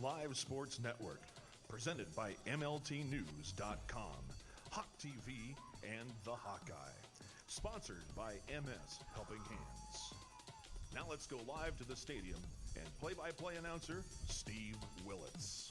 Live Sports Network, presented by MLTnews.com, Hawk TV, and The Hawkeye. Sponsored by MS Helping Hands. Now let's go live to the stadium and play-by-play announcer Steve Willits.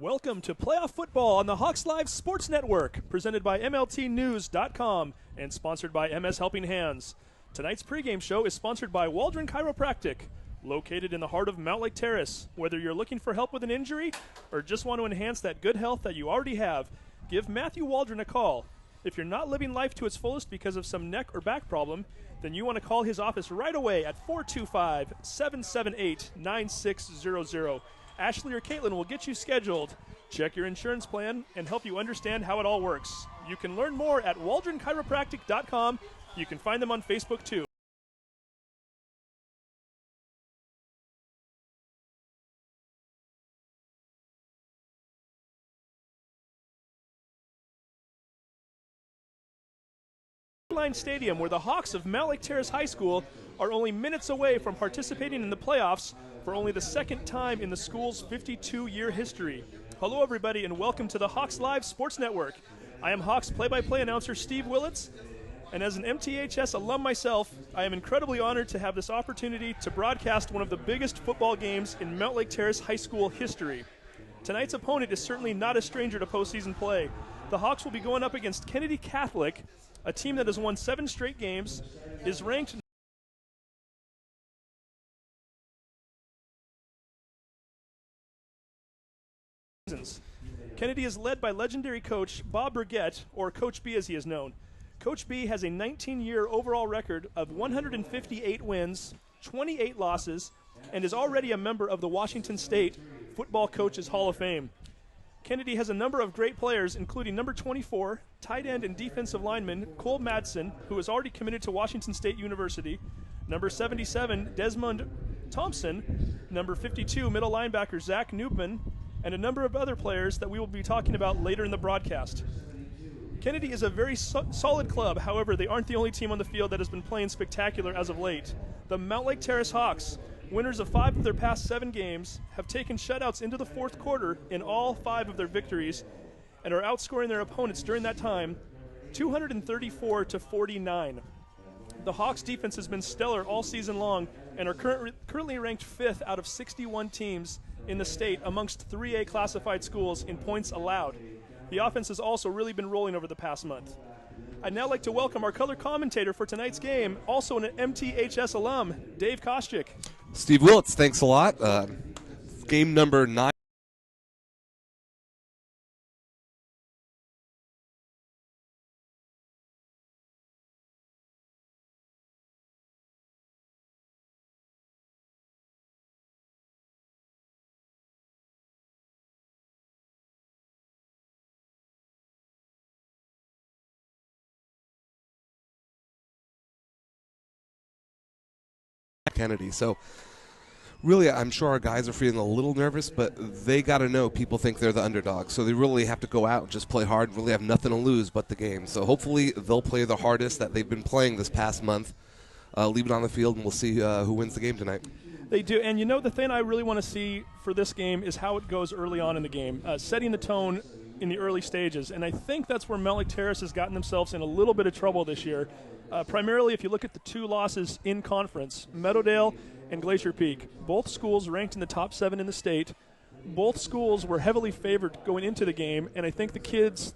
Welcome to playoff football on the Hawks Live Sports Network, presented by MLTnews.com and sponsored by MS Helping Hands. Tonight's pregame show is sponsored by Waldron Chiropractic, located in the heart of Mountlake Terrace. Whether you're looking for help with an injury or just want to enhance that good health that you already have, give Matthew Waldron a call. If you're not living life to its fullest because of some neck or back problem, then you want to call his office right away at 425-778-9600. Ashley or Caitlin will get you scheduled, check your insurance plan, and help you understand how it all works. You can learn more at waldronchiropractic.com. You can find them on Facebook too. Stadium, where the Hawks of Mountlake Terrace High School are only minutes away from participating in the playoffs for only the second time in the school's 52-year history. Hello, everybody, and welcome to the Hawks Live Sports Network. I am Hawks play-by-play announcer Steve Willits, and as an MTHS alum myself, I am incredibly honored to have this opportunity to broadcast one of the biggest football games in Mountlake Terrace High School history. Tonight's opponent is certainly not a stranger to postseason play. The Hawks will be going up against Kennedy Catholic, a team that has won 7 straight games, is ranked Kennedy is led by legendary coach Bob Burgett, or Coach B as he is known. Coach B has a 19-year overall record of 158 wins, 28 losses, and is already a member of the Washington State Football Coaches Hall of Fame. Kennedy has a number of great players, including number 24, tight end and defensive lineman Cole Madsen, who is already committed to Washington State University, number 77, Desmond Thompson, number 52, middle linebacker Zach Newbman, and a number of other players that we will be talking about later in the broadcast. Kennedy is a very solid club. However, they aren't the only team on the field that has been playing spectacular as of late. The Mountlake Terrace Hawks, winners of 5 of their past 7 games, have taken shutouts into the fourth quarter in all 5 of their victories and are outscoring their opponents during that time 234-49. The Hawks defense has been stellar all season long and are currently ranked 5th out of 61 teams in the state amongst 3A classified schools in points allowed. The offense has also really been rolling over the past month. I'd now like to welcome our color commentator for tonight's game, also an MTHS alum, Dave Koscheck. Steve Willits, thanks a lot. Game number 9. Kennedy. So really, I'm sure our guys are feeling a little nervous, but they got to know people think they're the underdog. So they really have to go out and just play hard, really have nothing to lose but the game. So hopefully they'll play the hardest that they've been playing this past month, leave it on the field, and we'll see who wins the game tonight. They do, and you know, the thing I really want to see for this game is how it goes early on in the game, setting the tone in the early stages. And I think that's where Mountlake Terrace has gotten themselves in a little bit of trouble this year. Primarily, if you look at the 2 losses in conference, Meadowdale and Glacier Peak, both schools ranked in the top 7 in the state. Both schools were heavily favored going into the game, and I think the kids,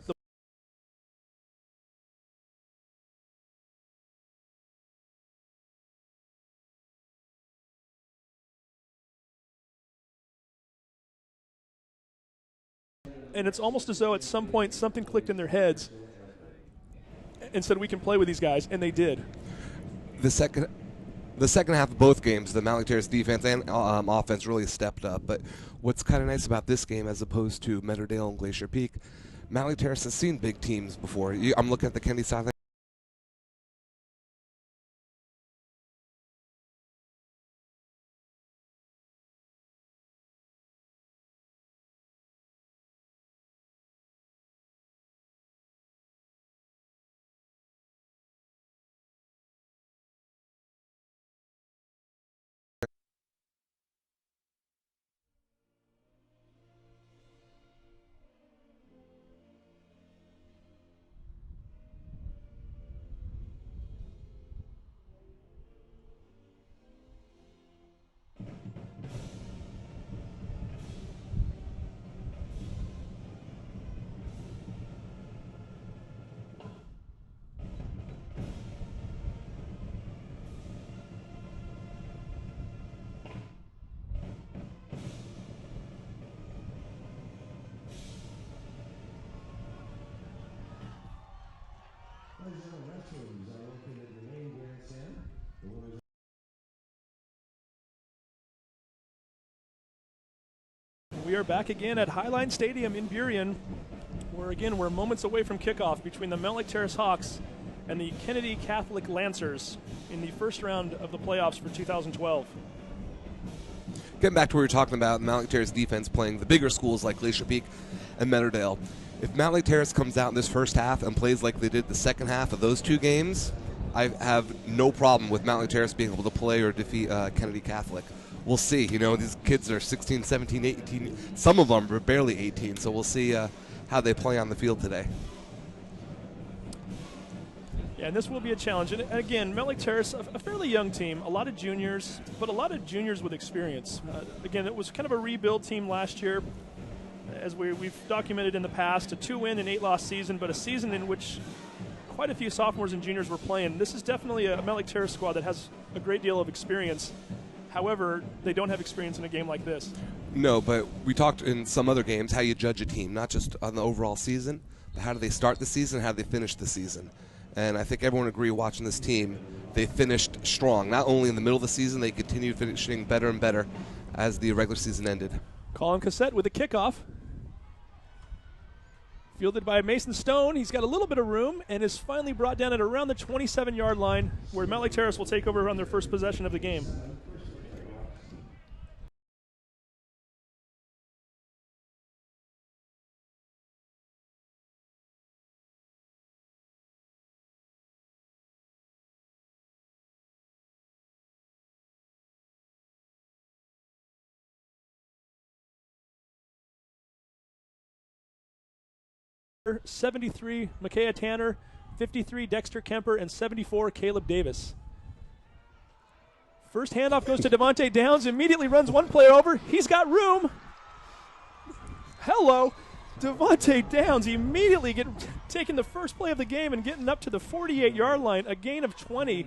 and it's almost as though at some point something clicked in their heads and said we can play with these guys, and they did. The second half of both games, the Mountlake Terrace defense and offense really stepped up. But what's kind of nice about this game as opposed to Meadowdale and Glacier Peak, Mountlake Terrace has seen big teams before. I'm looking at the Kennedy side. We are back again at Highline Stadium in Burien, where again we're moments away from kickoff between the Mountlake Terrace Hawks and the Kennedy Catholic Lancers in the first round of the playoffs for 2012. Getting back to what we were talking about, Mountlake Terrace defense playing the bigger schools like Glacier Peak and Meadowdale. If Mountlake Terrace comes out in this first half and plays like they did the second half of those two games, I have no problem with Mountlake Terrace being able to play or defeat Kennedy Catholic. We'll see. You know, these kids are 16, 17, 18. Some of them are barely 18, so we'll see how they play on the field today. Yeah, and this will be a challenge. And again, Mountlake Terrace, a fairly young team, a lot of juniors, but a lot of juniors with experience. Again, it was kind of a rebuild team last year, as we've documented in the past, a 2-win and 8-loss season, but a season in which quite a few sophomores and juniors were playing. This is definitely a Mountlake Terrace squad that has a great deal of experience. However, they don't have experience in a game like this. No, but we talked in some other games how you judge a team, not just on the overall season, but how do they start the season, how do they finish the season. And I think everyone agree watching this team, they finished strong. Not only in the middle of the season, they continued finishing better and better as the regular season ended. Colin Cassette with a kickoff. Fielded by Mason Stone. He's got a little bit of room and is finally brought down at around the 27-yard line, where Mountlake Terrace will take over on their first possession of the game. .73 Micaiah Tanner, 53 Dexter Kemper, and 74 Caleb Davis. First handoff goes to Devontae Downs, immediately runs one player over. He's got room. Hello. Devontae Downs immediately taking the first play of the game and getting up to the 48-yard line, a gain of 20.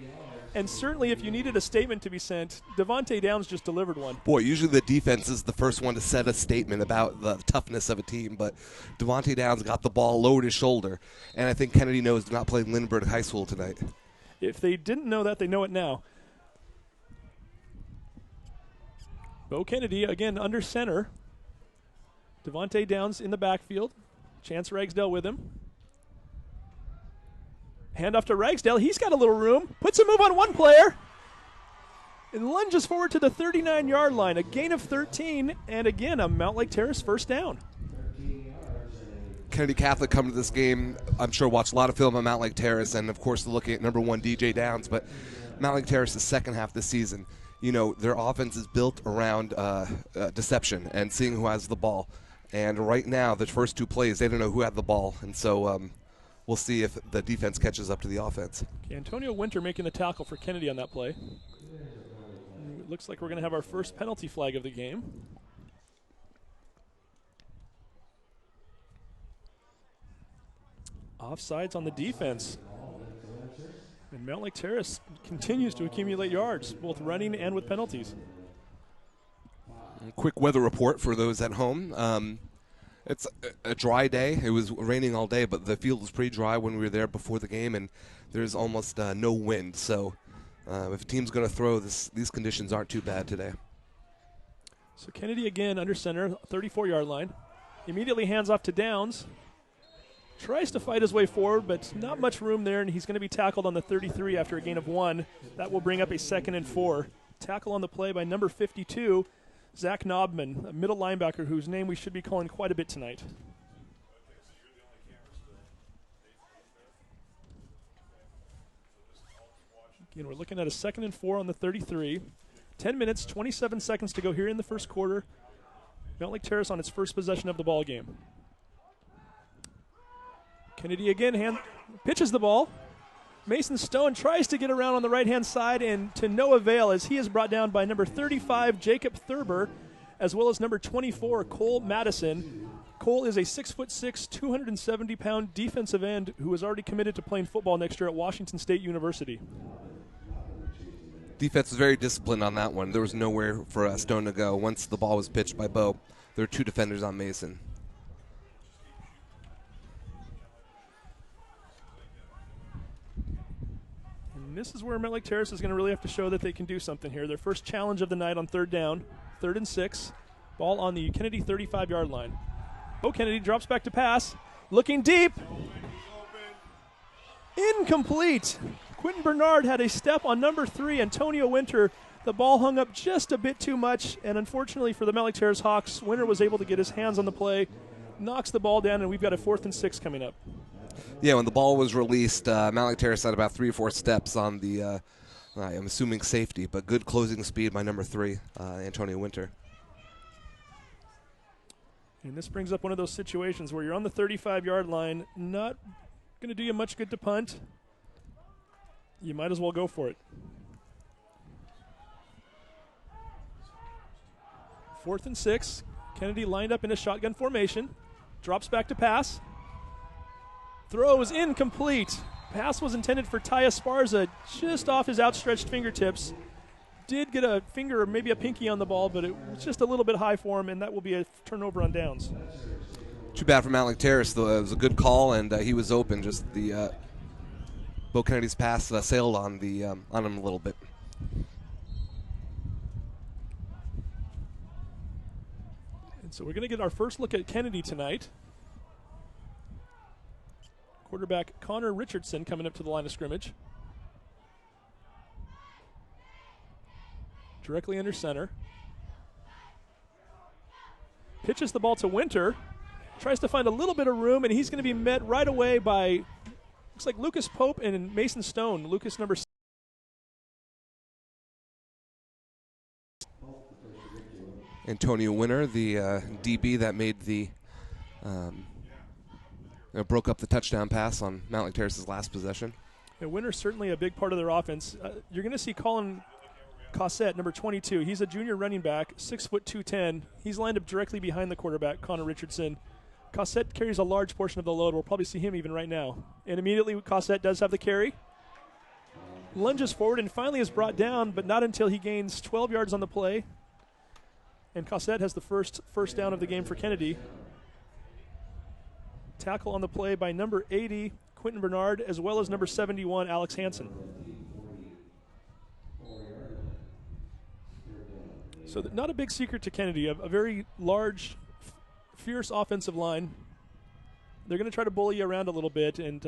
And certainly if you needed a statement to be sent, Devontae Downs just delivered one. Boy, usually the defense is the first one to set a statement about the toughness of a team, but Devontae Downs got the ball, lowered his shoulder, and I think Kennedy knows to not play Lindbergh High School tonight. If they didn't know that, they know it now. Bo Kennedy, again, under center. Devontae Downs in the backfield. Chance Ragsdale with him. Handoff to Ragsdale. He's got a little room. Puts a move on one player. And lunges forward to the 39-yard line. A gain of 13. And again, a Mountlake Terrace first down. Kennedy Catholic come to this game, I'm sure watched a lot of film on Mountlake Terrace, and of course looking at number 1 DJ Downs, but Mountlake Terrace's second half this season, you know, their offense is built around deception and seeing who has the ball. And right now, the first two plays, they don't know who had the ball. And so we'll see if the defense catches up to the offense. Okay, Antonio Winter making the tackle for Kennedy on that play. It looks like we're going to have our first penalty flag of the game. Offsides on the defense. And Mountlake Terrace continues to accumulate yards, both running and with penalties. Quick weather report for those at home. It's a dry day. It was raining all day, but the field was pretty dry when we were there before the game, and there's almost no wind. So if a team's going to throw, these conditions aren't too bad today. So Kennedy again under center, 34-yard line. Immediately hands off to Downs. Tries to fight his way forward, but not much room there, and he's going to be tackled on the 33 after a gain of 1. That will bring up a 2nd and 4. Tackle on the play by number 52, Zach Knobman, a middle linebacker whose name we should be calling quite a bit tonight. Again, we're looking at a 2nd and 4 on the 33. 10 minutes, 27 seconds to go here in the first quarter. Mountlake Terrace on its first possession of the ball game. Kennedy again pitches the ball. Mason Stone tries to get around on the right-hand side, and to no avail as he is brought down by number 35, Jacob Thurber, as well as number 24, Cole Madison. Cole is a 6'6", 270-pound defensive end who is already committed to playing football next year at Washington State University. Defense was very disciplined on that one. There was nowhere for Stone to go. Once the ball was pitched by Bo, there were 2 defenders on Mason. And this is where Mountlake Terrace is going to really have to show that they can do something here. Their first challenge of the night on 3rd down, 3rd and 6. Ball on the Kennedy 35-yard line. Bo Kennedy drops back to pass. Looking deep. Incomplete. Quentin Bernard had a step on number 3, Antonio Winter. The ball hung up just a bit too much, and unfortunately for the Mountlake Terrace Hawks, Winter was able to get his hands on the play, knocks the ball down, and we've got a 4th and 6 coming up. Yeah, when the ball was released, Mountlake Terrace had about 3 or 4 steps on the, I'm assuming safety, but good closing speed by number 3, Antonio Winter. And this brings up one of those situations where you're on the 35-yard line, not going to do you much good to punt. You might as well go for it. 4th and 6. Kennedy lined up in a shotgun formation. Drops back to pass. Throws incomplete. Pass was intended for Ty Esparza, just off his outstretched fingertips. Did get a finger or maybe a pinky on the ball, but it was just a little bit high for him, and that will be a turnover on downs. Too bad for Mountlake Terrace, though. It was a good call, and he was open. Just the Bo Kennedy's pass sailed on him a little bit. And so we're going to get our first look at Kennedy tonight. Quarterback Connor Richardson coming up to the line of scrimmage. Directly under center. Pitches the ball to Winter. Tries to find a little bit of room, and he's going to be met right away by, looks like Lucas Pope and Mason Stone. Lucas number 6. Antonio Winter, the DB that made the broke up the touchdown pass on Mountlake Terrace's last possession. Yeah, Winter's certainly a big part of their offense. You're going to see Colin Cossette, number 22. He's a junior running back, 6 foot 210. He's lined up directly behind the quarterback, Connor Richardson. Cossette carries a large portion of the load. We'll probably see him even right now. And immediately Cossette does have the carry. Lunges forward and finally is brought down, but not until he gains 12 yards on the play. And Cossette has the first down of the game for Kennedy. Tackle on the play by number 80, Quentin Bernard, as well as number 71, Alex Hansen. So not a big secret to Kennedy, a very large, fierce offensive line. They're going to try to bully you around a little bit and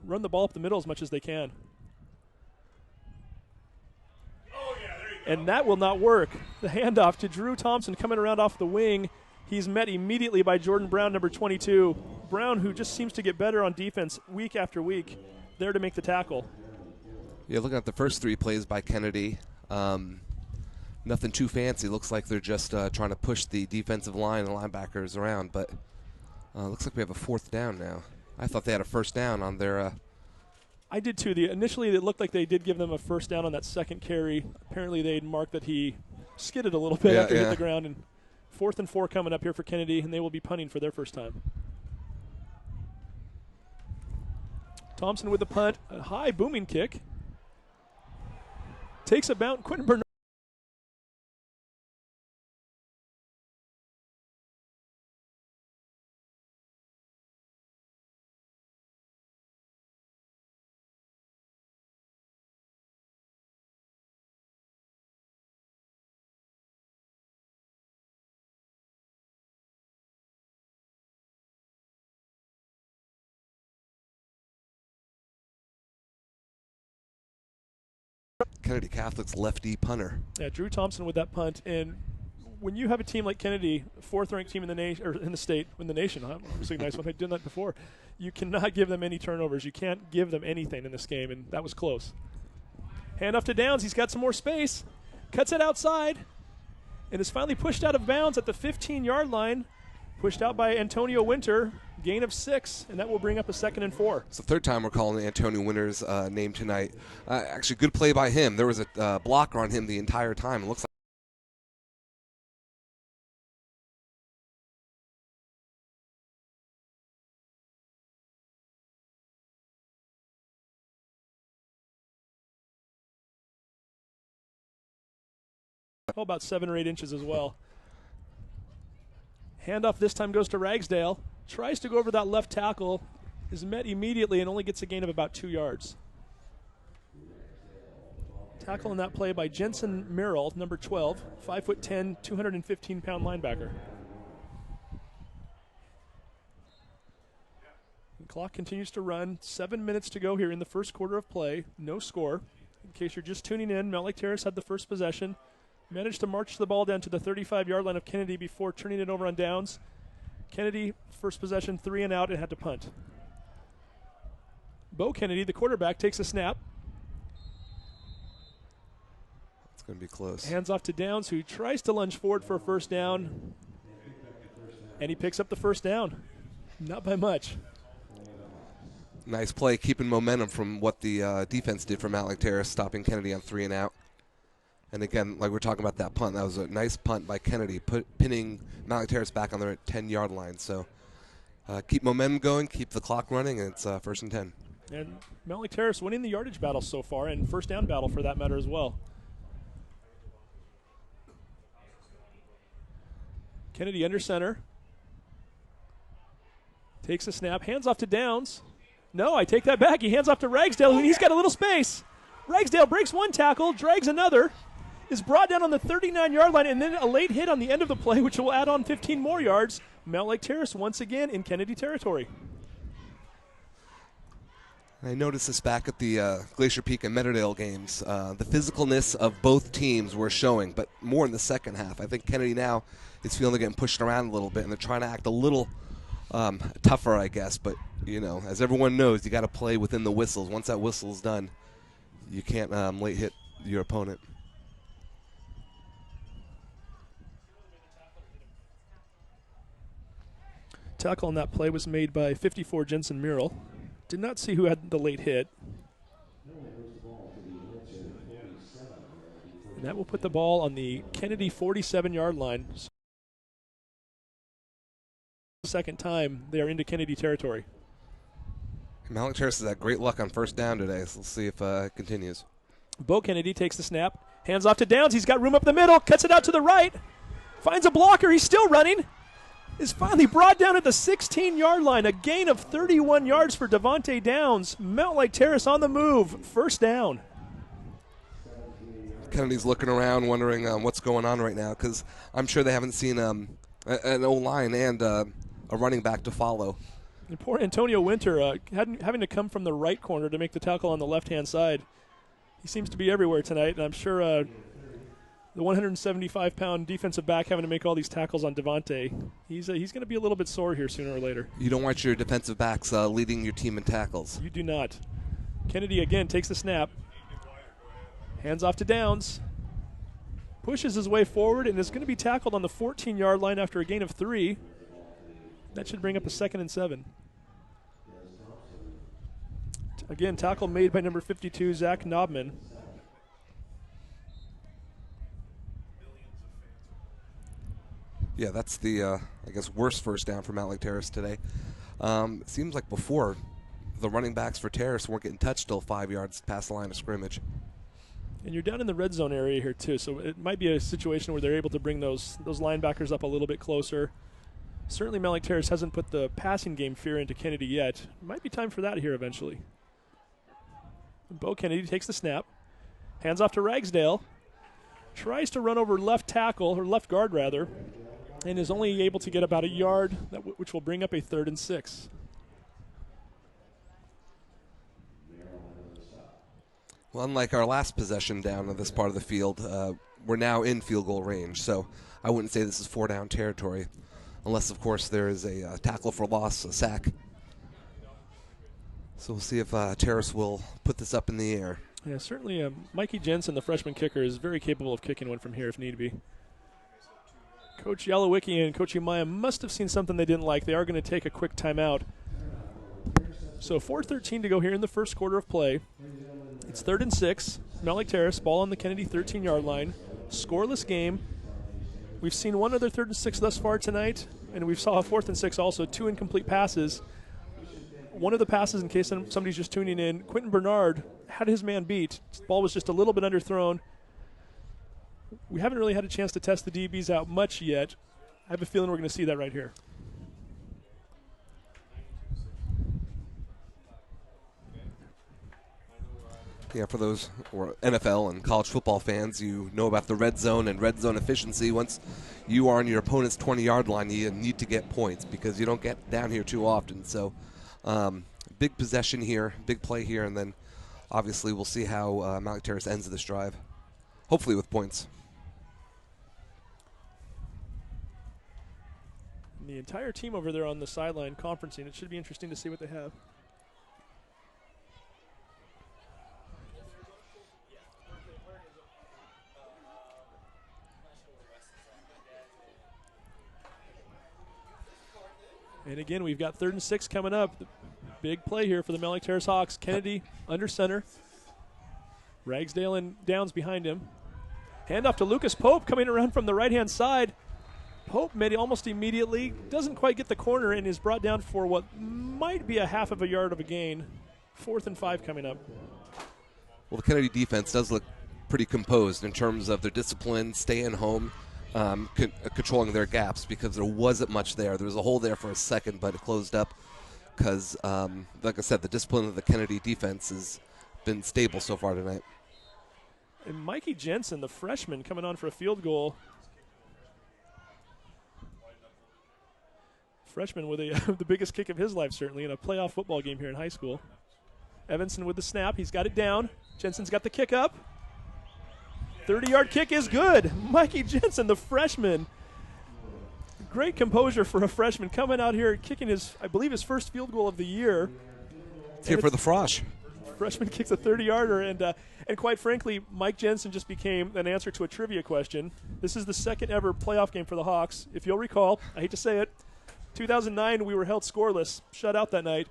run the ball up the middle as much as they can. And that will not work. The handoff to Drew Thompson coming around off the wing. He's met immediately by Jordan Brown, number 22. Brown, who just seems to get better on defense week after week, there to make the tackle. Yeah, looking at the first 3 plays by Kennedy, nothing too fancy. Looks like they're just trying to push the defensive line and linebackers around, but looks like we have a 4th down now. I thought they had a first down on their I did too. Initially, it looked like they did give them a first down on that second carry. Apparently, they'd marked that he skidded a little bit after he hit the ground. And 4th and 4 coming up here for Kennedy, and they will be punting for their first time. Thompson with the punt, a high booming kick. Takes a bounce. Quentin Bernard. Kennedy Catholic's lefty punter. Yeah, Drew Thompson with that punt. And when you have a team like Kennedy, 4th-ranked team in the nation, or in the state, in the nation, huh? It was a nice one. I've done that before. You cannot give them any turnovers. You can't give them anything in this game, and that was close. Handoff to Downs. He's got some more space. Cuts it outside, and is finally pushed out of bounds at the 15-yard line. Pushed out by Antonio Winter. Gain of 6, and that will bring up a 2nd and 4. It's the 3rd time we're calling Antonio Winter's name tonight. Actually, good play by him. There was a blocker on him the entire time. It looks like about 7 or 8 inches as well. Handoff this time goes to Ragsdale. Tries to go over that left tackle. Is met immediately and only gets a gain of about 2 yards. Tackle on that play by Jensen Merrill, number 12, 5'10", 215-pound linebacker. The clock continues to run. 7 minutes to go here in the first quarter of play. No score. In case you're just tuning in, Mountlake Terrace had the first possession. Managed to march the ball down to the 35-yard line of Kennedy before turning it over on downs. Kennedy, first possession, 3 and out, and had to punt. Bo Kennedy, the quarterback, takes a snap. It's going to be close. Hands off to Downs, who tries to lunge forward for a first down. And he picks up the first down. Not by much. Nice play, keeping momentum from what the defense did for Mountlake Terrace, stopping Kennedy on 3 and out. And again, like we're talking about that punt, that was a nice punt by Kennedy, pinning Mountlake Terrace back on their 10-yard line. So keep momentum going, keep the clock running, and it's 1st and 10. And Mountlake Terrace winning the yardage battle so far, and first down battle for that matter as well. Kennedy under center. Takes a snap, hands off to Downs. No, I take that back. He hands off to Ragsdale, and he's got a little space. Ragsdale breaks one tackle, drags another, is brought down on the 39-yard line, and then a late hit on the end of the play, which will add on 15 more yards. Mountlake Terrace once again in Kennedy territory. I noticed this back at the Glacier Peak and Meadowdale games. The physicalness of both teams were showing, but more in the second half. I think Kennedy now is feeling they're getting pushed around a little bit, and they're trying to act a little tougher, I guess. But, you know, as everyone knows, you got to play within the whistles. Once that whistle's done, you can't late hit your opponent. Tackle on that play was made by 54 Jensen Merrill. Did not see who had the late hit. And that will put the ball on the Kennedy 47-yard line. Second time they are into Kennedy territory. Mountlake Terrace has had great luck on first down today, so let's see if it continues. Bo Kennedy takes the snap, hands off to Downs. He's got room up the middle, cuts it out to the right, finds a blocker. He's still running. Is finally brought down at the 16-yard line. A gain of 31 yards for Devontae Downs. Mountlake Terrace on the move. First down. Kennedy's looking around, wondering what's going on right now, because I'm sure they haven't seen an O-line and a running back to follow. And poor Antonio Winter having to come from the right corner to make the tackle on the left-hand side. He seems to be everywhere tonight, and I'm sure the 175-pound defensive back having to make all these tackles on Devontae, he's going to be a little bit sore here sooner or later. You don't want your defensive backs leading your team in tackles. You do not. Kennedy again takes the snap. Hands off to Downs. Pushes his way forward and is going to be tackled on the 14-yard line after a gain of 3. That should bring up a 2nd and 7. Again, tackle made by number 52, Zach Knobman. Yeah, that's the, I guess, worst first down for Mountlake Terrace today. It seems like before, the running backs for Terrace weren't getting touched till 5 yards past the line of scrimmage. And you're down in the red zone area here, too, so it might be a situation where they're able to bring those linebackers up a little bit closer. Certainly Mountlake Terrace hasn't put the passing game fear into Kennedy yet. It might be time for that here eventually. Bo Kennedy takes the snap. Hands off to Ragsdale. Tries to run over left tackle, or left guard rather, and is only able to get about a yard, which will bring up a 3rd and 6. Well, unlike our last possession down in this part of the field, we're now in field goal range, so I wouldn't say this is 4-down territory, unless, of course, there is a tackle for loss, a sack. So we'll see if Terrace will put this up in the air. Yeah, certainly Mikey Jensen, the freshman kicker, is very capable of kicking one from here if need be. Coach Yalowicki and Coach Umaya must have seen something they didn't like. They are going to take a quick timeout. So 4:13 to go here in the first quarter of play. It's 3rd and 6. Mountlake Terrace, ball on the Kennedy 13-yard line. Scoreless game. We've seen one other 3rd and 6 thus far tonight, and we saw a 4th and 6 also, 2 incomplete passes. One of the passes, in case somebody's just tuning in, Quentin Bernard had his man beat. The ball was just a little bit underthrown. We haven't really had a chance to test the DBs out much yet. I have a feeling we're going to see that right here. Yeah, for those or NFL and college football fans, you know about the red zone and red zone efficiency. Once you are on your opponent's 20-yard line, you need to get points because you don't get down here too often. So big possession here, big play here, and then obviously we'll see how Mountlake Terrace ends this drive, hopefully with points. And the entire team over there on the sideline conferencing. It should be interesting to see what they have. And again, we've got 3rd and 6 coming up. Big play here for the Mountlake Terrace Hawks. Kennedy under center. Ragsdale and Downs behind him. Handoff to Lucas Pope coming around from the right-hand side. Pope made it almost immediately. Doesn't quite get the corner and is brought down for what might be a half of a yard of a gain. 4th and 5 coming up. Well, the Kennedy defense does look pretty composed in terms of their discipline, staying home, controlling their gaps because there wasn't much there. There was a hole there for a second, but it closed up because, like I said, the discipline of the Kennedy defense has been stable so far tonight. And Mikey Jensen, the freshman, coming on for a field goal. Freshman with the biggest kick of his life, certainly, in a playoff football game here in high school. Evanson with the snap. He's got it down. Jensen's got the kick up. 30-yard kick is good. Mikey Jensen, the freshman. Great composure for a freshman coming out here kicking his, I believe, his first field goal of the year. It's here for the Frosh. Freshman kicks a 30-yarder, and quite frankly, Mike Jensen just became an answer to a trivia question. This is the second ever playoff game for the Hawks. If you'll recall, I hate to say it, 2009 we were held scoreless, shut out that night.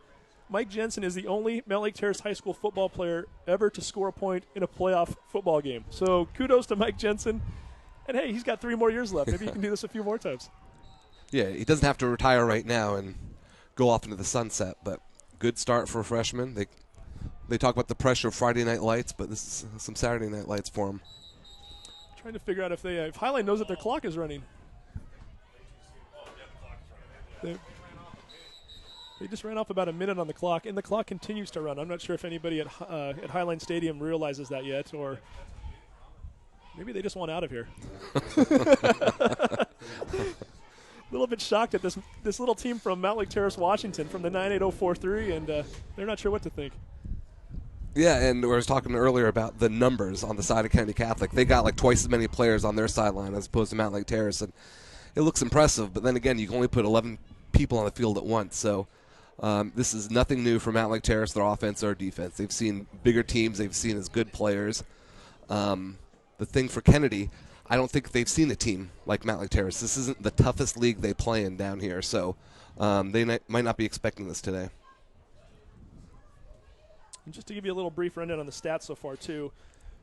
Mike Jensen is the only Mountlake Terrace High School football player ever to score a point in a playoff football game. So kudos to Mike Jensen. And, hey, he's got 3 more years left. Maybe he can do this a few more times. Yeah, he doesn't have to retire right now and go off into the sunset, but good start for a freshman. They talk about the pressure of Friday Night Lights, but this is some Saturday Night Lights for him. Trying to figure out if Highline knows that their clock is running. They just ran off about a minute on the clock, and the clock continues to run. I'm not sure if anybody at Highline Stadium realizes that yet, or maybe they just want out of here. A little bit shocked at this little team from Mountlake Terrace, Washington, from the 98043, and they're not sure what to think. Yeah, and I was talking earlier about the numbers on the side of Kennedy Catholic. They got like twice as many players on their sideline as opposed to Mountlake Terrace, and it looks impressive. But then again, you can only put 11 people on the field at once, so this is nothing new for Mountlake Terrace, their offense or defense. They've seen bigger teams. They've seen as good players. The thing for Kennedy, I don't think they've seen a team like Mountlake Terrace. This isn't the toughest league they play in down here, so they might not be expecting this today. And just to give you a little brief rundown on the stats so far, too.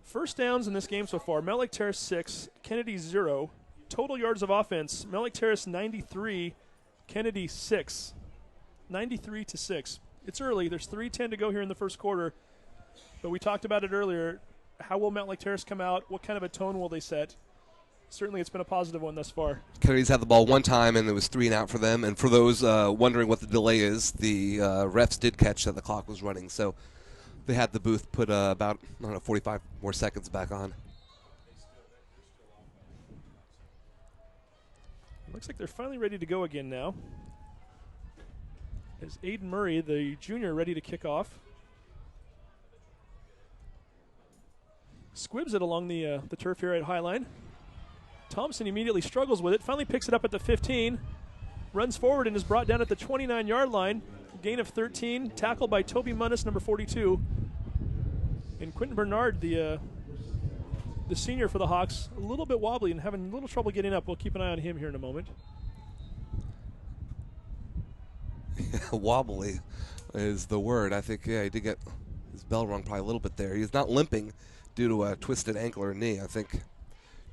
First downs in this game so far, Mountlake Terrace 6, Kennedy 0. Total yards of offense, Mountlake Terrace 93, Kennedy 6. 93-6. It's early. There's 3:10 to go here in the first quarter. But we talked about it earlier. How will Mountlake Terrace come out? What kind of a tone will they set? Certainly it's been a positive one thus far. Kennedy's had the ball one time, and it was 3 and out for them. And for those wondering what the delay is, the refs did catch that the clock was running. So they had the booth put about 45 more seconds back on. Looks like they're finally ready to go again now. Is Aiden Murray, the junior, ready to kick off? Squibs it along the turf here at Highline. Thompson immediately struggles with it, finally picks it up at the 15, runs forward and is brought down at the 29-yard line. Gain of 13, tackled by Toby Munnis, number 42. And Quentin Bernard, the senior for the Hawks, a little bit wobbly and having a little trouble getting up. We'll keep an eye on him here in a moment. Wobbly is the word. I think, yeah, he did get his bell rung probably a little bit there. He's not limping due to a twisted ankle or knee. I think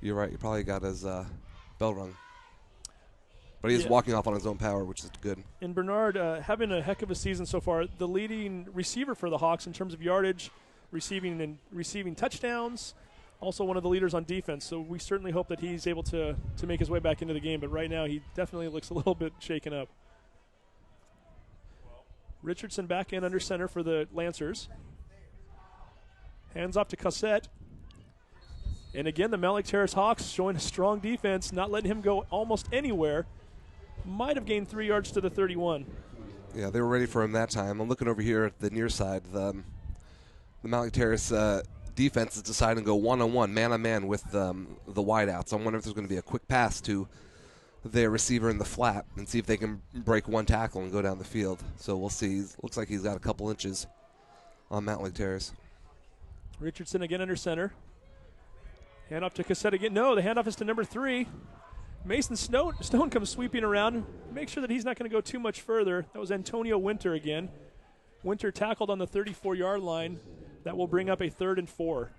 you're right. He probably got his bell rung. But he is walking off on his own power, which is good. And Bernard having a heck of a season so far. The leading receiver for the Hawks in terms of yardage, receiving touchdowns. Also one of the leaders on defense. So we certainly hope that he's able to make his way back into the game. But right now he definitely looks a little bit shaken up. Richardson back in under center for the Lancers. Hands off to Cossette. And again, the Mountlake Terrace Hawks showing a strong defense, not letting him go almost anywhere. Might have gained 3 yards to the 31. Yeah, they were ready for him that time. I'm looking over here at the near side. The Mountlake Terrace defense is deciding to go one-on-one, man-on-man with the wideouts. I wonder if there's going to be a quick pass to their receiver in the flat and see if they can break one tackle and go down the field. So we'll see. Looks like he's got a couple inches on Mountlake Terrace. Richardson again under center. Handoff to Cossette again. No, the handoff is to number 3. Mason Stone comes sweeping around. Make sure that he's not going to go too much further. That was Antonio Winter again. Winter tackled on the 34-yard line. That will bring up a 3rd and 4.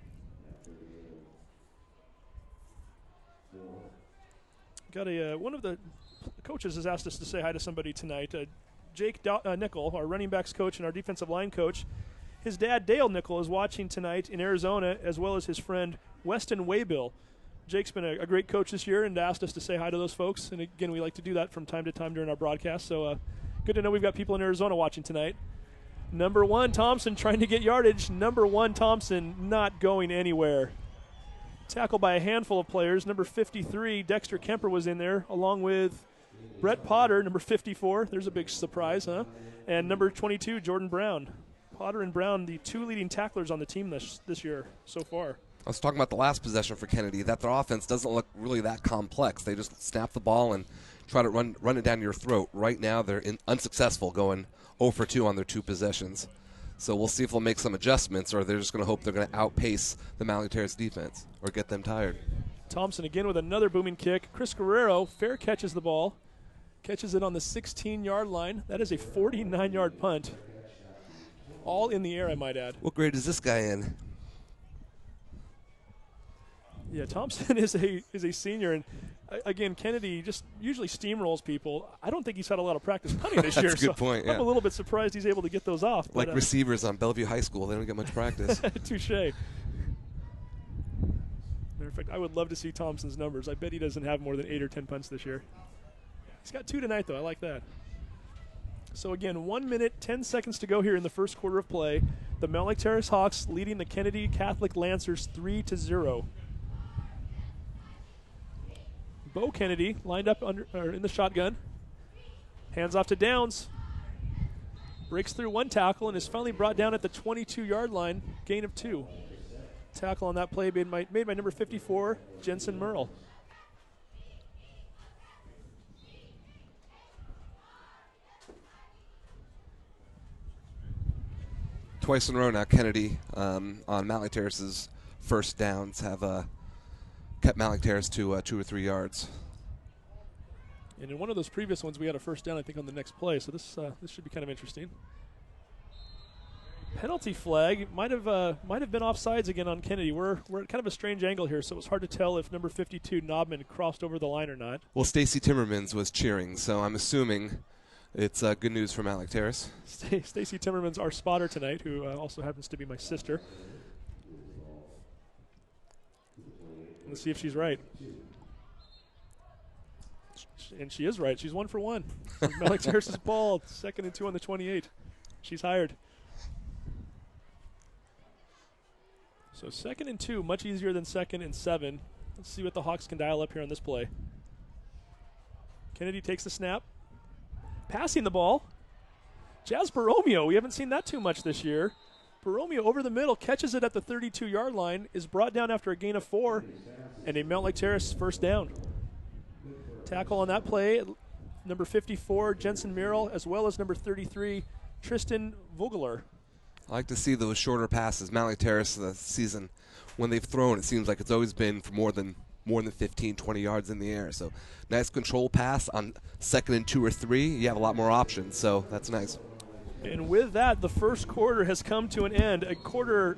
Got one of the coaches has asked us to say hi to somebody tonight. Jake Nickel, our running backs coach and our defensive line coach. His dad, Dale Nickel, is watching tonight in Arizona, as well as his friend Weston Waybill. Jake's been a great coach this year and asked us to say hi to those folks. And again, we like to do that from time to time during our broadcast. So good to know we've got people in Arizona watching tonight. Number 1, Thompson trying to get yardage. Number 1, Thompson not going anywhere. Tackled by a handful of players. Number 53, Dexter Kemper was in there, along with Brett Potter, number 54. There's a big surprise, huh? And number 22, Jordan Brown. Potter and Brown, the 2 leading tacklers on the team this year so far. I was talking about the last possession for Kennedy, that their offense doesn't look really that complex. They just snap the ball and try to run it down your throat. Right now they're unsuccessful, going 0 for 2 on their 2 possessions. So we'll see if they'll make some adjustments, or they're just going to hope they're going to outpace the Mountlake Terrace defense or get them tired. Thompson again with another booming kick. Chris Guerrero fair catches the ball. Catches it on the 16-yard line. That is a 49-yard punt. All in the air, I might add. What grade is this guy in? Yeah, Thompson is a senior, and again, Kennedy just usually steamrolls people. I don't think he's had a lot of practice punting this year. That's a good point, yeah. I'm a little bit surprised he's able to get those off. Like receivers on Bellevue High School, they don't get much practice. Touche. Matter of fact, I would love to see Thompson's numbers. I bet he doesn't have more than 8 or 10 punts this year. He's got 2 tonight, though. I like that. So again, 1 minute, 10 seconds to go here in the first quarter of play. The Mountlake Terrace Hawks leading the Kennedy Catholic Lancers 3-0. Bo Kennedy lined up in the shotgun. Hands off to Downs. Breaks through 1 tackle and is finally brought down at the 22-yard line. Gain of 2. Tackle on that play made by number 54, Jensen Merle. Twice in a row now, Kennedy on Mountlake Terrace's first downs have kept Mountlake Terrace to 2 or 3 yards. And in one of those previous ones, we had a first down, I think, on the next play. So this should be kind of interesting. Penalty flag might have been offsides again on Kennedy. We're at kind of a strange angle here, so it was hard to tell if number 52 Knobman crossed over the line or not. Well, Stacy Timmermans was cheering, so I'm assuming it's good news for Mountlake Terrace. Stacy Timmerman's our spotter tonight, who also happens to be my sister. Let's see if she's right. And she is right. She's 1 for 1. Mountlake Terrace's ball, 2nd and 2 on the 28. She's hired. So 2nd and 2, much easier than 2nd and 7. Let's see what the Hawks can dial up here on this play. Kennedy takes the snap. Passing the ball. Jazz Borromeo, we haven't seen that too much this year. Borromeo over the middle, catches it at the 32-yard line, is brought down after a gain of 4, and a Mountlake Terrace first down. Tackle on that play, number 54, Jensen Merrill, as well as number 33, Tristan Vogler. I like to see those shorter passes. Mountlake Terrace this season, when they've thrown, it seems like it's always been for more than 15, 20 yards in the air. So nice control pass on 2nd and 2 or 3. You have a lot more options, so that's nice. And with that, the first quarter has come to an end. A quarter,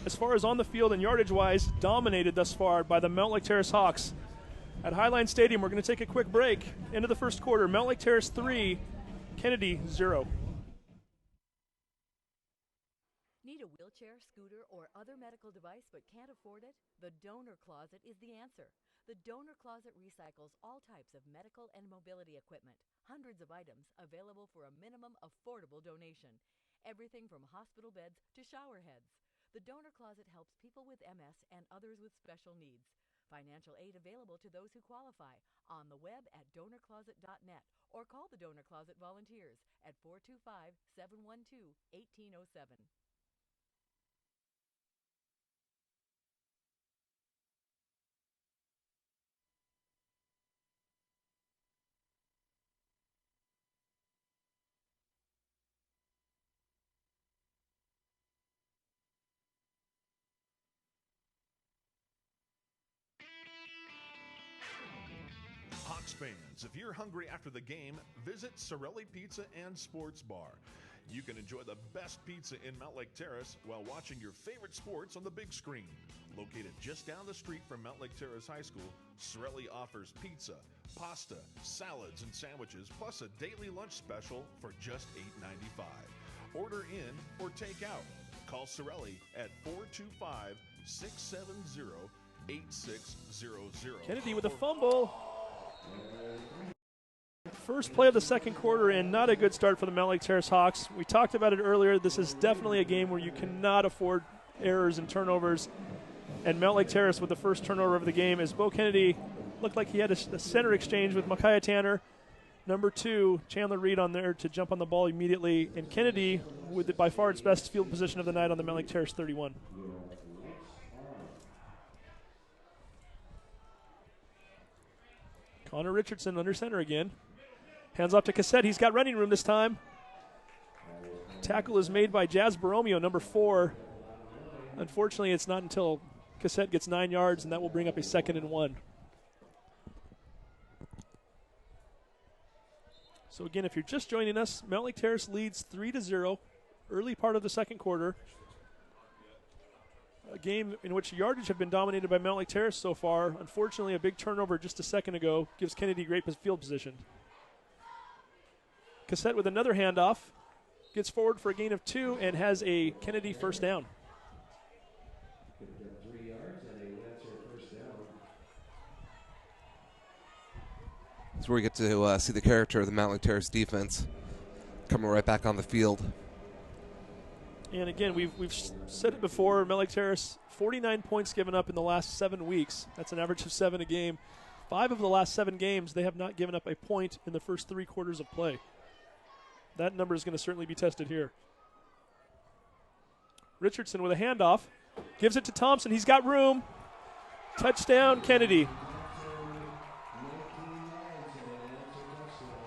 as far as on the field and yardage-wise, dominated thus far by the Mountlake Terrace Hawks. At Highline Stadium, we're going to take a quick break. End of the first quarter, Mountlake Terrace 3, Kennedy 0. Need a wheelchair, scooter, or other medical device but can't afford it? The Donor Closet is the answer. The Donor Closet recycles all types of medical and mobility equipment. Hundreds of items available for a minimum affordable donation. Everything from hospital beds to shower heads. The Donor Closet helps people with MS and others with special needs. Financial aid available to those who qualify on the web at donorcloset.net or call the Donor Closet volunteers at 425-712-1807. Hawks fans, if you're hungry after the game, visit Sorelli Pizza and Sports Bar. You can enjoy the best pizza in Mountlake Terrace while watching your favorite sports on the big screen. Located just down the street from Mountlake Terrace High School, Sorelli offers pizza, pasta, salads, and sandwiches, plus a daily lunch special for just $8.95. Order in or take out. Call Sorelli at 425-670-8600. Kennedy with a fumble. First play of the second quarter and not a good start for the Mountlake Terrace Hawks. We talked about it earlier. This is definitely a game where you cannot afford errors and turnovers. And Mountlake Terrace with the first turnover of the game as Bo Kennedy looked like he had a center exchange with Micaiah Tanner. Number 2, Chandler Reed on there to jump on the ball immediately. And Kennedy with by far its best field position of the night on the Mountlake Terrace 31. Connor Richardson under center again. Hands off to Cassette. He's got running room this time. Tackle is made by Jazz Borromeo, number 4. Unfortunately, it's not until Cassette gets 9 yards, and that will bring up a 2nd and 1. So again, if you're just joining us, Mountlake Terrace leads 3-0, early part of the second quarter. A game in which yardage have been dominated by Mountlake Terrace so far. Unfortunately, a big turnover just a second ago gives Kennedy great field position. Cassette with another handoff, gets forward for a gain of 2 and has a Kennedy first down. That's where we get to see the character of the Mountlake Terrace defense coming right back on the field. And again, we've said it before, Mountlake Terrace, 49 points given up in the last 7 weeks. That's an average of 7 a game. 5 of the last 7 games, they have not given up a point in the first 3 quarters of play. That number is going to certainly be tested here. Richardson with a handoff. Gives it to Thompson. He's got room. Touchdown, Kennedy.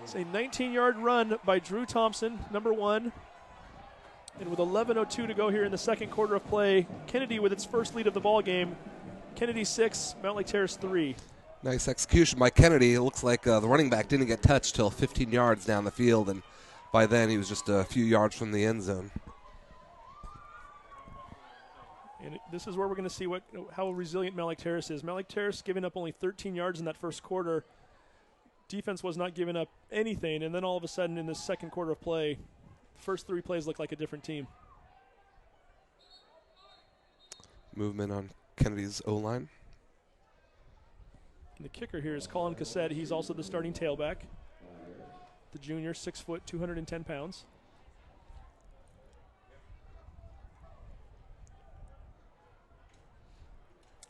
It's a 19-yard run by Drew Thompson, number 1. And with 11:02 to go here in the second quarter of play, Kennedy with its first lead of the ball game. Kennedy 6, Mountlake Terrace 3. Nice execution by Kennedy. It looks like the running back didn't get touched till 15 yards down the field, and by then he was just a few yards from the end zone. And this is where we're going to see how resilient Mountlake Terrace is. Mountlake Terrace giving up only 13 yards in that first quarter. Defense was not giving up anything, and then all of a sudden in the second quarter of play, first 3 plays look like a different team. Movement on Kennedy's O-line. And the kicker here is Colin Cassette. He's also the starting tailback. The junior, 6 foot, 210 pounds.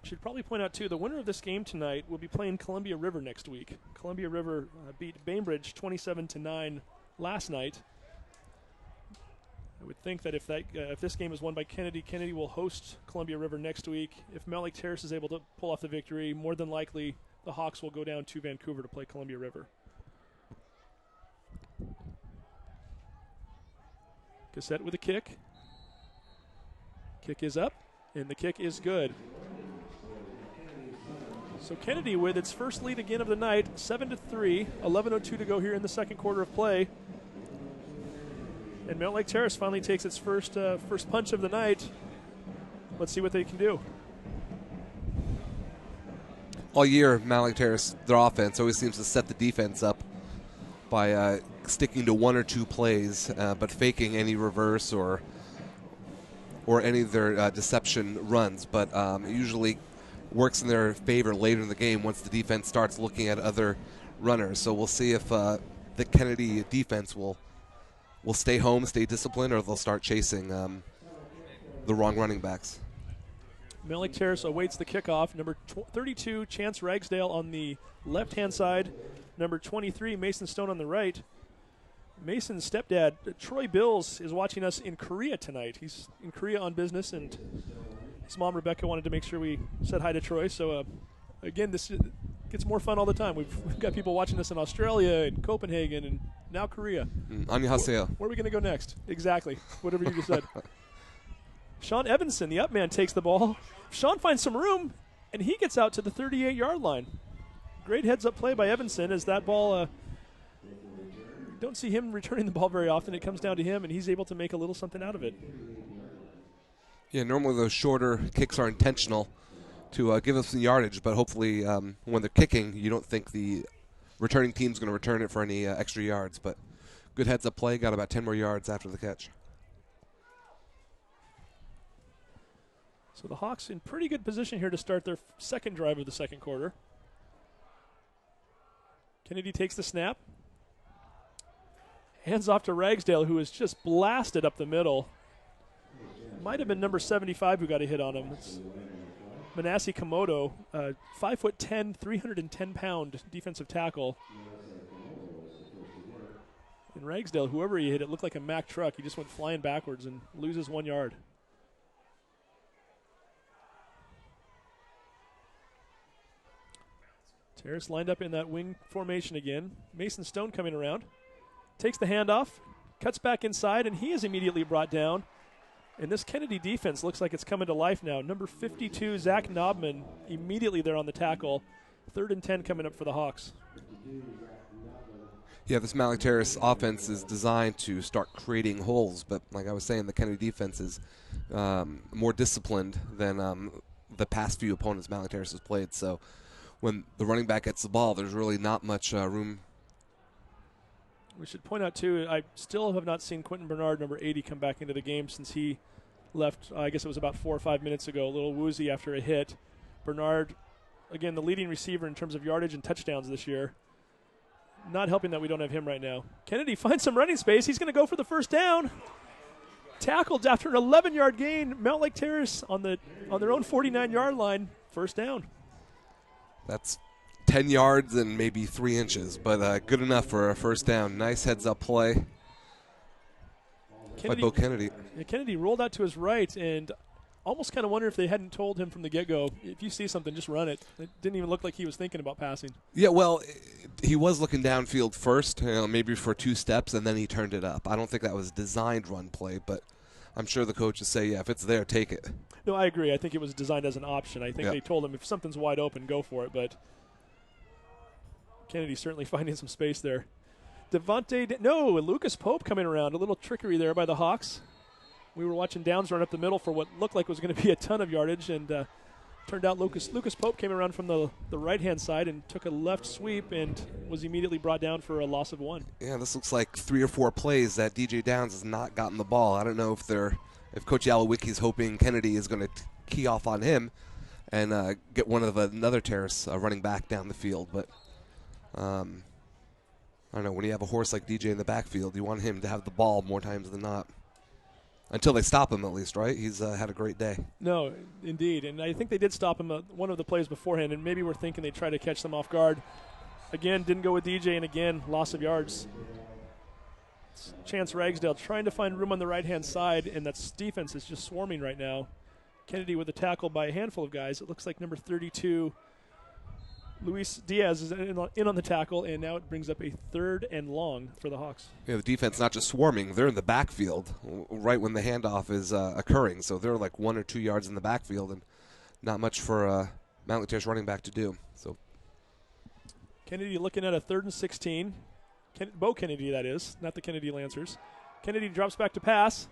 Should probably point out, too, the winner of this game tonight will be playing Columbia River next week. Columbia River beat Bainbridge 27-9 last night. I would think that if this game is won by Kennedy, Kennedy will host Columbia River next week. If Mountlake Terrace is able to pull off the victory, more than likely the Hawks will go down to Vancouver to play Columbia River. Cassette with a kick. Kick is up, and the kick is good. So Kennedy with its first lead again of the night, 7-3, 11:02 to go here in the second quarter of play. And Mountlake Terrace finally takes its first punch of the night. Let's see what they can do. All year, Mountlake Terrace, their offense always seems to set the defense up by sticking to 1 or 2 plays, but faking any reverse or any of their deception runs. But it usually works in their favor later in the game once the defense starts looking at other runners. So we'll see if the Kennedy defense will stay home, stay disciplined, or they'll start chasing the wrong running backs. Mountlake Terrace awaits the kickoff. Number 32, Chance Ragsdale on the left-hand side. Number 23, Mason Stone on the right. Mason's stepdad, Troy Bills, is watching us in Korea tonight. He's in Korea on business, and his mom, Rebecca, wanted to make sure we said hi to Troy. So, again, this gets more fun all the time. We've got people watching us in Australia and Copenhagen and now Korea. Annyeonghaseyo. Where are we going to go next? Exactly. Whatever you just said. Sean Evanson, the up man, takes the ball. Sean finds some room, and he gets out to the 38-yard line. Great heads-up play by Evanson as that ball, don't see him returning the ball very often. It comes down to him, and he's able to make a little something out of it. Yeah, normally those shorter kicks are intentional to give us some yardage, but hopefully when they're kicking, you don't think the returning team's going to return it for any extra yards. But good heads-up play, got about 10 more yards after the catch. So the Hawks in pretty good position here to start their second drive of the second quarter. Kennedy takes the snap. Hands off to Ragsdale, who is just blasted up the middle. Might have been number 75 who got a hit on him. It's Manasseh Komodo, 5'10", 310-pound defensive tackle. And Ragsdale, whoever he hit, it looked like a Mack truck. He just went flying backwards and loses 1 yard. Terrace lined up in that wing formation again. Mason Stone coming around. Takes the handoff, cuts back inside, and he is immediately brought down. And this Kennedy defense looks like it's coming to life now. Number 52, Zach Knobman, immediately there on the tackle. 3rd and 10 coming up for the Hawks. Yeah, this Mountlake Terrace offense is designed to start creating holes, but like I was saying, the Kennedy defense is more disciplined than the past few opponents Mountlake Terrace has played. So when the running back gets the ball, there's really not much room. We should point out, too, I still have not seen Quentin Bernard, number 80, come back into the game since he left, I guess it was about 4 or 5 minutes ago, a little woozy after a hit. Bernard, again, the leading receiver in terms of yardage and touchdowns this year. Not helping that we don't have him right now. Kennedy finds some running space. He's going to go for the first down. Tackled after an 11-yard gain. Mountlake Terrace on their own 49-yard line. First down. That's 10 yards and maybe 3 inches, but good enough for a first down. Nice heads-up play by Bo Kennedy. Yeah, Kennedy rolled out to his right, and almost kind of wonder if they hadn't told him from the get-go, if you see something, just run it. It didn't even look like he was thinking about passing. Yeah, well, he was looking downfield first, maybe for 2 steps, and then he turned it up. I don't think that was a designed run play, but I'm sure the coaches say, yeah, if it's there, take it. No, I agree. I think it was designed as an option. I think Yep. they told him if something's wide open, go for it, but Kennedy's certainly finding some space there. Lucas Pope coming around. A little trickery there by the Hawks. We were watching Downs run up the middle for what looked like was going to be a ton of yardage, and turned out Lucas Pope came around from the right-hand side and took a left sweep and was immediately brought down for a loss of 1. Yeah, this looks like 3 or 4 plays that DJ Downs has not gotten the ball. I don't know if Coach Yalowicki's hoping Kennedy is going to key off on him and get another Terrace running back down the field, but I don't know. When you have a horse like DJ in the backfield, you want him to have the ball more times than not. Until they stop him, at least, right? He's had a great day. No, indeed. And I think they did stop him one of the plays beforehand, and maybe we're thinking they'd try to catch them off guard. Again, didn't go with DJ, and again, loss of yards. It's Chance Ragsdale trying to find room on the right-hand side, and that defense is just swarming right now. Kennedy with a tackle by a handful of guys. It looks like number 32, Luis Diaz, is in on the tackle, and now it brings up a 3rd and long for the Hawks. Yeah, the defense not just swarming; they're in the backfield right when the handoff is occurring. So they're like 1 or 2 yards in the backfield, and not much for Mountlake Terrace running back to do. So Kennedy looking at a 3rd and 16. Bo Kennedy, that is, not the Kennedy Lancers. Kennedy drops back to pass.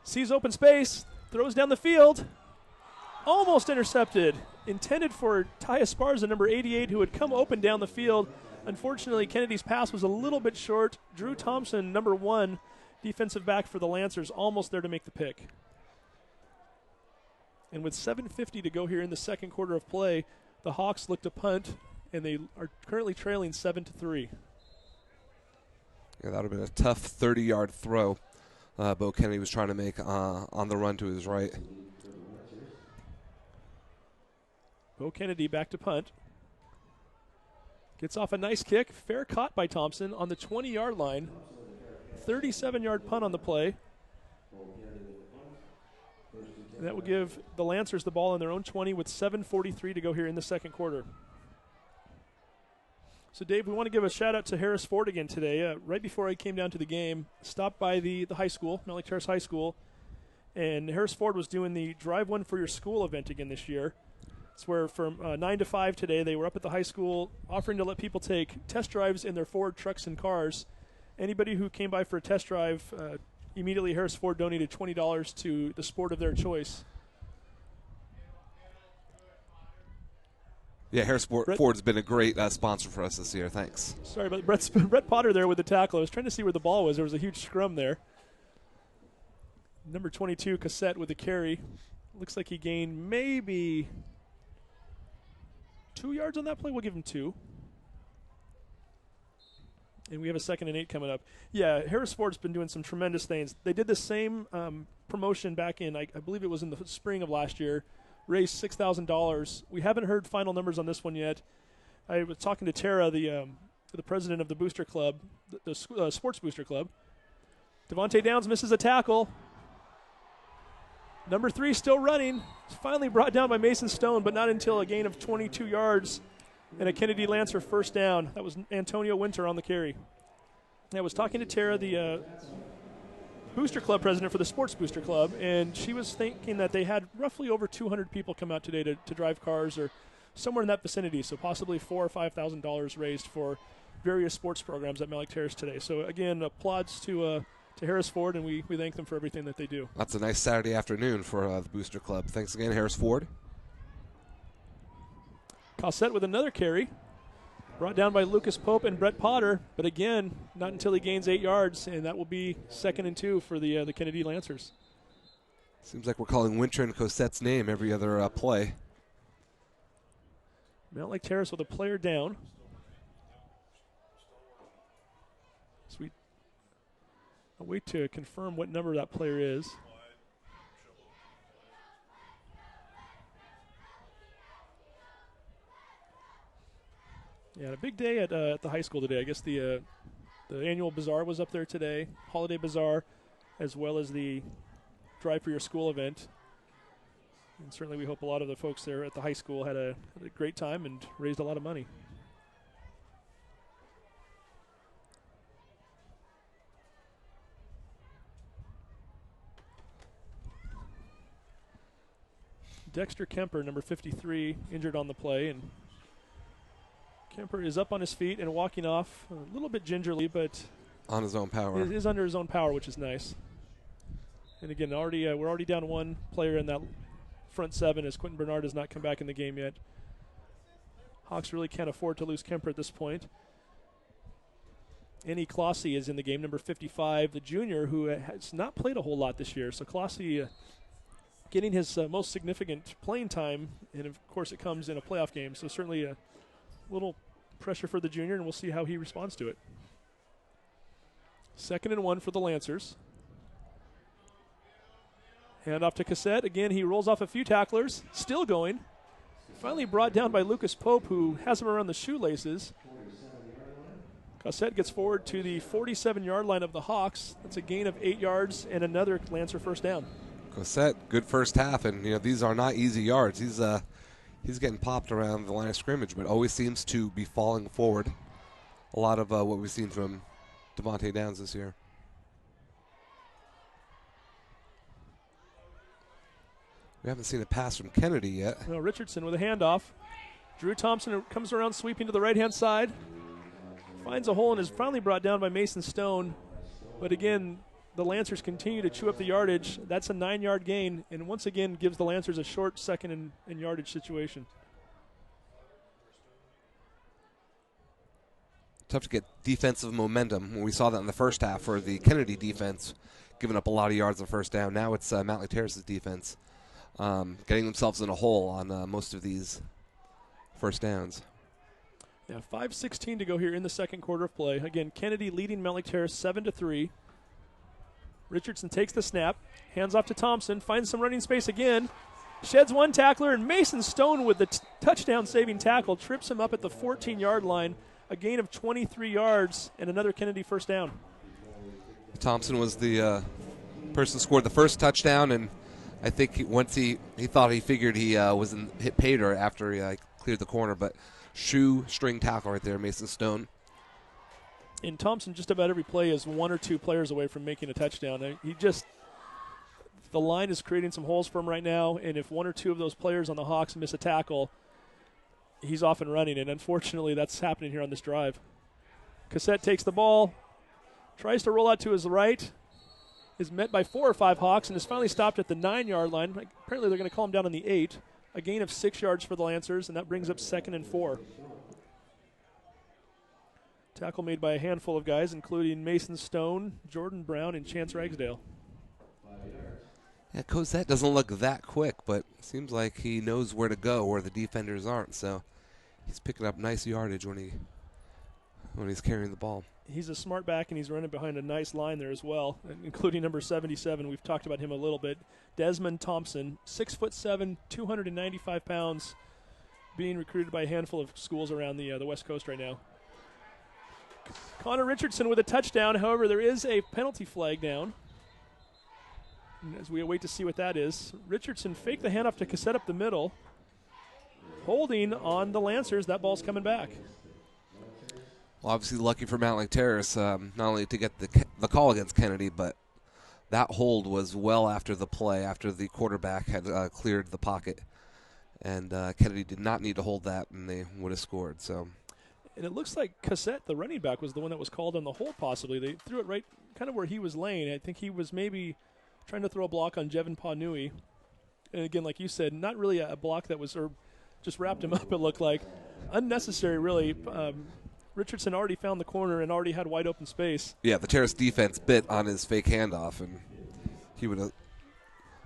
Sees open space. Throws down the field. Almost intercepted. Intended for Ty Esparza, number 88, who had come open down the field. Unfortunately, Kennedy's pass was a little bit short. Drew Thompson, number 1, defensive back for the Lancers, almost there to make the pick. And with 7:50 to go here in the second quarter of play, the Hawks look to punt, and they are currently trailing 7-3. yeah, that would have been a tough 30-yard throw. Bo Kennedy was trying to make on the run to his right. Bo Kennedy back to punt. Gets off a nice kick. Fair caught by Thompson on the 20-yard line. 37-yard punt on the play. And that will give the Lancers the ball on their own 20 with 7:43 to go here in the second quarter. So, Dave, we want to give a shout-out to Harris Ford again today. Right before I came down to the game, stopped by the high school, Mountlake Terrace High School, and Harris Ford was doing the Drive One for Your School event again this year. It's where from 9 to 5 today, they were up at the high school offering to let people take test drives in their Ford trucks and cars. Anybody who came by for a test drive, immediately Harris Ford donated $20 to the sport of their choice. Yeah, Harris Ford's been a great sponsor for us this year. Thanks. Sorry about Brett Potter there with the tackle. I was trying to see where the ball was. There was a huge scrum there. Number 22, Cassette with the carry. Looks like he gained maybe 2 yards on that play. We'll give him 2. And we have a 2nd and 8 coming up. Yeah, Harris Ford's been doing some tremendous things. They did the same promotion back in, I believe it was in the spring of last year, raised $6,000. We haven't heard final numbers on this one yet. I was talking to Tara, the president of the booster club, the sports booster club. Devontae Downs misses a tackle. Number 3 still running. Finally brought down by Mason Stone, but not until a gain of 22 yards and a Kennedy Lancer first down. That was Antonio Winter on the carry. I was talking to Tara, the booster club president for the sports booster club, and she was thinking that they had roughly over 200 people come out today to drive cars or somewhere in that vicinity, so possibly $4,000 or $5,000 raised for various sports programs at Mountlake Terrace today. So again, applauds to Harris Ford, and we thank them for everything that they do. That's a nice Saturday afternoon for the booster club. Thanks again, Harris Ford. Cossette with another carry. Brought down by Lucas Pope and Brett Potter, but again, not until he gains 8 yards, and that will be 2nd and 2 for the Kennedy Lancers. Seems like we're calling Winter and Cossette's name every other play. Mountlake Terrace with a player down. So I'll wait to confirm what number that player is. Yeah, a big day at the high school today. I guess the annual bazaar was up there today, holiday bazaar, as well as the Drive for Your School event. And certainly we hope a lot of the folks there at the high school had a great time and raised a lot of money. Dexter Kemper, number 53, injured on the play, and Kemper is up on his feet and walking off a little bit gingerly, but on his own power. Is under his own power, which is nice. And again, we're already down one player in that front 7 as Quentin Bernard has not come back in the game yet. Hawks really can't afford to lose Kemper at this point. Annie Clossy is in the game, number 55, the junior who has not played a whole lot this year. So Clossy getting his most significant playing time, and of course it comes in a playoff game. So certainly a little pressure for the junior, and we'll see how he responds to it. 2nd and 1 for the Lancers. Hand off to Cassette. Again, he rolls off a few tacklers. Still going. Finally brought down by Lucas Pope, who has him around the shoelaces. Cassette gets forward to the 47-yard line of the Hawks. That's a gain of 8 yards and another Lancer first down. Cassette, good first half, and these are not easy yards. He's getting popped around the line of scrimmage, but always seems to be falling forward. A lot of what we've seen from Devontae Downs this year. We haven't seen a pass from Kennedy yet. Well, Richardson with a handoff. Drew Thompson comes around sweeping to the right-hand side. Finds a hole and is finally brought down by Mason Stone. But again, the Lancers continue to chew up the yardage. That's a 9-yard gain, and once again gives the Lancers a short 2nd and yardage situation. Tough to get defensive momentum. When we saw that in the first half for the Kennedy defense, giving up a lot of yards on first down. Now it's Mountlake Terrace's defense getting themselves in a hole on most of these first downs. Yeah, 5:16 to go here in the second quarter of play. Again, Kennedy leading Mountlake Terrace 7-3. Richardson takes the snap, hands off to Thompson, finds some running space again, sheds one tackler, and Mason Stone with the touchdown-saving tackle trips him up at the 14-yard line, a gain of 23 yards, and another Kennedy first down. Thompson was the person who scored the first touchdown, and I think once he thought he figured he was hit pay dirt after he cleared the corner, but shoestring tackle right there, Mason Stone. And Thompson, just about every play is one or two players away from making a touchdown. The line is creating some holes for him right now, and if one or two of those players on the Hawks miss a tackle, he's off and running, and unfortunately that's happening here on this drive. Cassette takes the ball, tries to roll out to his right, is met by 4 or 5 Hawks, and is finally stopped at the 9-yard line. Apparently they're going to call him down on the 8. A gain of 6 yards for the Lancers, and that brings up 2nd and 4. Tackle made by a handful of guys, including Mason Stone, Jordan Brown, and Chance Ragsdale. Yeah, Cosette doesn't look that quick, but it seems like he knows where to go where the defenders aren't. So he's picking up nice yardage when he's carrying the ball. He's a smart back, and he's running behind a nice line there as well, including number 77. We've talked about him a little bit. Desmond Thompson, 6'7", 295 pounds, being recruited by a handful of schools around the West Coast right now. Connor Richardson with a touchdown. However, there is a penalty flag down. And as we wait to see what that is, Richardson faked the handoff to Cassette up the middle. Holding on the Lancers. That ball's coming back. Well, obviously lucky for Mountlake Terrace, not only to get the call against Kennedy, but that hold was well after the play, after the quarterback had cleared the pocket. And Kennedy did not need to hold that, and they would have scored. So, and it looks like Cassette, the running back, was the one that was called on the hold possibly. They threw it right kind of where he was laying. I think he was maybe trying to throw a block on Jevin Pawnui. And again, like you said, not really a block that was, or just wrapped him up, it looked like. Unnecessary, really. Richardson already found the corner and already had wide open space. Yeah, the Terrace defense bit on his fake handoff, and he would have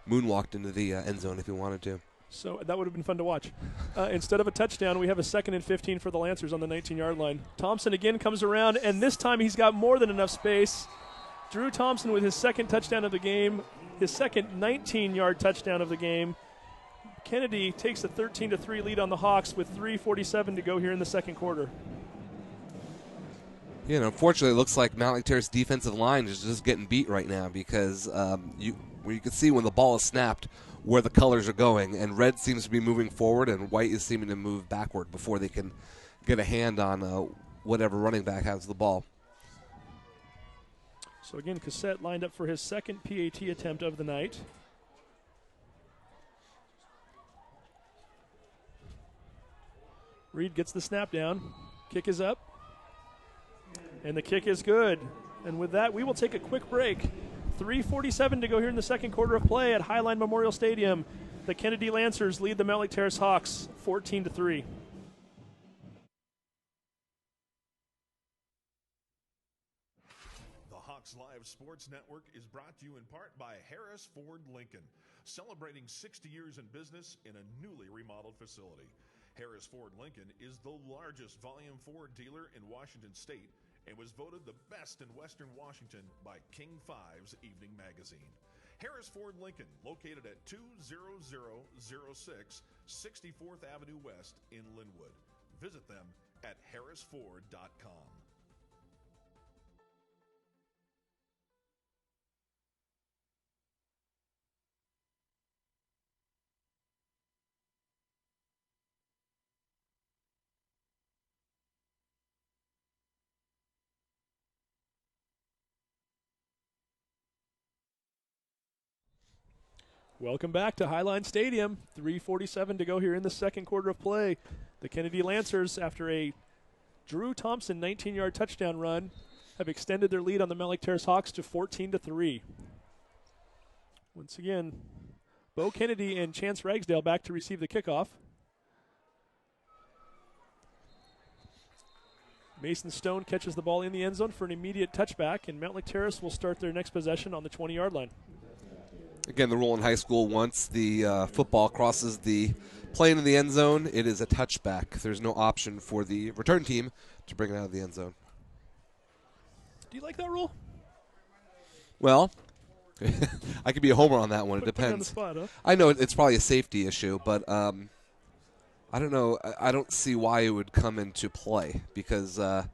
moonwalked into the end zone if he wanted to. So that would have been fun to watch. Instead of a touchdown, we have a 2nd and 15 for the Lancers on the 19-yard line. Thompson again comes around, and this time he's got more than enough space. Drew Thompson with his 2nd touchdown of the game, his 2nd 19-yard touchdown of the game. Kennedy takes a 13-3 lead on the Hawks with 3:47 to go here in the second quarter. Yeah, and unfortunately, it looks like Mountlake Terrace defensive line is just getting beat right now because you can see when the ball is snapped where the colors are going, and red seems to be moving forward, and white is seeming to move backward before they can get a hand on whatever running back has the ball. So again, Cassette lined up for his 2nd PAT attempt of the night. Reed gets the snap down. Kick is up. And the kick is good. And with that, we will take a quick break. 3:47 to go here in the second quarter of play at Highline Memorial Stadium. The Kennedy Lancers lead the Mountlake Terrace Hawks 14-3. The Hawks Live Sports Network is brought to you in part by Harris Ford Lincoln, celebrating 60 years in business in a newly remodeled facility. Harris Ford Lincoln is the largest volume Ford dealer in Washington State and was voted the best in Western Washington by King 5's Evening Magazine. Harris Ford Lincoln, located at 20006 64th Avenue West in Linwood. Visit them at harrisford.com. Welcome back to Highline Stadium. 3:47 to go here in the second quarter of play. The Kennedy Lancers, after a Drew Thompson 19-yard touchdown run, have extended their lead on the Mountlake Terrace Hawks to 14-3. Once again, Bo Kennedy and Chance Ragsdale back to receive the kickoff. Mason Stone catches the ball in the end zone for an immediate touchback, and Mountlake Terrace will start their next possession on the 20-yard line. Again, the rule in high school, once the football crosses the plane in the end zone, it is a touchback. There's no option for the return team to bring it out of the end zone. Do you like that rule? Well, I could be a homer on that one. It Put you on the depends. spot, huh? I know it's probably a safety issue, but I don't know. I don't see why it would come into play because the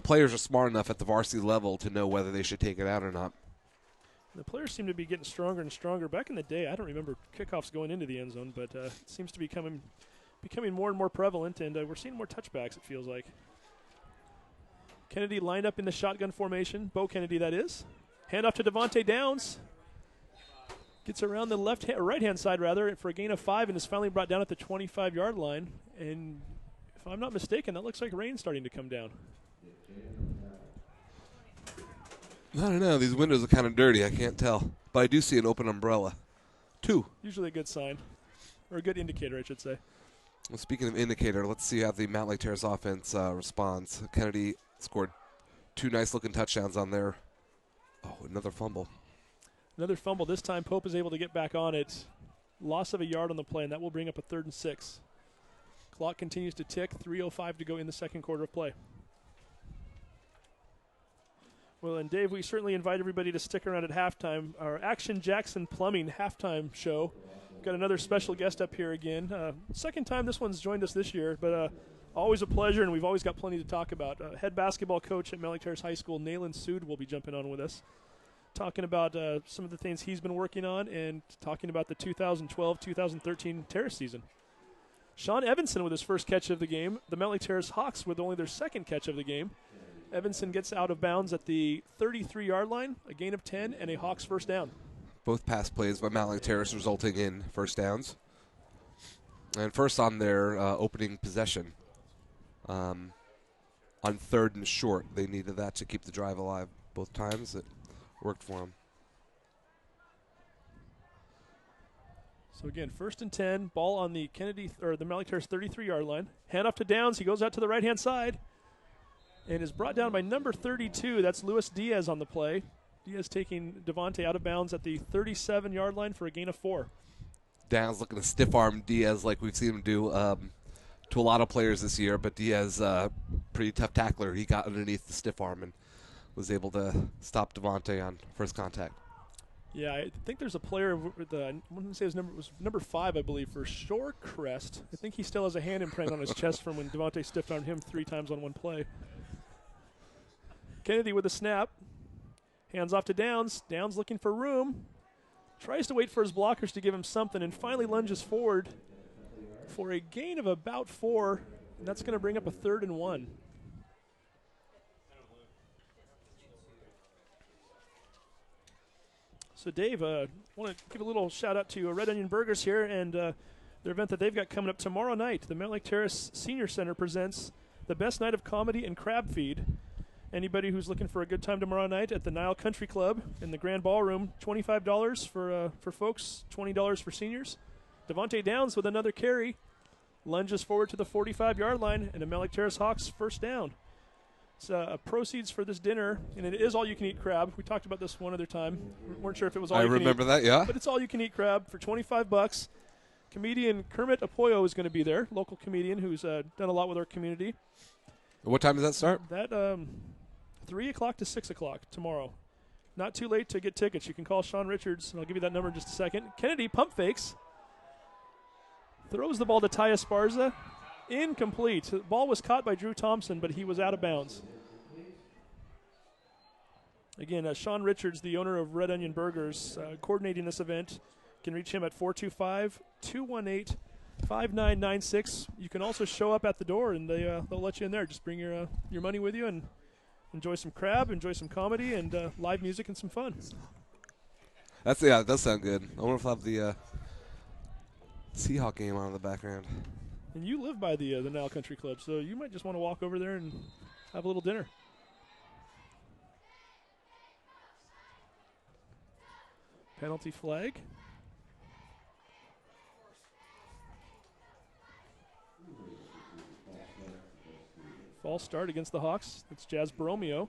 players are smart enough at the varsity level to know whether they should take it out or not. The players seem to be getting stronger and stronger. Back in the day, I don't remember kickoffs going into the end zone, but it seems to be becoming more and more prevalent, and we're seeing more touchbacks, it feels like. Kennedy lined up in the shotgun formation. Bo Kennedy, that is. Handoff to Devontae Downs. Gets around the right-hand side, rather, for a gain of 5, and is finally brought down at the 25-yard line. And if I'm not mistaken, that looks like rain's starting to come down. I don't know. These windows are kind of dirty. I can't tell. But I do see an open umbrella. 2. Usually a good sign. Or a good indicator, I should say. Well, speaking of indicator, let's see how the Mountlake Terrace offense responds. Kennedy scored 2 nice-looking touchdowns on there. Oh, another fumble. Another fumble. This time Pope is able to get back on it. Loss of a yard on the play, and that will bring up a 3rd and 6. Clock continues to tick. 3:05 to go in the second quarter of play. Well, and Dave, we certainly invite everybody to stick around at halftime. Our Action Jackson Plumbing halftime show. We've got another special guest up here again. Second time this one's joined us this year, but always a pleasure, and we've always got plenty to talk about. Head basketball coach at Mountlake Terrace High School, Nayland Sood, will be jumping on with us, talking about some of the things he's been working on and talking about the 2012-2013 Terrace season. Sean Evanson with his first catch of the game. The Mountlake Terrace Hawks with only their second catch of the game. Evanson gets out of bounds at the 33-yard line, a gain of 10, and a Hawks first down. Both pass plays by Mountlake Terrace resulting in first downs. And first on their opening possession. On 3rd and short, they needed that to keep the drive alive both times. It worked for them. So again, 1st and 10, ball on the the Mountlake Terrace 33-yard line. Hand off to Downs. He goes out to the right-hand side and is brought down by number 32. That's Luis Diaz on the play. Diaz taking Devontae out of bounds at the 37-yard line for a gain of 4. Downs looking to stiff-arm Diaz like we've seen him do to a lot of players this year, but Diaz, pretty tough tackler. He got underneath the stiff arm and was able to stop Devontae on first contact. Yeah, I think there's a player with I want to say his number was number 5, I believe, for Shorecrest. I think he still has a hand imprint on his chest from when Devontae stiff-armed him 3 times on one play. Kennedy with a snap. Hands off to Downs. Downs looking for room. Tries to wait for his blockers to give him something and finally lunges forward for a gain of about 4. And that's going to bring up a 3rd and 1. So, Dave, I want to give a little shout-out to Red Onion Burgers here and their event that they've got coming up tomorrow night. The Mountlake Terrace Senior Center presents the best night of comedy and crab feed. Anybody who's looking for a good time tomorrow night at the Nile Country Club in the Grand Ballroom, $25 for folks, $20 for seniors. Devontae Downs with another carry, lunges forward to the 45-yard line, and the Mountlake Terrace Hawks first down. It's proceeds for this dinner, and it is all-you-can-eat crab. We talked about this one other time. We weren't sure if it was all-you-can-eat. I remember that, yeah. But it's all-you-can-eat crab for $25. Comedian Kermit Apoyo is going to be there, local comedian who's done a lot with our community. What time does that start? That 3 o'clock to 6 o'clock tomorrow. Not too late to get tickets. You can call Sean Richards, and I'll give you that number in just a second. Kennedy pump fakes. Throws the ball to Ty Esparza. Incomplete. The ball was caught by Drew Thompson, but he was out of bounds. Again, Sean Richards, the owner of Red Onion Burgers, coordinating this event. You can reach him at 425-218-5996. You can also show up at the door, and they'll let you in there. Just bring your money with you and enjoy some crab, enjoy some comedy, and live music and some fun. That does sound good. I wonder if I'll have the Seahawk game on in the background. And you live by the Nile Country Club, so you might just want to walk over there and have a little dinner. Penalty flag. False start against the Hawks. It's Jazz Borromeo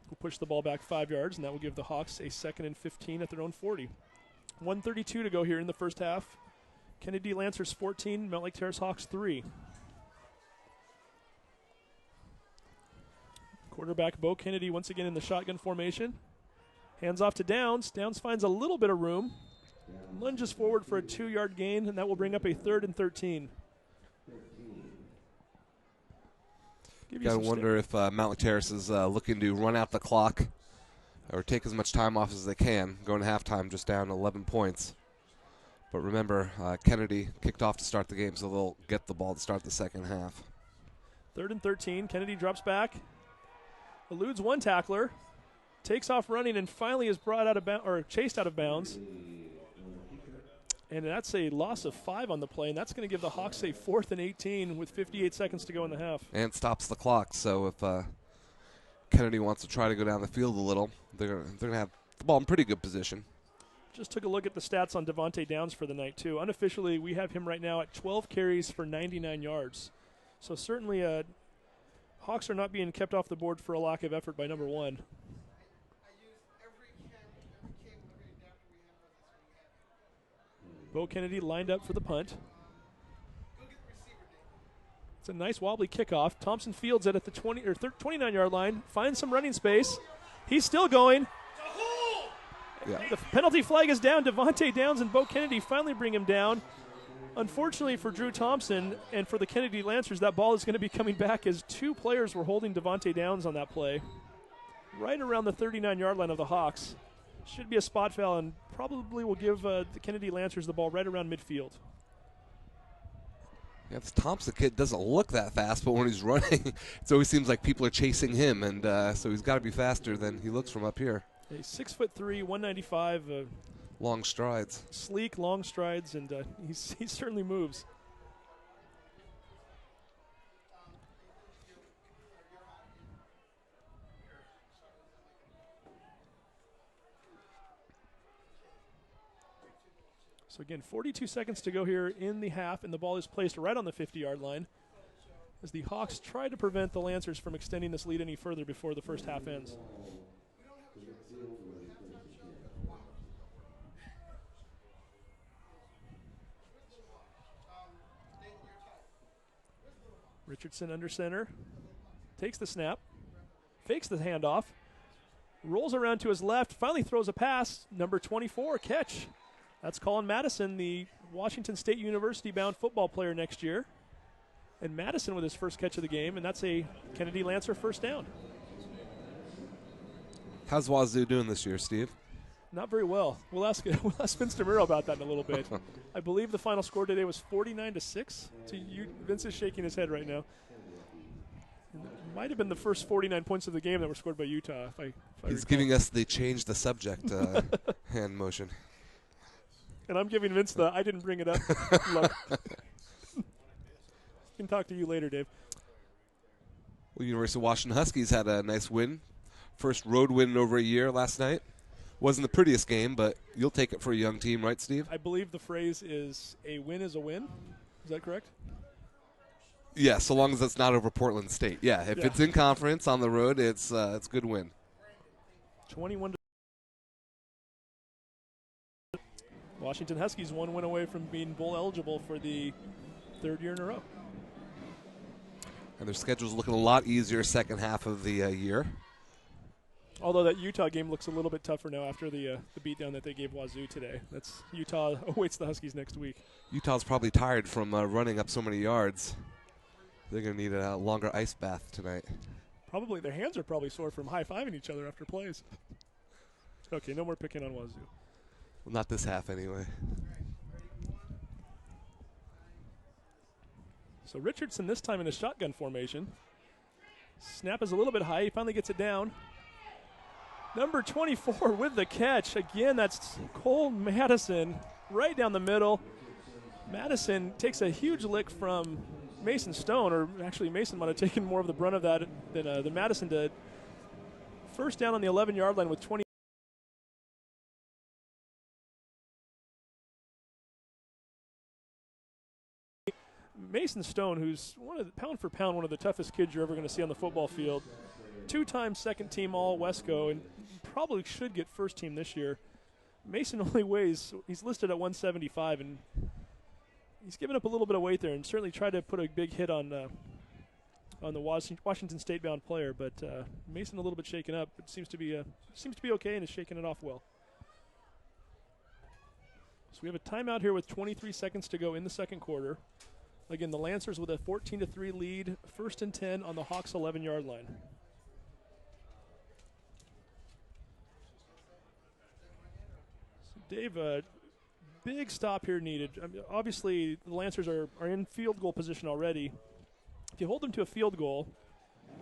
who pushed the ball back 5 yards, and that will give the Hawks a 2nd and 15 at their own 40. 1:32 to go here in the first half. Kennedy Lancers 14, Mountlake Terrace Hawks 3. Quarterback Bo Kennedy once again in the shotgun formation. Hands off to Downs. Downs finds a little bit of room. Lunges forward for a 2-yard gain, and that will bring up a 3rd and 13. Got to wonder if Mountlake Terrace is looking to run out the clock or take as much time off as they can. Going to halftime just down 11 points. But remember, Kennedy kicked off to start the game, so they'll get the ball to start the second half. 3rd and 13. Kennedy drops back, eludes one tackler, takes off running, and finally is brought out of or chased out of bounds. And that's a loss of 5 on the play, and that's going to give the Hawks a 4th and 18 with 58 seconds to go in the half. And stops the clock, so if Kennedy wants to try to go down the field a little, they're going to have the ball in pretty good position. Just took a look at the stats on Devontae Downs for the night, too. Unofficially, we have him right now at 12 carries for 99 yards. So certainly Hawks are not being kept off the board for a lack of effort by number 1. Bo Kennedy lined up for the punt. It's a nice wobbly kickoff. Thompson fields it at the 29-yard line, finds some running space. He's still going. Yeah. The penalty flag is down. Devontae Downs and Bo Kennedy finally bring him down. Unfortunately for Drew Thompson and for the Kennedy Lancers, that ball is going to be coming back as 2 players were holding Devontae Downs on that play. Right around the 39-yard line of the Hawks. Should be a spot foul and probably will give the Kennedy Lancers the ball right around midfield. Yeah, this Thompson kid doesn't look that fast, but when he's running, it always seems like people are chasing him, and so he's got to be faster than he looks from up here. He's 6'3", 195. Long strides. Sleek, long strides, and he certainly moves. So again, 42 seconds to go here in the half, and the ball is placed right on the 50-yard line as the Hawks try to prevent the Lancers from extending this lead any further before the first half ends. Richardson under center, takes the snap, fakes the handoff, rolls around to his left, finally throws a pass, number 24, catch. That's Colin Madison, the Washington State University-bound football player next year. And Madison with his first catch of the game, and that's a Kennedy Lancer first down. How's Wazoo doing this year, Steve? Not very well. We'll ask Vince DeMuro about that in a little bit. I believe the final score today was 49-6. To you, Vince is shaking his head right now. It might have been the first 49 points of the game that were scored by Utah. If I He's recall. giving us the change the subject hand motion. And I'm giving Vince the I didn't bring it up look. Can talk to you later, Dave. Well, University of Washington Huskies had a nice win. First road win in over a year last night. Wasn't the prettiest game, but you'll take it for a young team, right, Steve? I believe the phrase is a win is a win. Is that correct? Yeah, so long as it's not over Portland State. Yeah, if it's in conference on the road, it's a good win. 21 Washington Huskies 1 win away from being bowl eligible for the 3rd year in a row. And their schedule's looking a lot easier second half of the year. Although that Utah game looks a little bit tougher now after the beatdown that they gave Wazoo today. That's Utah awaits the Huskies next week. Utah's probably tired from running up so many yards. They're going to need a longer ice bath tonight. Probably their hands are probably sore from high-fiving each other after plays. Okay, no more picking on Wazoo. Well, not this half anyway. So Richardson this time in a shotgun formation. Snap is a little bit high. He finally gets it down. Number 24 with the catch. Again, that's Cole Madison right down the middle. Madison takes a huge lick from Mason Stone, or actually Mason might have taken more of the brunt of that than Madison did. First down on the 11-yard line with 20. Mason Stone, who's pound for pound one of the toughest kids you're ever going to see on the football field. 2-time second-team All-Wesco, and probably should get first team this year. Mason only weighs, he's listed at 175, and he's given up a little bit of weight there and certainly tried to put a big hit on on the Washington State-bound player, but Mason a little bit shaken up, but seems to be okay and is shaking it off well. So we have a timeout here with 23 seconds to go in the second quarter. Again, the Lancers with a 14-3 lead, 1st and 10 on the Hawks' 11-yard line. So Dave, big stop here needed. I mean, obviously, the Lancers are in field goal position already. If you hold them to a field goal,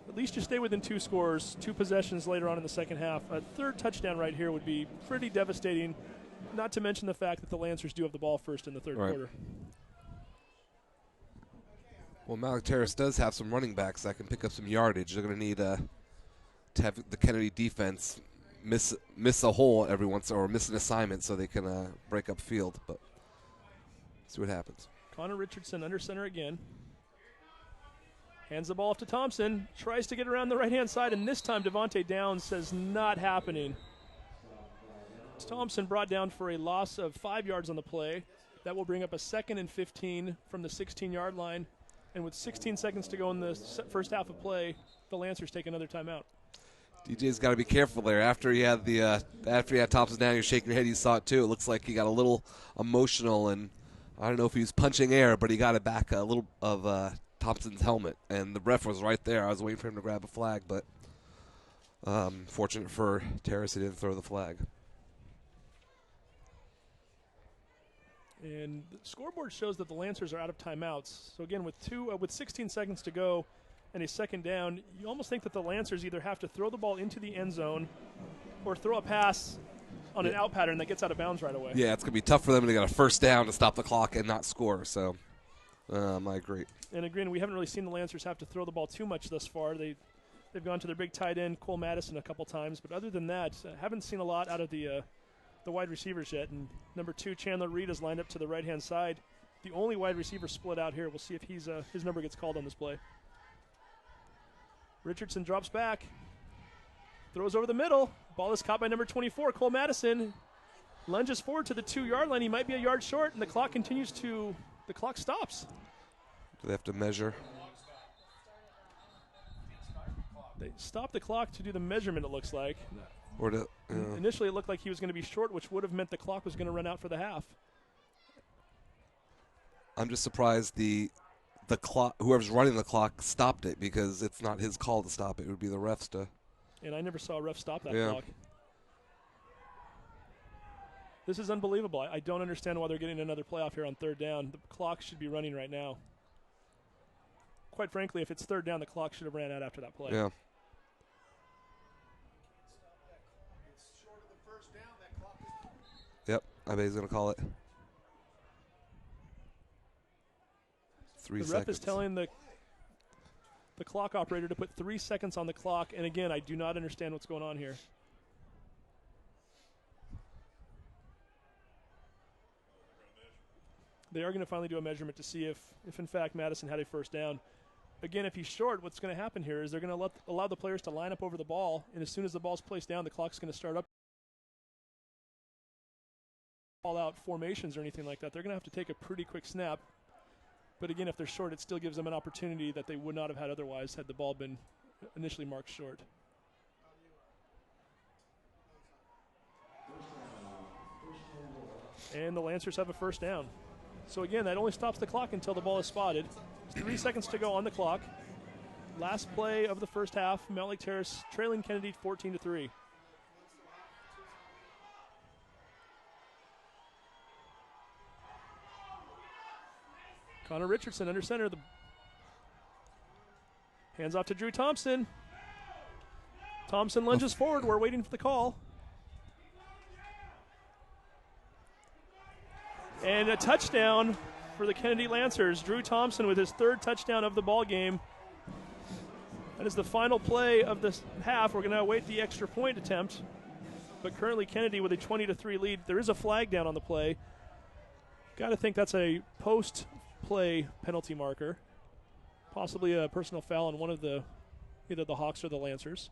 at least you stay within 2 scores, 2 possessions later on in the second half. A third touchdown right here would be pretty devastating, not to mention the fact that the Lancers do have the ball first in the third quarter. Well, Mountlake Terrace does have some running backs that can pick up some yardage. They're going to need to have the Kennedy defense miss a hole every once or miss an assignment so they can break up field. But see what happens. Connor Richardson under center again. Hands the ball off to Thompson. Tries to get around the right-hand side, and this time Devontae Downs says not happening. Thompson brought down for a loss of 5 yards on the play. That will bring up a 2nd and 15 from the 16-yard line. And with 16 seconds to go in the first half of play, the Lancers take another timeout. DJ's got to be careful there. After he had Thompson down, you're shaking your head. You saw it too. It looks like he got a little emotional, and I don't know if he was punching air, but he got it back a little of Thompson's helmet, and the ref was right there. I was waiting for him to grab a flag, but fortunate for Terrace, he didn't throw the flag. And the scoreboard shows that the Lancers are out of timeouts. So again, with 16 seconds to go and a second down, you almost think that the Lancers either have to throw the ball into the end zone or throw a pass on an out pattern that gets out of bounds right away. Yeah, it's going to be tough for them to get a first down to stop the clock and not score. So I agree. And again, we haven't really seen the Lancers have to throw the ball too much thus far. They've gone to their big tight end, Cole Madison, a couple times. But other than that, haven't seen a lot out of the wide receivers yet. And number 2, Chandler Reed, is lined up to the right-hand side. The only wide receiver split out here. We'll see if his number gets called on this play. Richardson drops back. Throws over the middle. Ball is caught by number 24, Cole Madison. Lunges forward to the 2-yard line. He might be a yard short, and the clock stops. Do they have to measure? They stopped the clock to do the measurement, it looks like. Or Initially, it looked like he was going to be short, which would have meant the clock was going to run out for the half. I'm just surprised the clock, whoever's running the clock, stopped it, because it's not his call to stop it. It would be the refs to. And I never saw a ref stop that clock. This is unbelievable. I don't understand why they're getting another playoff here on third down. The clock should be running right now. Quite frankly, if it's third down, the clock should have ran out after that play. Yeah. Yep, I bet he's going to call it. 3 seconds. The ref is telling the clock operator to put 3 seconds on the clock, and again, I do not understand what's going on here. They are going to finally do a measurement to see if in fact Madison had a first down. Again, if he's short, what's going to happen here is they're going to allow the players to line up over the ball, and as soon as the ball's placed down, the clock's going to start up. All out formations or anything like that. They're going to have to take a pretty quick snap. But again, if they're short, it still gives them an opportunity that they would not have had otherwise had the ball been initially marked short. And the Lancers have a first down. So again, that only stops the clock until the ball is spotted. 3 seconds to go on the clock. Last play of the first half. Mountlake Terrace trailing Kennedy 14-3. Connor Richardson under center. Hands off to Drew Thompson. Thompson lunges forward. We're waiting for the call. And a touchdown for the Kennedy Lancers. Drew Thompson with his 3rd touchdown of the ball game. That is the final play of this half. We're going to await the extra point attempt. But currently Kennedy with a 20-3 lead. There is a flag down on the play. Got to think that's a post-play penalty marker. Possibly a personal foul on one of either the Hawks or the Lancers.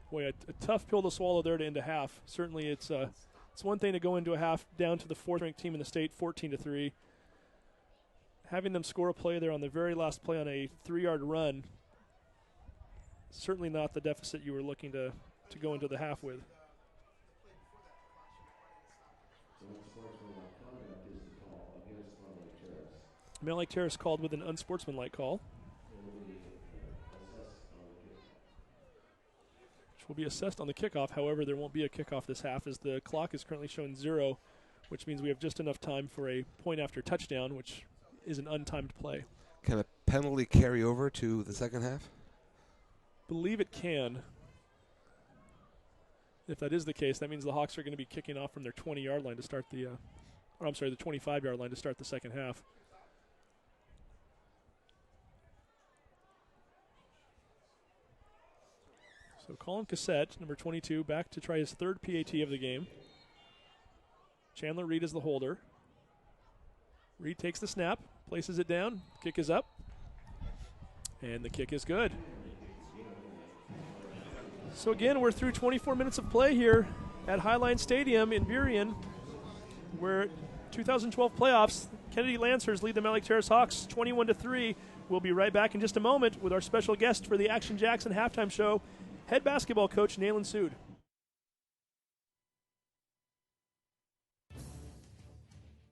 Boy, a tough pill to swallow there to end a half. Certainly it's one thing to go into a half down to the 4th-ranked team in the state, 14-3. having them score a play there on the very last play on a 3-yard run, certainly not the deficit you were looking to go into the half with. Mountlake Terrace called with an unsportsmanlike call, which will be assessed on the kickoff. However, there won't be a kickoff this half as the clock is currently showing 0, which means we have just enough time for a point after touchdown, which is an untimed play. Can a penalty carry over to the second half? Believe it can. If that is the case, that means the Hawks are going to be kicking off from their 20-yard line to start the 25-yard line to start the second half. So Colin Cassette, number 22, back to try his third PAT of the game. Chandler Reed is the holder. Reed takes the snap, places it down, kick is up, and the kick is good. So again, we're through 24 minutes of play here at Highline Stadium in Burien, where 2012 playoffs, Kennedy Lancers lead the Mountlake Terrace Hawks 21-3. We'll be right back in just a moment with our special guest for the Action Jackson halftime show, head basketball coach Nayland Sood.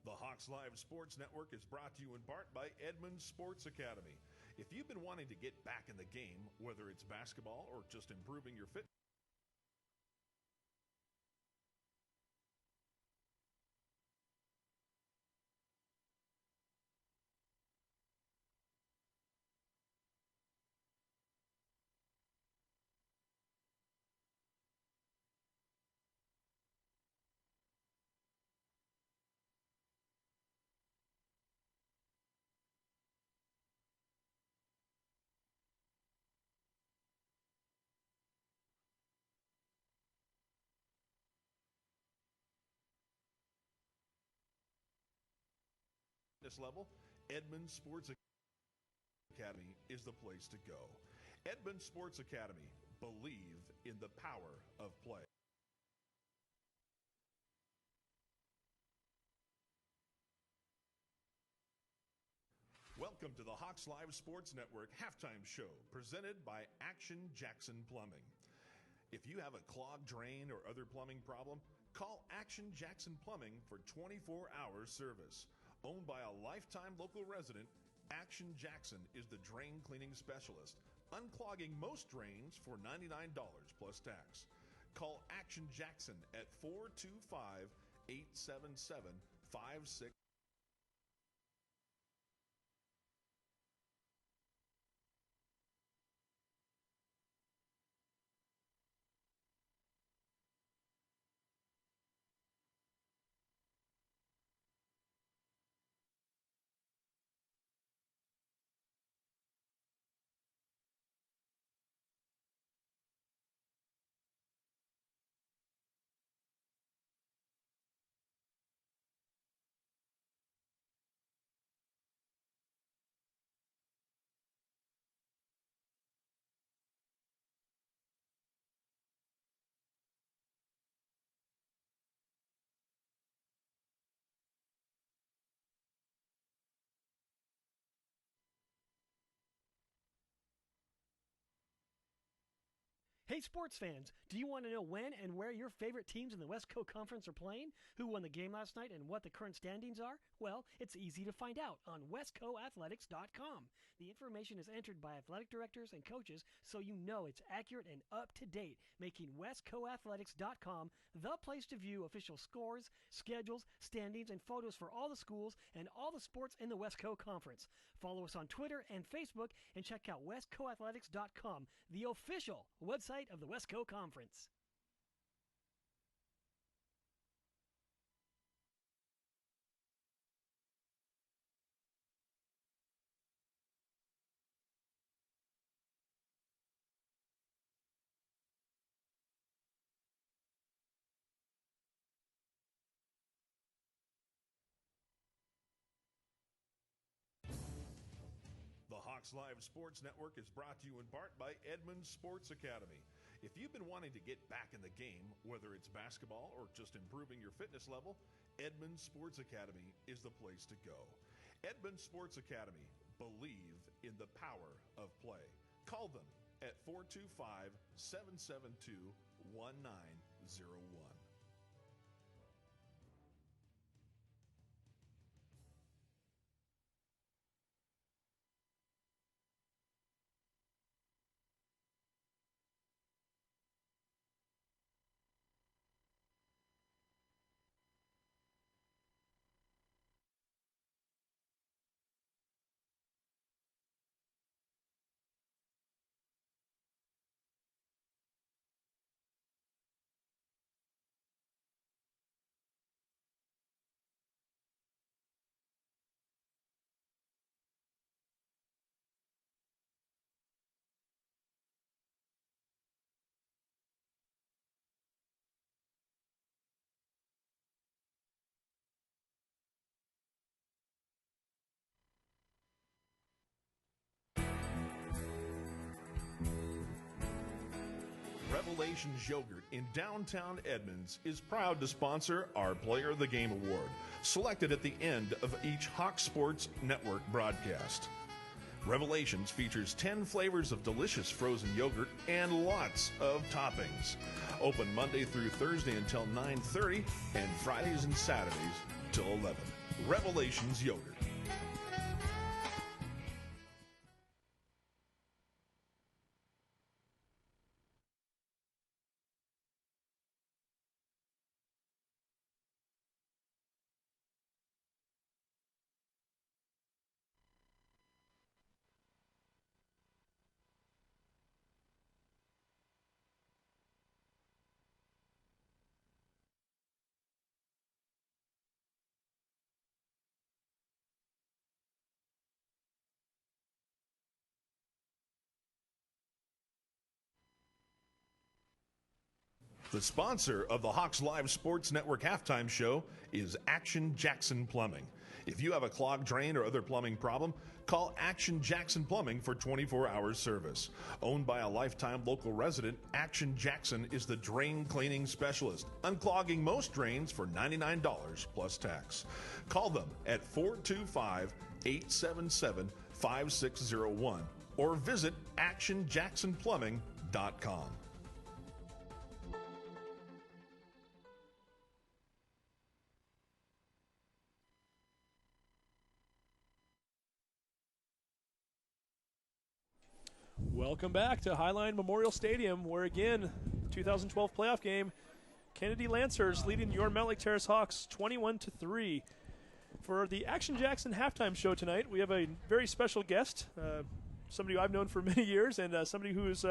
The Hawks Live Sports Network is brought to you in part by Edmonds Sports Academy. If you've been wanting to get back in the game, whether it's basketball or just improving your fitness, level, Edmonds Sports Academy is the place to go. Edmonds Sports Academy, believe in the power of play. Welcome to the Hawks Live Sports Network halftime show presented by Action Jackson Plumbing. If you have a clogged drain or other plumbing problem, call Action Jackson Plumbing for 24-hour service. Owned by a lifetime local resident, Action Jackson is the drain cleaning specialist, unclogging most drains for $99 plus tax. Call Action Jackson at 425-877-56. Hey sports fans, do you want to know when and where your favorite teams in the West Coast Conference are playing? Who won the game last night and what the current standings are? Well, it's easy to find out on westcoathletics.com. The information is entered by athletic directors and coaches so you know it's accurate and up to date, making westcoathletics.com the place to view official scores, schedules, standings, and photos for all the schools and all the sports in the West Coast Conference. Follow us on Twitter and Facebook and check out westcoathletics.com, the official website of the West Coast Conference. The Hawks Live Sports Network is brought to you in part by Edmonds Sports Academy. If you've been wanting to get back in the game, whether it's basketball or just improving your fitness level, Edmonds Sports Academy is the place to go. Edmund Sports Academy. Believe in the power of play. Call them at 425-772-1901. Revelations Yogurt in downtown Edmonds is proud to sponsor our Player of the Game Award, selected at the end of each Hawk Sports Network broadcast. Revelations features 10 flavors of delicious frozen yogurt and lots of toppings. Open Monday through Thursday until 9:30 and Fridays and Saturdays till 11. Revelations Yogurt. The sponsor of the Hawks Live Sports Network halftime show is Action Jackson Plumbing. If you have a clogged drain or other plumbing problem, call Action Jackson Plumbing for 24-hour service. Owned by a lifetime local resident, Action Jackson is the drain cleaning specialist, unclogging most drains for $99 plus tax. Call them at 425-877-5601 or visit actionjacksonplumbing.com. Welcome back to Highline Memorial Stadium, where again, 2012 playoff game, Kennedy Lancers leading your Mountlake Terrace Hawks 21-3. For the Action Jackson halftime show tonight, we have a very special guest, somebody who I've known for many years, and somebody who's,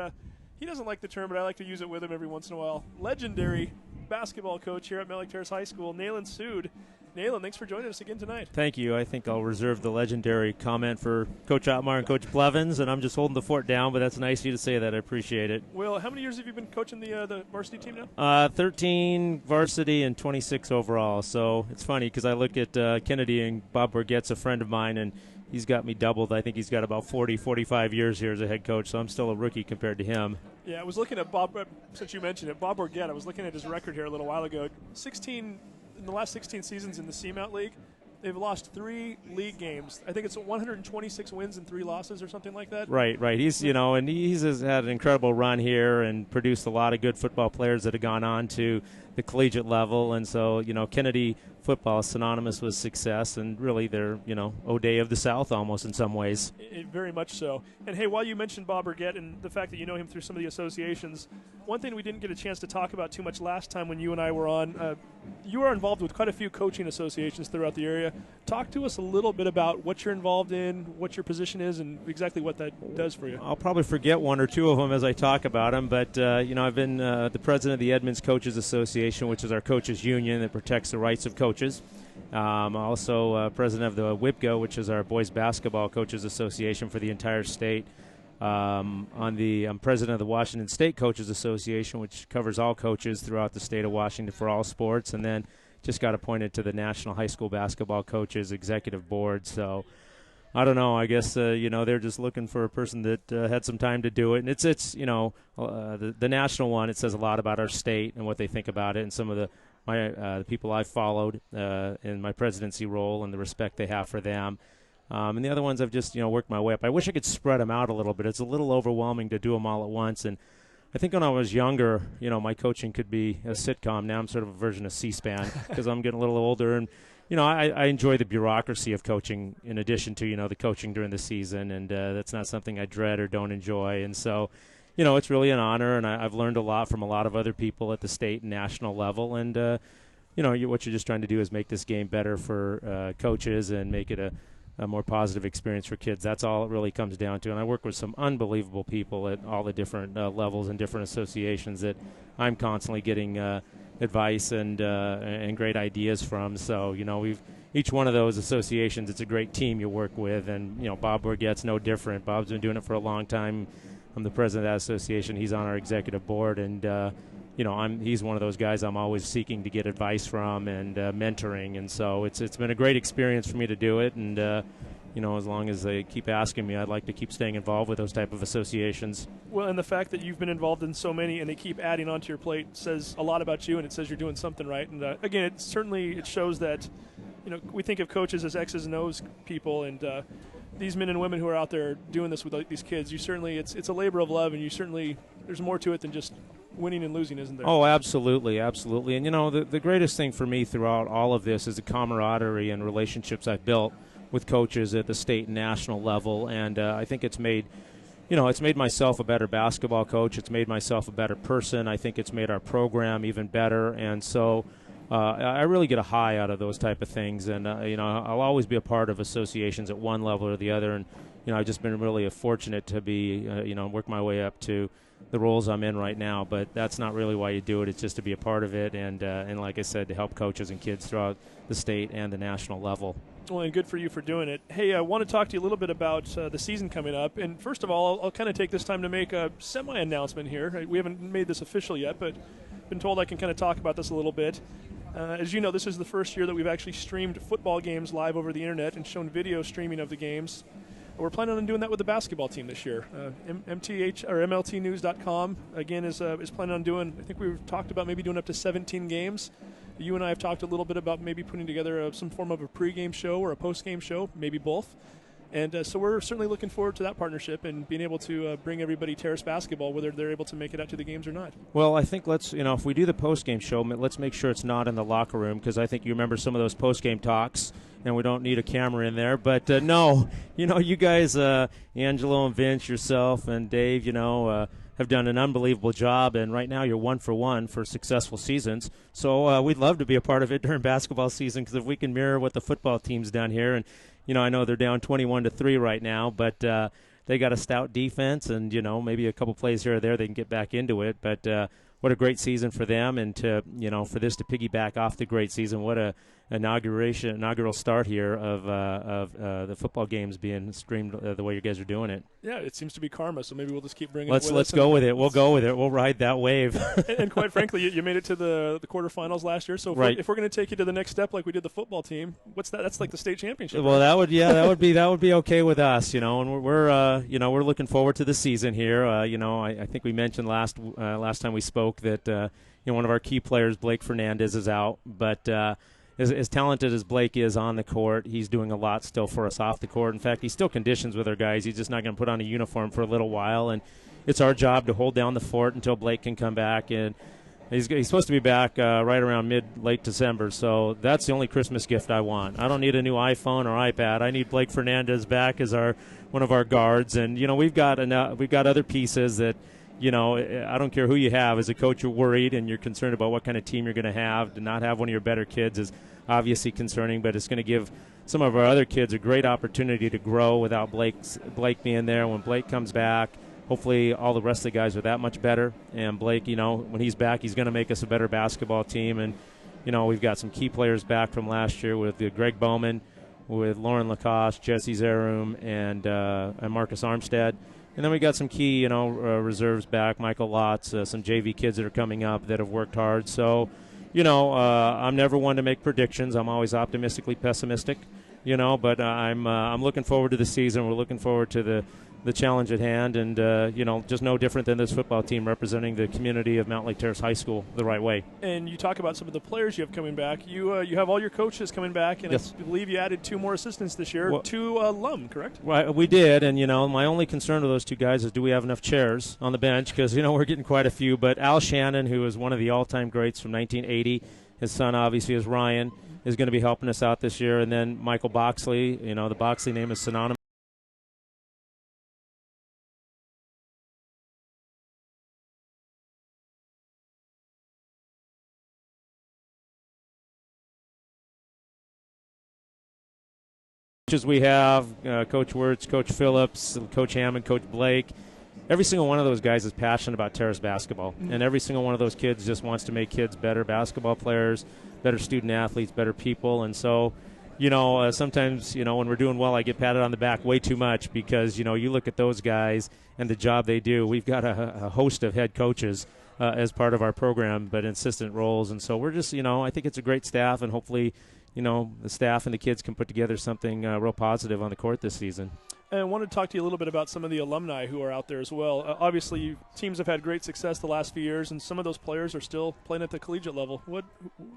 he doesn't like the term, but I like to use it with him every once in a while, legendary basketball coach here at Mountlake Terrace High School, Nayland Sood. Nayland, thanks for joining us again tonight. Thank you. I think I'll reserve the legendary comment for Coach Otmar and Coach Blevins, and I'm just holding the fort down, but that's nice of you to say that. I appreciate it. Well, how many years have you been coaching the varsity team now? 13 varsity and 26 overall. So it's funny because I look at Kennedy, and Bob Burgett's a friend of mine, and he's got me doubled. I think he's got about 40, 45 years here as a head coach, so I'm still a rookie compared to him. Yeah, I was looking at Bob, since you mentioned it, Bob Burgett, I was looking at his record here a little while ago. In the last 16 seasons in the CMOUT League, they've lost 3 league games. I think it's 126 wins and 3 losses or something like that. Right. He's, and he's had an incredible run here and produced a lot of good football players that have gone on to the collegiate level. And so, Kennedy football is synonymous with success, and really they're, O'Day of the South almost in some ways. Very much so. And, hey, while you mentioned Bob Burgett and the fact that you know him through some of the associations, one thing we didn't get a chance to talk about too much last time when you and I were on, you are involved with quite a few coaching associations throughout the area. Talk to us a little bit about what you're involved in, what your position is, and exactly what that does for you. I'll probably forget 1 or 2 of them as I talk about them, but, I've been the president of the Edmonds Coaches Association, which is our coaches union that protects the rights of coaches. I'm also president of the WIPGO, which is our Boys Basketball Coaches Association for the entire state. I'm president of the Washington State Coaches Association, which covers all coaches throughout the state of Washington for all sports, and then just got appointed to the National High School Basketball Coaches Executive Board. So I don't know. I guess they're just looking for a person that had some time to do it, and it's the national one. It says a lot about our state and what they think about it, and some of the people I've followed in my presidency role and the respect they have for them. And the other ones I've just, worked my way up. I wish I could spread them out a little bit. It's a little overwhelming to do them all at once. And I think when I was younger, my coaching could be a sitcom. Now I'm sort of a version of C-SPAN because I'm getting a little older. And, I enjoy the bureaucracy of coaching in addition to, the coaching during the season. And that's not something I dread or don't enjoy. And so, it's really an honor. And I've learned a lot from a lot of other people at the state and national level. And, what you're just trying to do is make this game better for coaches and make it a more positive experience for kids. That's all it really comes down to. And I work with some unbelievable people at all the different levels and different associations that I'm constantly getting advice and great ideas from. So, each one of those associations, it's a great team you work with. And, Bob Bourgette's no different. Bob's been doing it for a long time. I'm the president of that association. He's on our executive board. And, he's one of those guys I'm always seeking to get advice from and mentoring, and so it's been a great experience for me to do it. And as long as they keep asking me, I'd like to keep staying involved with those type of associations. Well, and the fact that you've been involved in so many and they keep adding onto your plate says a lot about you, and it says you're doing something right. And again, it shows that we think of coaches as X's and O's people, and these men and women who are out there doing this with these kids, it's a labor of love, and there's more to it than just winning and losing, isn't there? Oh, absolutely, absolutely. And, the greatest thing for me throughout all of this is the camaraderie and relationships I've built with coaches at the state and national level. And I think it's made myself a better basketball coach. It's made myself a better person. I think it's made our program even better. And so I really get a high out of those type of things. And, I'll always be a part of associations at one level or the other. And, I've just been really fortunate to be, work my way up to the roles I'm in right now, but that's not really why you do it. It's just to be a part of it, and like I said, to help coaches and kids throughout the state and the national level. Well, and good for you for doing it. Hey, I want to talk to you a little bit about the season coming up. And first of all, I'll kind of take this time to make a semi-announcement here. We haven't made this official yet, but been told I can kind of talk about this a little bit. As you know, this is the first year that we've actually streamed football games live over the internet and shown video streaming of the games. We're planning on doing that with the basketball team this year. MLTnews.com again is planning on doing. I think we've talked about maybe doing up to 17 games. You and I have talked a little bit about maybe putting together some form of a pregame show or a postgame show, maybe both. And so we're certainly looking forward to that partnership and being able to bring everybody Terrace basketball, whether they're able to make it out to the games or not. Well, I think if we do the postgame show, let's make sure it's not in the locker room, because I think you remember some of those postgame talks, and we don't need a camera in there. But no, you guys, Angelo and Vince, yourself and Dave, have done an unbelievable job, and right now you're 1 for 1 for successful seasons. So we'd love to be a part of it during basketball season, because if we can mirror what the football team's done here, and I know they're down 21-3 right now, but they got a stout defense, and maybe a couple plays here or there they can get back into it. But what a great season for them, and to for this to piggyback off the great season. What a inaugural start here of the football games being streamed the way you guys are doing it. Yeah, it seems to be karma, so maybe we'll just keep bringing let's it with us. Let's go with it. We'll go with it. We'll ride that wave. and quite frankly, you made it to the quarterfinals last year, so if we're going to take you to the next step like we did the football team, what's that? That's like the state championship. Well, right? that would be okay with us, and we're looking forward to the season here. I think we mentioned last time we spoke that one of our key players, Blake Fernandez, is out, but as talented as Blake is on the court, he's doing a lot still for us off the court. In fact, he still conditions with our guys. He's just not going to put on a uniform for a little while, and it's our job to hold down the fort until Blake can come back. And he's supposed to be back right around late December, so that's the only Christmas gift I want. I don't need a new iPhone or iPad. I need Blake Fernandez back as one of our guards, and we've got other pieces that. I don't care who you have. As a coach, you're worried and you're concerned about what kind of team you're going to have. To not have one of your better kids is obviously concerning, but it's going to give some of our other kids a great opportunity to grow without Blake being there. When Blake comes back, hopefully all the rest of the guys are that much better. And Blake, when he's back, he's going to make us a better basketball team. And, we've got some key players back from last year with Greg Bowman, with Lauren Lacoste, Jesse Zerum, and Marcus Armstead. And then we got some key, reserves back, Michael Lotz, some JV kids that are coming up that have worked hard. So, I'm never one to make predictions. I'm always optimistically pessimistic. But I'm looking forward to the season. We're looking forward to the challenge at hand, and just no different than this football team representing the community of Mountlake Terrace High School the right way. And you talk about some of the players you have coming back. You have all your coaches coming back, and yes. I believe you added 2 more assistants this year, 2 alum, correct? Well, we did, and my only concern with those 2 guys is do we have enough chairs on the bench, because we're getting quite a few. But Al Shannon, who is one of the all-time greats from 1980, his son obviously is Ryan, is going to be helping us out this year, and then Michael Boxley. The Boxley name is synonymous. Coaches we have, Coach Wirtz, Coach Phillips, Coach Hammond, Coach Blake. Every single one of those guys is passionate about Terrace basketball, and every single one of those kids just wants to make kids better basketball players, better student athletes, better people. And so, sometimes, when we're doing well, I get patted on the back way too much because, you look at those guys and the job they do. We've got a host of head coaches as part of our program, but in assistant roles. And so we're just, I think it's a great staff, and hopefully, the staff and the kids can put together something real positive on the court this season. And I wanted to talk to you a little bit about some of the alumni who are out there as well. Obviously, teams have had great success the last few years, and some of those players are still playing at the collegiate level.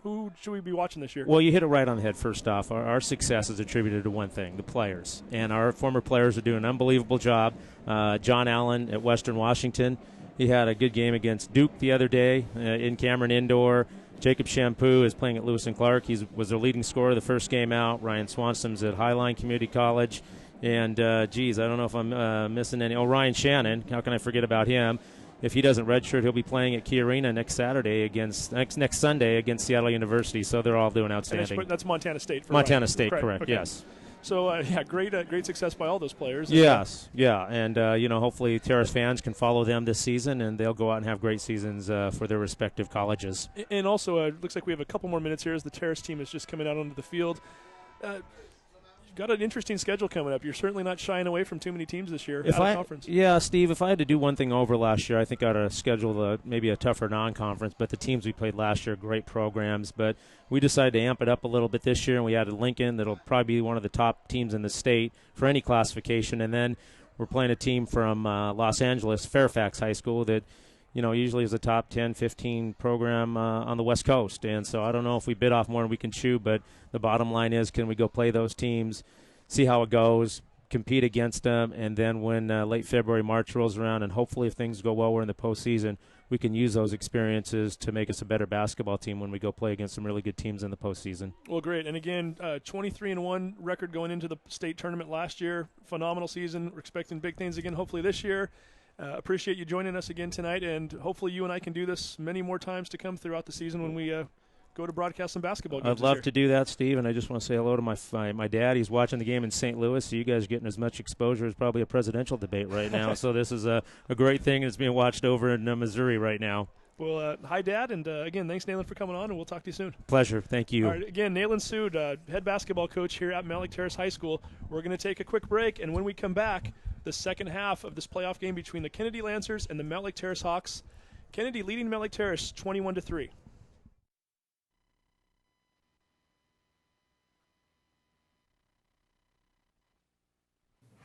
Who should we be watching this year? Well, you hit it right on the head first off. Our success is attributed to one thing, the players. And our former players are doing an unbelievable job. John Allen at Western Washington, he had a good game against Duke the other day in Cameron Indoor. Jacob Shampoo is playing at Lewis and Clark. He was their leading scorer the first game out. Ryan Swanson's at Highline Community College. And, I don't know if I'm missing any. Oh, Ryan Shannon. How can I forget about him? If he doesn't redshirt, he'll be playing at Key Arena next Sunday against Seattle University. So they're all doing outstanding. That's Montana State. For Montana Ryan. State, correct, okay. Yes. So, great success by all those players. Yes, yeah. And, hopefully Terrace fans can follow them this season, and they'll go out and have great seasons for their respective colleges. And also, it looks like we have a couple more minutes here as the Terrace team is just coming out onto the field. You've got an interesting schedule coming up. You're certainly not shying away from too many teams this year out of conference. Yeah, Steve, if I had to do one thing over last year, I think I'd have scheduled maybe a tougher non-conference. But the teams we played last year, great programs. But we decided to amp it up a little bit this year, and we added Lincoln. That'll probably be one of the top teams in the state for any classification. And then we're playing a team from Los Angeles, Fairfax High School, that usually is a top 10, 15 program on the West Coast. And so I don't know if we bit off more than we can chew, but the bottom line is, can we go play those teams, see how it goes, compete against them, and then when late February, March rolls around, and hopefully if things go well, we're in the postseason, we can use those experiences to make us a better basketball team when we go play against some really good teams in the postseason. Well, great. And again, 23-1 record going into the state tournament last year. Phenomenal season. We're expecting big things again hopefully this year. Appreciate you joining us again tonight, and hopefully you and I can do this many more times to come throughout the season when we go to broadcast some basketball games. I'd love to do that, Steve, and I just want to say hello to my dad. He's watching the game in St. Louis, so you guys are getting as much exposure as probably a presidential debate right now. So this is a great thing, and it's being watched over in Missouri right now. Well, hi, Dad, and again, thanks, Nayland, for coming on, and we'll talk to you soon. Pleasure. Thank you. All right, again, Nayland Sood, head basketball coach here at Mountlake Terrace High School. We're going to take a quick break, and when we come back, the second half of this playoff game between the Kennedy Lancers and the Mountlake Terrace Hawks. Kennedy leading Mountlake Terrace 21-3.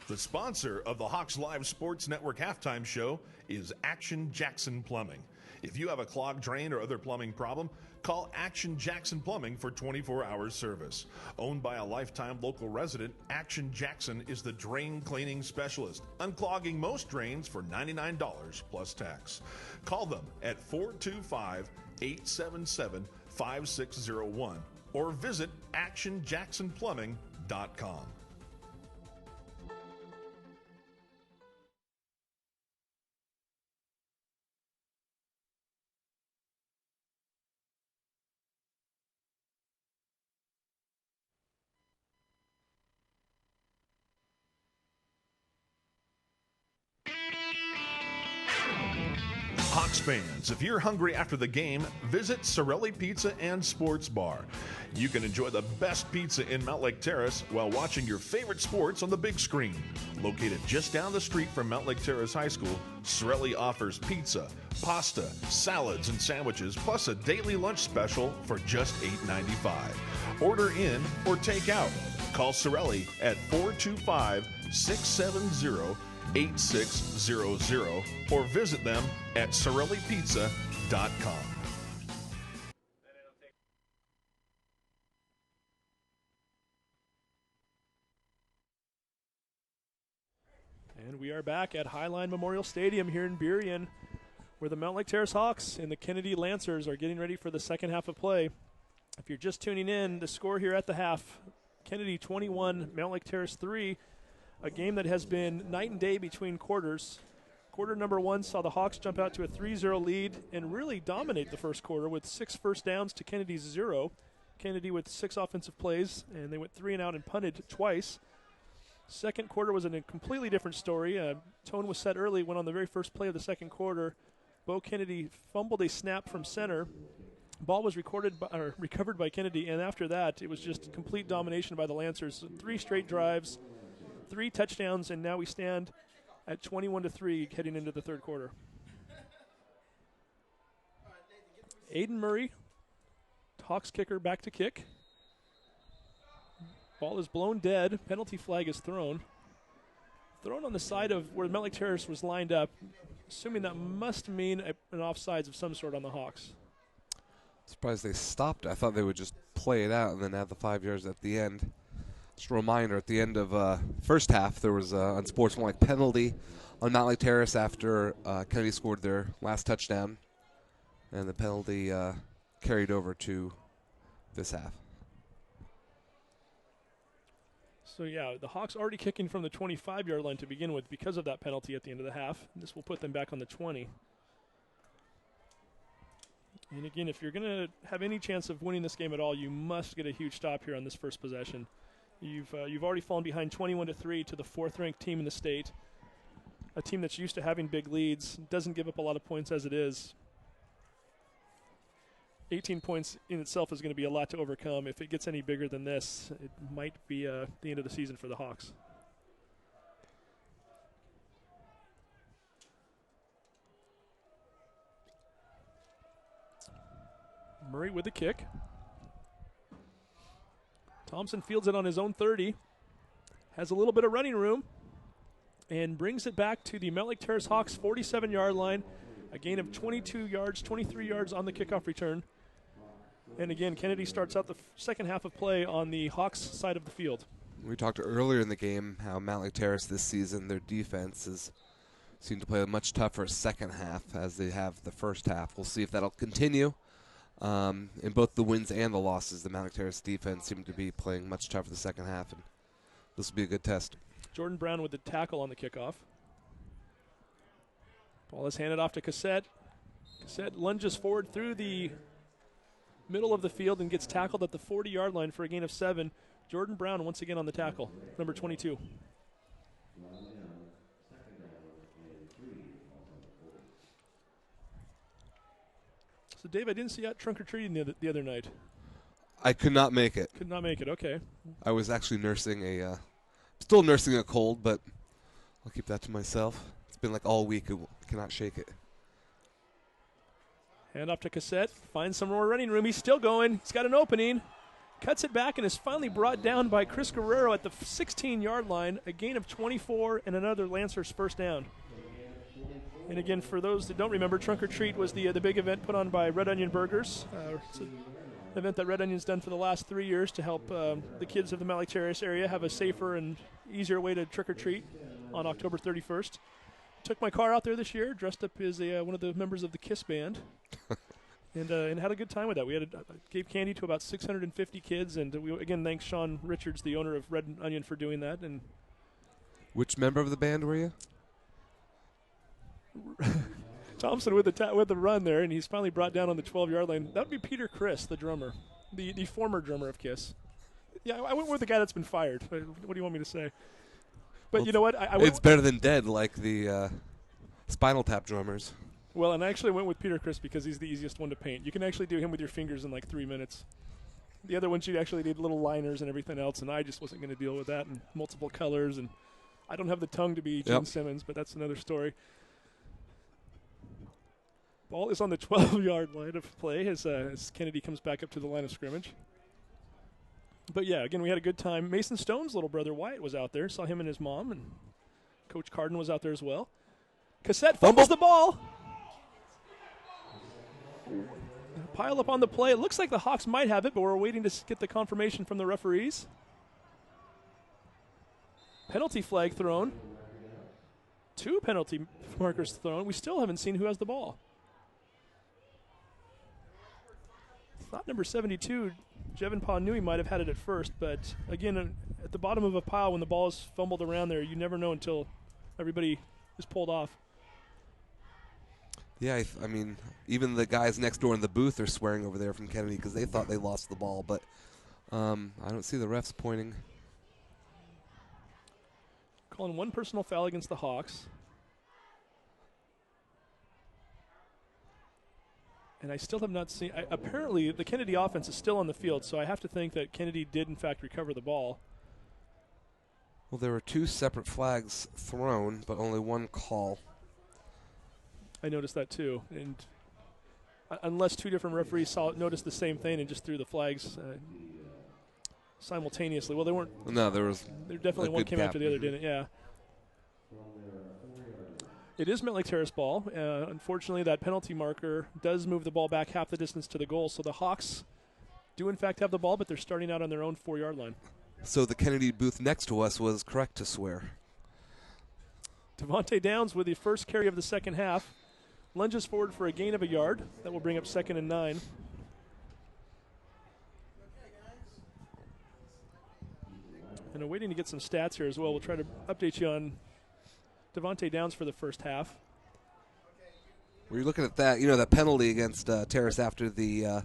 The sponsor of the Hawks Live Sports Network halftime show is Action Jackson Plumbing. If you have a clogged drain or other plumbing problem, call Action Jackson Plumbing for 24-hour service. Owned by a lifetime local resident, Action Jackson is the drain cleaning specialist, unclogging most drains for $99 plus tax. Call them at 425-877-5601 or visit actionjacksonplumbing.com. Hawks fans, if you're hungry after the game, visit Sorelli Pizza and Sports Bar. You can enjoy the best pizza in Mountlake Terrace while watching your favorite sports on the big screen. Located just down the street from Mountlake Terrace High School, Sorelli offers pizza, pasta, salads, and sandwiches, plus a daily lunch special for just $8.95. Order in or take out. Call Sorelli at 425-670-8600 or visit them at SorelliPizza.com. And we are back at Highline Memorial Stadium here in Burien, where the Mountlake Terrace Hawks and the Kennedy Lancers are getting ready for the second half of play. If you're just tuning in, the score here at the half, Kennedy 21, Mountlake Terrace 3, a game that has been night and day between quarters. Quarter number 1 saw the Hawks jump out to a 3-0 lead and really dominate the first quarter with 6 first downs to Kennedy's 0. Kennedy with 6 offensive plays, and they went 3 and out and punted twice. Second quarter was a completely different story. Tone was set early when on the very first play of the second quarter, Bo Kennedy fumbled a snap from center. Ball was recovered by Kennedy, and after that, it was just complete domination by the Lancers. 3 straight drives, 3 touchdowns, and now we stand at 21-3 heading into the third quarter. Aiden Murray, Hawks kicker, back to kick. Ball is blown dead. Penalty flag is thrown. Thrown on the side of where Mountlake Terrace was lined up, assuming that must mean an offsides of some sort on the Hawks. Surprised they stopped. I thought they would just play it out and then have the 5 yards at the end. Just a reminder, at the end of first half, there was an unsportsmanlike penalty on Mountlake Terrace after Kennedy scored their last touchdown, and the penalty carried over to this half. So, yeah, the Hawks already kicking from the 25-yard line to begin with because of that penalty at the end of the half. This will put them back on the 20. And, again, if you're going to have any chance of winning this game at all, you must get a huge stop here on this first possession. You've already fallen behind 21-3 to the 4th-ranked team in the state, a team that's used to having big leads, doesn't give up a lot of points as it is. 18 points in itself is going to be a lot to overcome. If it gets any bigger than this, it might be the end of the season for the Hawks. Murray with the kick. Thompson fields it on his own 30. Has a little bit of running room and brings it back to the Mountlake Terrace Hawks 47-yard line. A gain of 22 yards, 23 yards on the kickoff return. And again, Kennedy starts out the second half of play on the Hawks side of the field. We talked earlier in the game how Mountlake Terrace this season, their defense has seemed to play a much tougher second half as they have the first half. We'll see if that'll continue. In both the wins and the losses, the Mountlake Terrace defense seemed to be playing much tougher the second half, and this will be a good test. Jordan Brown with the tackle on the kickoff. Ball is handed off to Cassette. Cassette lunges forward through the middle of the field and gets tackled at the 40-yard line for a gain of 7. Jordan Brown once again on the tackle, number 22. So, Dave, I didn't see you out trunk-or-treating the other night. I could not make it. Could not make it, okay. I was actually still nursing a cold, but I'll keep that to myself. It's been like all week. I cannot shake it. Hand off to Cassette. Finds some more running room. He's still going. He's got an opening. Cuts it back and is finally brought down by Chris Guerrero at the 16-yard line. A gain of 24 and another Lancers first down. And again, for those that don't remember, Trunk or Treat was the big event put on by Red Onion Burgers. It's an event that Red Onion's done for the last 3 years to help the kids of the Mountlake Terrace area have a safer and easier way to trick or treat on October 31st. Took my car out there this year, dressed up as one of the members of the KISS band, and had a good time with that. We gave candy to about 650 kids, and we again thank Sean Richards, the owner of Red Onion, for doing that. And which member of the band were you? Thompson with the run there, and he's finally brought down on the 12-yard line. That would be Peter Criss, the drummer, the former drummer of KISS. Yeah, I went with the guy that's been fired. What do you want me to say? But well, you know what? It's better than dead, like the Spinal Tap drummers. Well, and I actually went with Peter Criss because he's the easiest one to paint. You can actually do him with your fingers in like 3 minutes. The other ones you actually need little liners and everything else, and I just wasn't going to deal with that and multiple colors. And I don't have the tongue to be Gene Simmons, but that's another story. Ball is on the 12-yard line of play as Kennedy comes back up to the line of scrimmage. But, yeah, again, we had a good time. Mason Stone's little brother, Wyatt, was out there. Saw him and his mom, and Coach Carden was out there as well. Cassette fumbles the ball. Pile up on the play. It looks like the Hawks might have it, but we're waiting to get the confirmation from the referees. Penalty flag thrown. 2 penalty markers thrown. We still haven't seen who has the ball. Thought number 72, Jevin Pa knew he might have had it at first, but again, at the bottom of a pile when the ball is fumbled around there, you never know until everybody is pulled off. Yeah, I mean, even the guys next door in the booth are swearing over there from Kennedy because they thought they lost the ball, but I don't see the refs pointing. Calling 1 personal foul against the Hawks. And I still have not seen – apparently the Kennedy offense is still on the field, so I have to think that Kennedy did, in fact, recover the ball. Well, there were 2 separate flags thrown, but only 1 call. I noticed that too, and unless 2 different referees noticed the same thing and just threw the flags simultaneously. Well, they weren't. No, there definitely one came after the other, didn't it? Yeah. It is Mountlake Terrace ball. Unfortunately, that penalty marker does move the ball back half the distance to the goal, so the Hawks do in fact have the ball, but they're starting out on their own 4-yard line. So the Kennedy booth next to us was correct to swear. Devontae Downs with the first carry of the second half. Lunges forward for a gain of a yard. That will bring up 2nd and 9. And I'm waiting to get some stats here as well. We'll try to update you on Devontae Downs for the first half. Were you looking at that? You know, that penalty against Terrace after the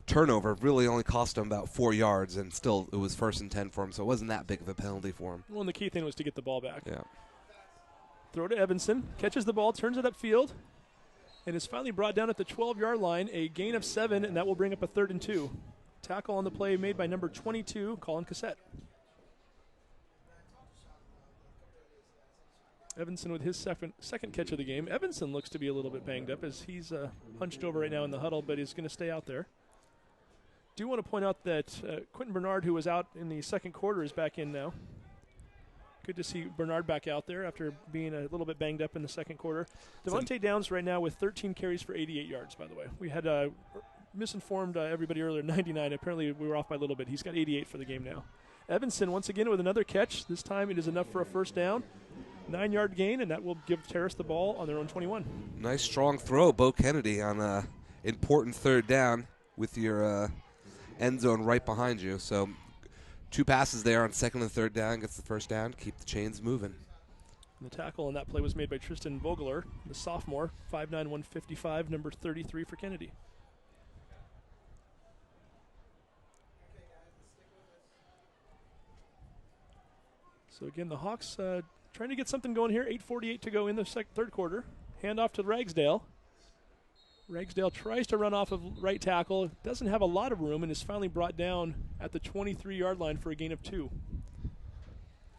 turnover really only cost him about 4 yards, and still it was 1st and 10 for him, so it wasn't that big of a penalty for him. Well, and the key thing was to get the ball back. Yeah. Throw to Evanson. Catches the ball, turns it upfield, and is finally brought down at the 12-yard line. A gain of 7, and that will bring up a 3rd and 2. Tackle on the play made by number 22, Colin Cassette. Evanson with his second catch of the game. Evanson looks to be a little bit banged up as he's hunched over right now in the huddle, but he's going to stay out there. Do want to point out that Quentin Bernard, who was out in the second quarter, is back in now. Good to see Bernard back out there after being a little bit banged up in the second quarter. Devontae Downs right now with 13 carries for 88 yards, by the way. We had misinformed everybody earlier, 99. Apparently we were off by a little bit. He's got 88 for the game now. Evanson once again with another catch. This time it is enough for a first down. 9-yard gain, and that will give Terrace the ball on their own 21. Nice strong throw, Bo Kennedy, on an important 3rd down with your end zone right behind you. So 2 passes there on 2nd and 3rd down, gets the first down, keep the chains moving. And the tackle on that play was made by Tristan Vogler, the sophomore, 5'9", 155, number 33 for Kennedy. So again, the Hawks trying to get something going here. 8:48 to go in the third quarter. Hand off to Ragsdale. Ragsdale tries to run off of right tackle. Doesn't have a lot of room and is finally brought down at the 23-yard line for a gain of 2.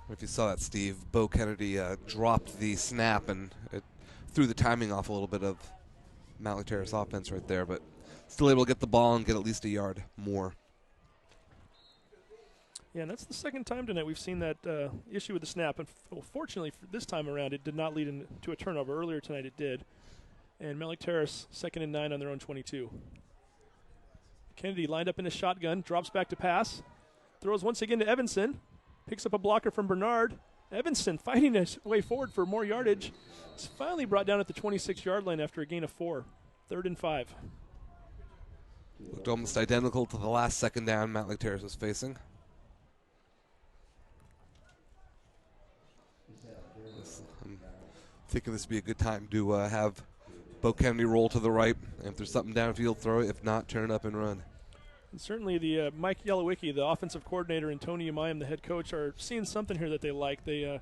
If you saw that, Steve, Bo Kennedy dropped the snap and it threw the timing off a little bit of Mountlake Terrace offense right there, but still able to get the ball and get at least a yard more. Yeah, and that's the second time tonight we've seen that issue with the snap. And fortunately, for this time around, it did not lead into a turnover. Earlier tonight it did. And Mountlake Terrace, 2nd and 9 on their own 22. Kennedy lined up in a shotgun, drops back to pass, throws once again to Evanson, picks up a blocker from Bernard. Evanson fighting his way forward for more yardage. Is finally brought down at the 26-yard line after a gain of 4. 3rd and 5. Looked almost identical to the last 2nd down Mountlake Terrace was facing. I'm thinking this would be a good time to have Bo Kennedy roll to the right. And if there's something downfield, throw it. If not, turn it up and run. And certainly the Mike Yelowicki, the offensive coordinator, and Tony Umayam, the head coach, are seeing something here that they like. They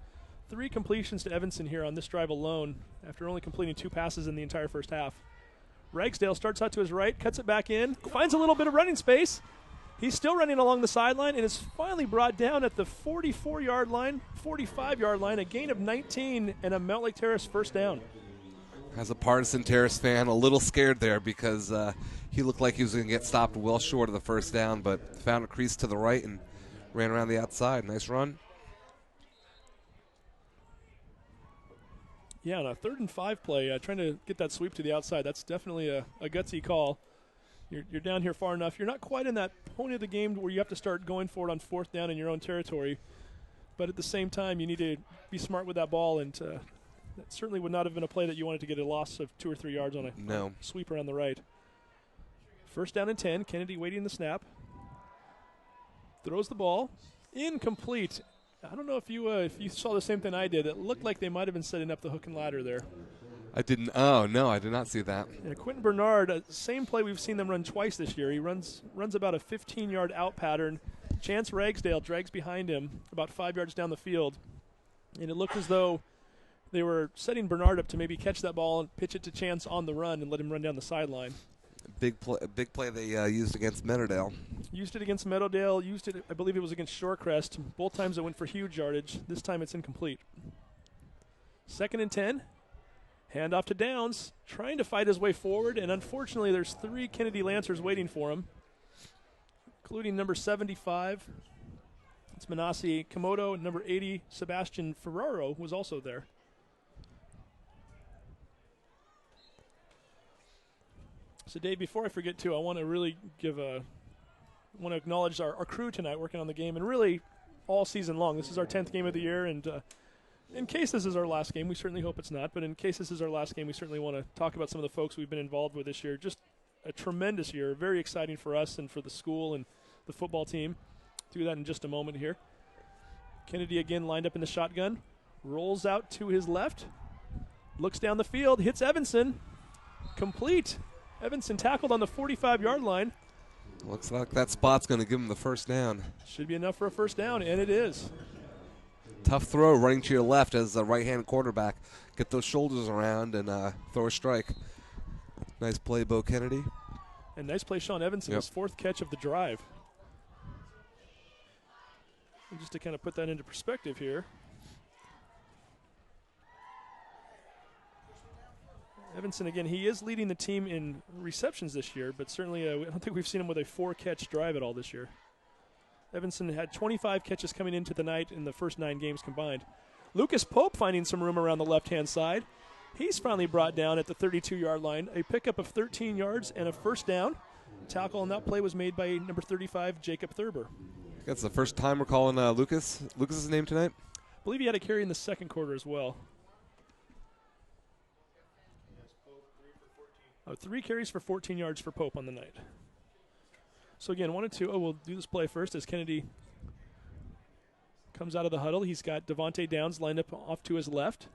3 completions to Evanson here on this drive alone after only completing 2 passes in the entire first half. Ragsdale starts out to his right, cuts it back in, finds a little bit of running space. He's still running along the sideline and is finally brought down at the 44-yard line, 45-yard line, a gain of 19 and a Mountlake Terrace first down. As a partisan Terrace fan, a little scared there because he looked like he was going to get stopped well short of the first down, but found a crease to the right and ran around the outside. Nice run. Yeah, on a 3rd and 5 play, trying to get that sweep to the outside, that's definitely a gutsy call. You're down here far enough. You're not quite in that point of the game where you have to start going for it on 4th down in your own territory. But at the same time, you need to be smart with that ball. And that certainly would not have been a play that you wanted to get a loss of 2 or 3 yards on a sweeper on the right. First down and 10. Kennedy waiting the snap. Throws the ball. Incomplete. I don't know if you saw the same thing I did. It looked like they might have been setting up the hook and ladder there. I didn't. Oh, no, I did not see that. Yeah, Quentin Bernard, same play we've seen them run twice this year. He runs about a 15-yard out pattern. Chance Ragsdale drags behind him about 5 yards down the field. And it looked as though they were setting Bernard up to maybe catch that ball and pitch it to Chance on the run and let him run down the sideline. Big play they used against Meadowdale. Used it against Meadowdale. Used it, I believe it was against Shorecrest. Both times it went for huge yardage. This time it's incomplete. 2nd and 10. Hand off to Downs, trying to fight his way forward, and unfortunately there's 3 Kennedy Lancers waiting for him, including number 75. It's Manasi Komodo, and number 80, Sebastian Ferraro, was also there. So, Dave, before I forget, too, I want to really acknowledge our crew tonight working on the game, and really all season long. This is our 10th game of the year, and in case this is our last game, we certainly hope it's not, but in case this is our last game, we certainly want to talk about some of the folks we've been involved with this year. Just a tremendous year, very exciting for us and for the school and the football team. Do that in just a moment here. Kennedy again lined up in the shotgun, rolls out to his left, looks down the field, hits Evanson, complete. Evanson tackled on the 45-yard line. Looks like that spot's going to give him the first down. Should be enough for a first down, and it is. Tough throw running to your left as a right-hand quarterback. Get those shoulders around and throw a strike. Nice play, Bo Kennedy. And nice play, Sean Evanson, his 4th catch of the drive. And just to kind of put that into perspective here. Evanson, again, he is leading the team in receptions this year, but certainly I don't think we've seen him with a 4-catch drive at all this year. Evanson had 25 catches coming into the night in the first 9 games combined. Lucas Pope finding some room around the left-hand side. He's finally brought down at the 32-yard line. A pickup of 13 yards and a first down. Tackle on that play was made by number 35, Jacob Thurber. That's the first time we're calling Lucas's name tonight. I believe he had a carry in the second quarter as well. 3 carries for 14 yards for Pope on the night. So again, we'll do this play first as Kennedy comes out of the huddle. He's got Devontae Downs lined up off to his left.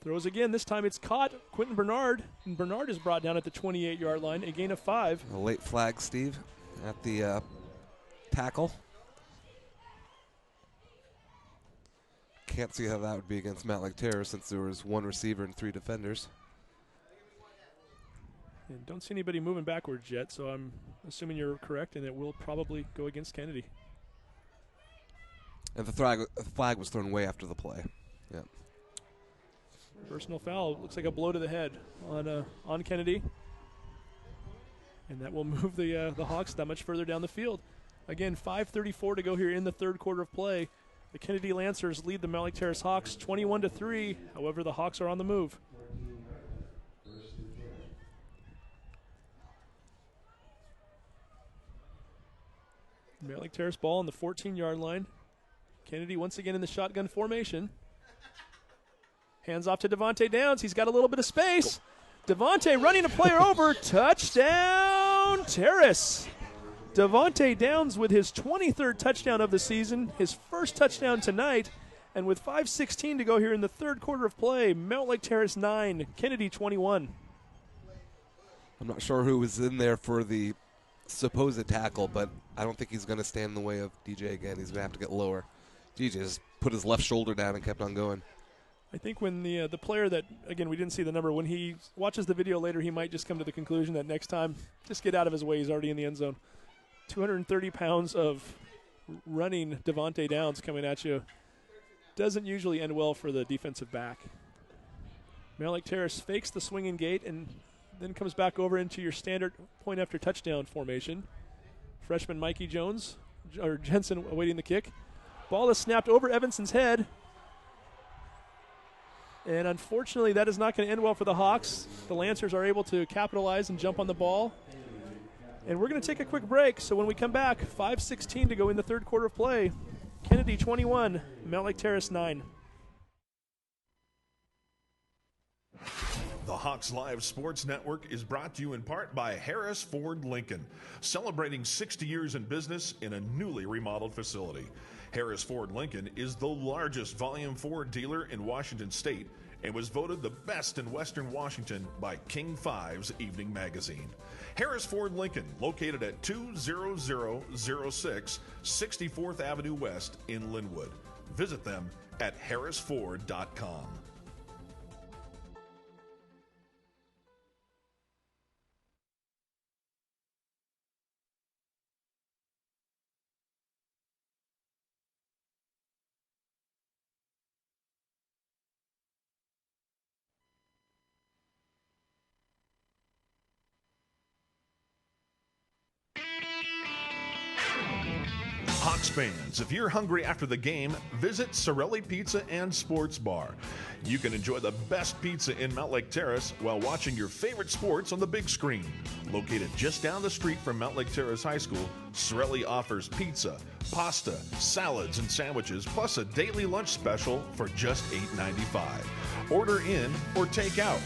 Throws again. This time it's caught. Quentin Bernard. And Bernard is brought down at the 28-yard line, a gain of 5. A late flag, Steve, at the tackle. Can't see how that would be against Mountlake Terrace since there was 1 receiver and 3 defenders. And don't see anybody moving backwards yet, so I'm assuming you're correct, and it will probably go against Kennedy. And the flag was thrown way after the play. Yeah. Personal foul. Looks like a blow to the head on Kennedy. And that will move the Hawks that much further down the field. Again, 5:34 to go here in the 3rd quarter of play. The Kennedy Lancers lead the Mountlake Terrace Hawks 21-3. However, the Hawks are on the move. Mountlake Terrace ball on the 14-yard line. Kennedy once again in the shotgun formation. Hands off to Devontae Downs. He's got a little bit of space. Devontae running a player over. Touchdown, Terrace. Devontae Downs with his 23rd touchdown of the season, his first touchdown tonight, and with 5:16 to go here in the 3rd quarter of play, Mountlake Terrace 9, Kennedy 21. I'm not sure who was in there for the supposed tackle, but I don't think he's going to stand in the way of DJ again. He's going to have to get lower. He just put his left shoulder down and kept on going. I think when the player that, again, we didn't see the number, when he watches the video later, he might just come to the conclusion that next time, just get out of his way. He's already in the end zone. 230 pounds of running Devontae Downs coming at you doesn't usually end well for the defensive back. Mountlake Terrace fakes the swinging gate and then comes back over into your standard point after touchdown formation. Freshman Mikey Jensen awaiting the kick. Ball is snapped over Evanson's head. And unfortunately, that is not going to end well for the Hawks. The Lancers are able to capitalize and jump on the ball. And we're going to take a quick break. So when we come back, 5:16 to go in the third quarter of play. Kennedy 21, Mountlake Terrace 9. The Hawks Live Sports Network is brought to you in part by Harris Ford Lincoln, celebrating 60 years in business in a newly remodeled facility. Harris Ford Lincoln is the largest volume Ford dealer in Washington State and was voted the best in Western Washington by King 5's Evening Magazine. Harris Ford Lincoln, located at 20006 64th Avenue West in Linwood. Visit them at harrisford.com. Hawks fans, if you're hungry after the game, visit Sorelli Pizza and Sports Bar. You can enjoy the best pizza in Mountlake Terrace while watching your favorite sports on the big screen. Located just down the street from Mountlake Terrace High School, Sorelli offers pizza, pasta, salads, and sandwiches, plus a daily lunch special for just $8.95. Order in or take out.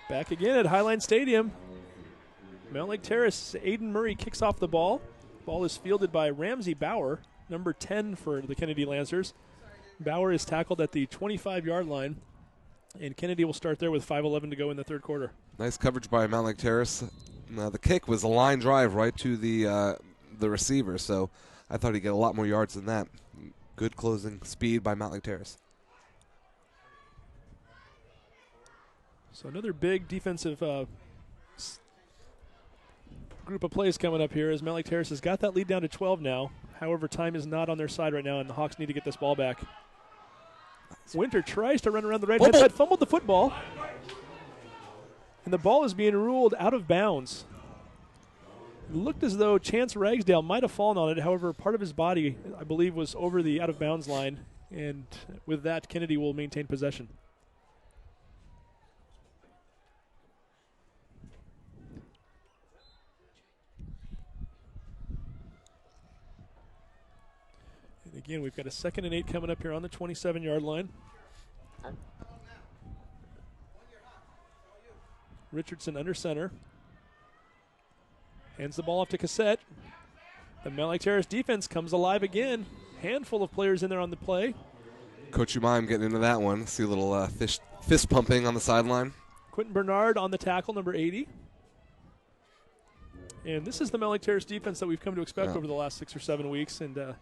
Back again at Highline Stadium. Mountlake Terrace, Aiden Murray kicks off the ball. Ball is fielded by Ramsey Bauer, number 10 for the Kennedy Lancers. Bauer is tackled at the 25-yard line, and Kennedy will start there with 5:11 to go in the third quarter. Nice coverage by Mountlake Terrace. The kick was a line drive right to the receiver, so I thought he'd get a lot more yards than that. Good closing speed by Mountlake Terrace. So another big defensive group of plays coming up here as Mountlake Terrace has got that lead down to 12 now. However, time is not on their side right now, and the Hawks need to get this ball back. Winter tries to run around the right hand side, fumbled the football, and the ball is being ruled out of bounds. It looked as though Chance Ragsdale might have fallen on it. However, part of his body, I believe, was over the out-of-bounds line, and with that, Kennedy will maintain possession. Again, we've got a 2nd and 8 coming up here on the 27-yard line. Richardson under center. Hands the ball off to Cassette. The Mountlake Terrace defense comes alive again. Handful of players in there on the play. Coach Umaim getting into that one. See a little fist pumping on the sideline. Quentin Bernard on the tackle, number 80. And this is the Mountlake Terrace defense that we've come to expect over the last 6 or 7 weeks, and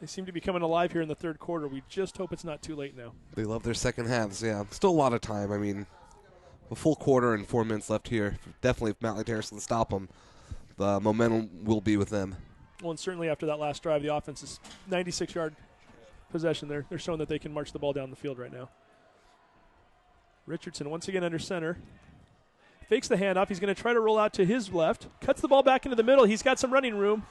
they seem to be coming alive here in the third quarter. We just hope it's not too late now. They love their second halves, yeah. Still a lot of time. I mean, a full quarter and 4 minutes left here. Definitely, if Mountlake Terrace can stop them, the momentum will be with them. Well, and certainly after that last drive, the offense is 96-yard possession. They're showing that they can march the ball down the field right now. Richardson once again under center. Fakes the handoff. He's going to try to roll out to his left. Cuts the ball back into the middle. He's got some running room.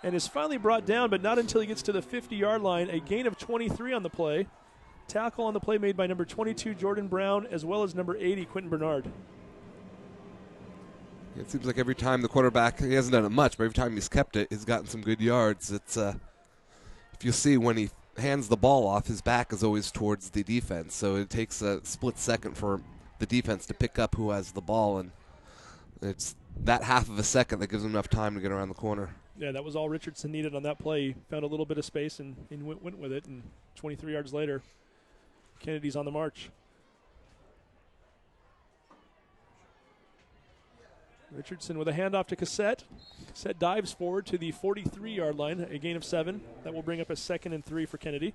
And is finally brought down, but not until he gets to the 50-yard line. A gain of 23 on the play. Tackle on the play made by number 22, Jordan Brown, as well as number 80, Quentin Bernard. It seems like every time the quarterback, he hasn't done it much, but every time he's kept it, he's gotten some good yards. It's if you see when he hands the ball off, his back is always towards the defense. So it takes a split second for the defense to pick up who has the ball, and it's that half of a second that gives him enough time to get around the corner. Yeah, that was all Richardson needed on that play. He found a little bit of space and went with it, and 23 yards later, Kennedy's on the march. Richardson with a handoff to Cassette. Cassette dives forward to the 43-yard line, a gain of 7. That will bring up a 2nd and 3 for Kennedy.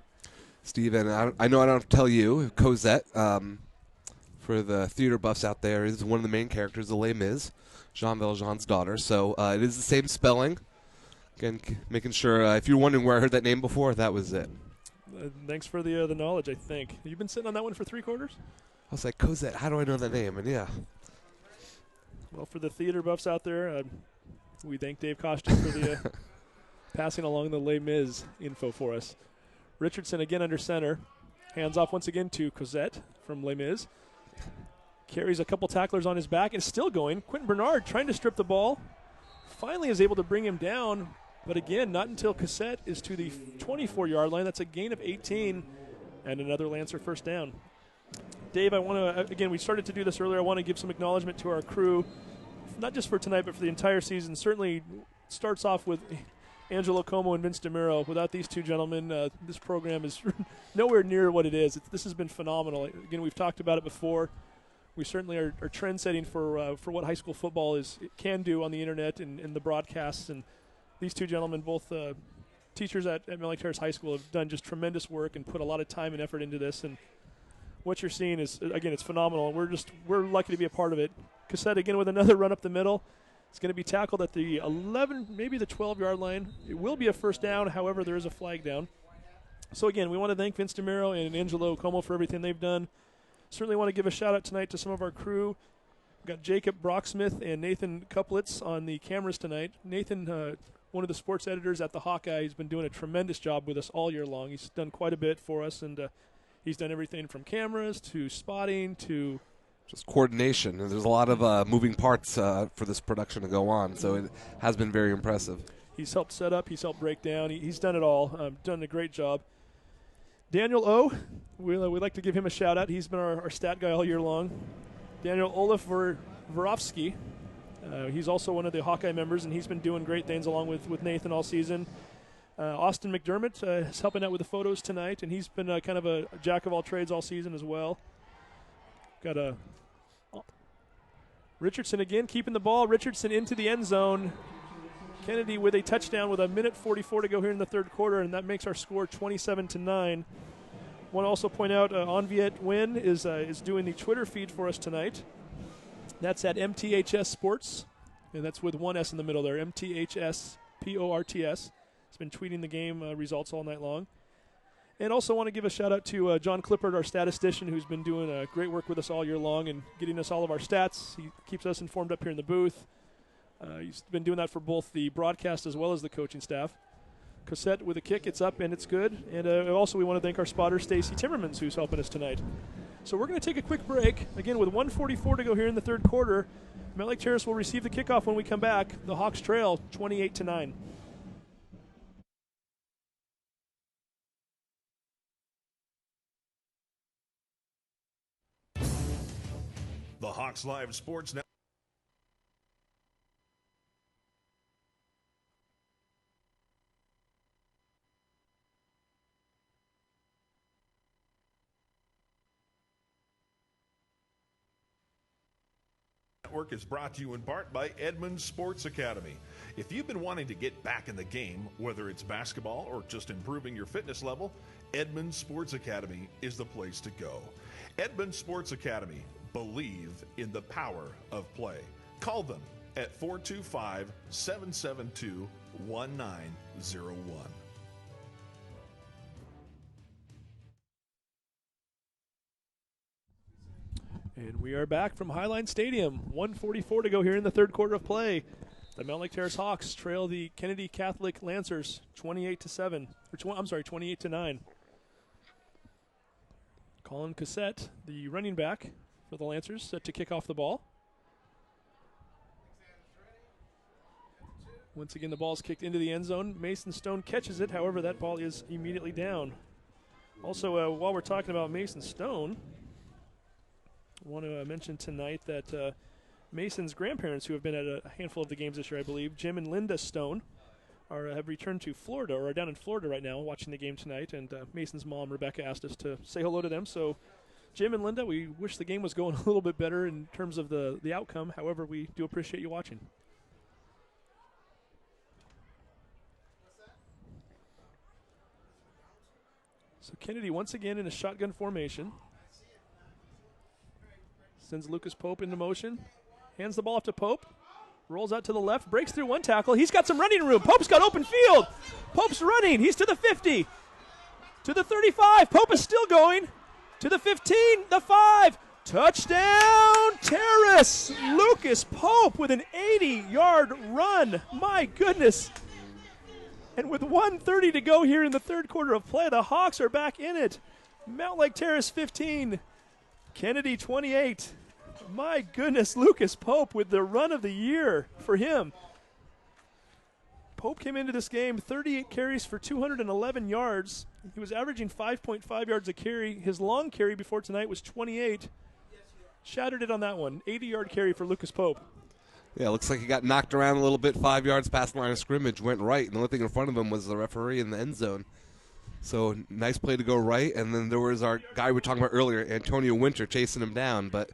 Steve, and I know I don't have to tell you, Cosette, for the theater buffs out there, is one of the main characters of Les Mis, Jean Valjean's daughter. So it is the same spelling. Again, making sure, if you're wondering where I heard that name before, that was it. Thanks for the knowledge, I think. You've been sitting on that one for 3 quarters? I was like, Cosette, how do I know that name? And yeah. Well, for the theater buffs out there, we thank Dave Costa for the passing along the Les Mis info for us. Richardson again under center. Hands off once again to Cosette from Les Mis. Carries a couple tacklers on his back and still going. Quentin Bernard trying to strip the ball. Finally is able to bring him down. But again, not until Cassette is to the 24-yard line. That's a gain of 18 and another Lancer first down. Dave, I want to, again, we started to do this earlier. I want to give some acknowledgement to our crew, not just for tonight, but for the entire season. Certainly starts off with Angelo Como and Vince DeMiro. Without these two gentlemen, this program is nowhere near what it is. This has been phenomenal. Again, we've talked about it before. We certainly are trend-setting for what high school football can do on the internet and the broadcasts. And these two gentlemen, both teachers at Mountlake Terrace High School, have done just tremendous work and put a lot of time and effort into this. And what you're seeing is, again, it's phenomenal. And we're lucky to be a part of it. Cassette again with another run up the middle. It's going to be tackled at the 11, maybe the 12-yard line. It will be a first down. However, there is a flag down. So, again, we want to thank Vince DeMiro and Angelo Como for everything they've done. Certainly want to give a shout-out tonight to some of our crew. We've got Jacob Brocksmith and Nathan Couplitz on the cameras tonight. Nathan, one of the sports editors at the Hawkeye, has been doing a tremendous job with us all year long. He's done quite a bit for us, and he's done everything from cameras to spotting to just coordination. And there's a lot of moving parts for this production to go on, so it has been very impressive. He's helped set up. He's helped break down. He's done it all. Done a great job. Daniel O, we'd like to give him a shout-out. He's been our stat guy all year long. Daniel Olaf Vorovsky. He's also one of the Hawkeye members, and he's been doing great things along with Nathan all season. Austin McDermott is helping out with the photos tonight, and he's been kind of a jack of all trades all season as well. Got a Richardson again keeping the ball. Richardson into the end zone. Kennedy with a touchdown with 1:44 to go here in the third quarter, and that makes our score 27-9. Want to also point out Onviet Win is doing the Twitter feed for us tonight. That's at MTHS Sports, and that's with one S in the middle there, MTHS PORTS. He's been tweeting the game results all night long. And also want to give a shout-out to John Clippard, our statistician, who's been doing great work with us all year long and getting us all of our stats. He keeps us informed up here in the booth. He's been doing that for both the broadcast as well as the coaching staff. Cassette with a kick, it's up and it's good. And also we want to thank our spotter, Stacy Timmermans, who's helping us tonight. So we're going to take a quick break. Again, with 1:44 to go here in the third quarter, Mountlake Terrace will receive the kickoff when we come back. The Hawks trail 28-9. The Hawks Live Sports Network is brought to you in part by Edmonds Sports Academy. If you've been wanting to get back in the game, whether it's basketball or just improving your fitness level, Edmonds Sports Academy is the place to go. Edmonds Sports Academy. Believe in the power of play. Call them at 425-772-1901. And we are back from Highline Stadium. 1:44 to go here in the third quarter of play. The Mountlake Terrace Hawks trail the Kennedy Catholic Lancers 28-7. 28-9. Colin Cassette, the running back for the Lancers, set to kick off the ball. Once again, the ball is kicked into the end zone. Mason Stone catches it. However, that ball is immediately down. Also, while we're talking about Mason Stone, I want to mention tonight that Mason's grandparents, who have been at a handful of the games this year, I believe, Jim and Linda Stone, have returned to Florida, or are down in Florida right now watching the game tonight. And Mason's mom, Rebecca, asked us to say hello to them. So Jim and Linda, we wish the game was going a little bit better in terms of the outcome. However, we do appreciate you watching. So Kennedy once again in a shotgun formation. Sends Lucas Pope into motion. Hands the ball off to Pope. Rolls out to the left. Breaks through one tackle. He's got some running room. Pope's got open field. Pope's running. He's to the 50. To the 35. Pope is still going. To the 15. The 5. Touchdown, Terrace. Lucas Pope with an 80-yard run. My goodness. And with 1:30 to go here in the third quarter of play, the Hawks are back in it. Mountlake Terrace 15. Kennedy 28. My goodness, Lucas Pope with the run of the year for him. Pope came into this game 38 carries for 211 yards. He was averaging 5.5 yards a carry. His long carry before tonight was 28. Shattered it on that one. 80-yard carry for Lucas Pope. Yeah, looks like he got knocked around a little bit, 5 yards past the line of scrimmage, went right, and the only thing in front of him was the referee in the end zone. So nice play to go right, and then there was our guy we were talking about earlier, Antonio Winter, chasing him down, but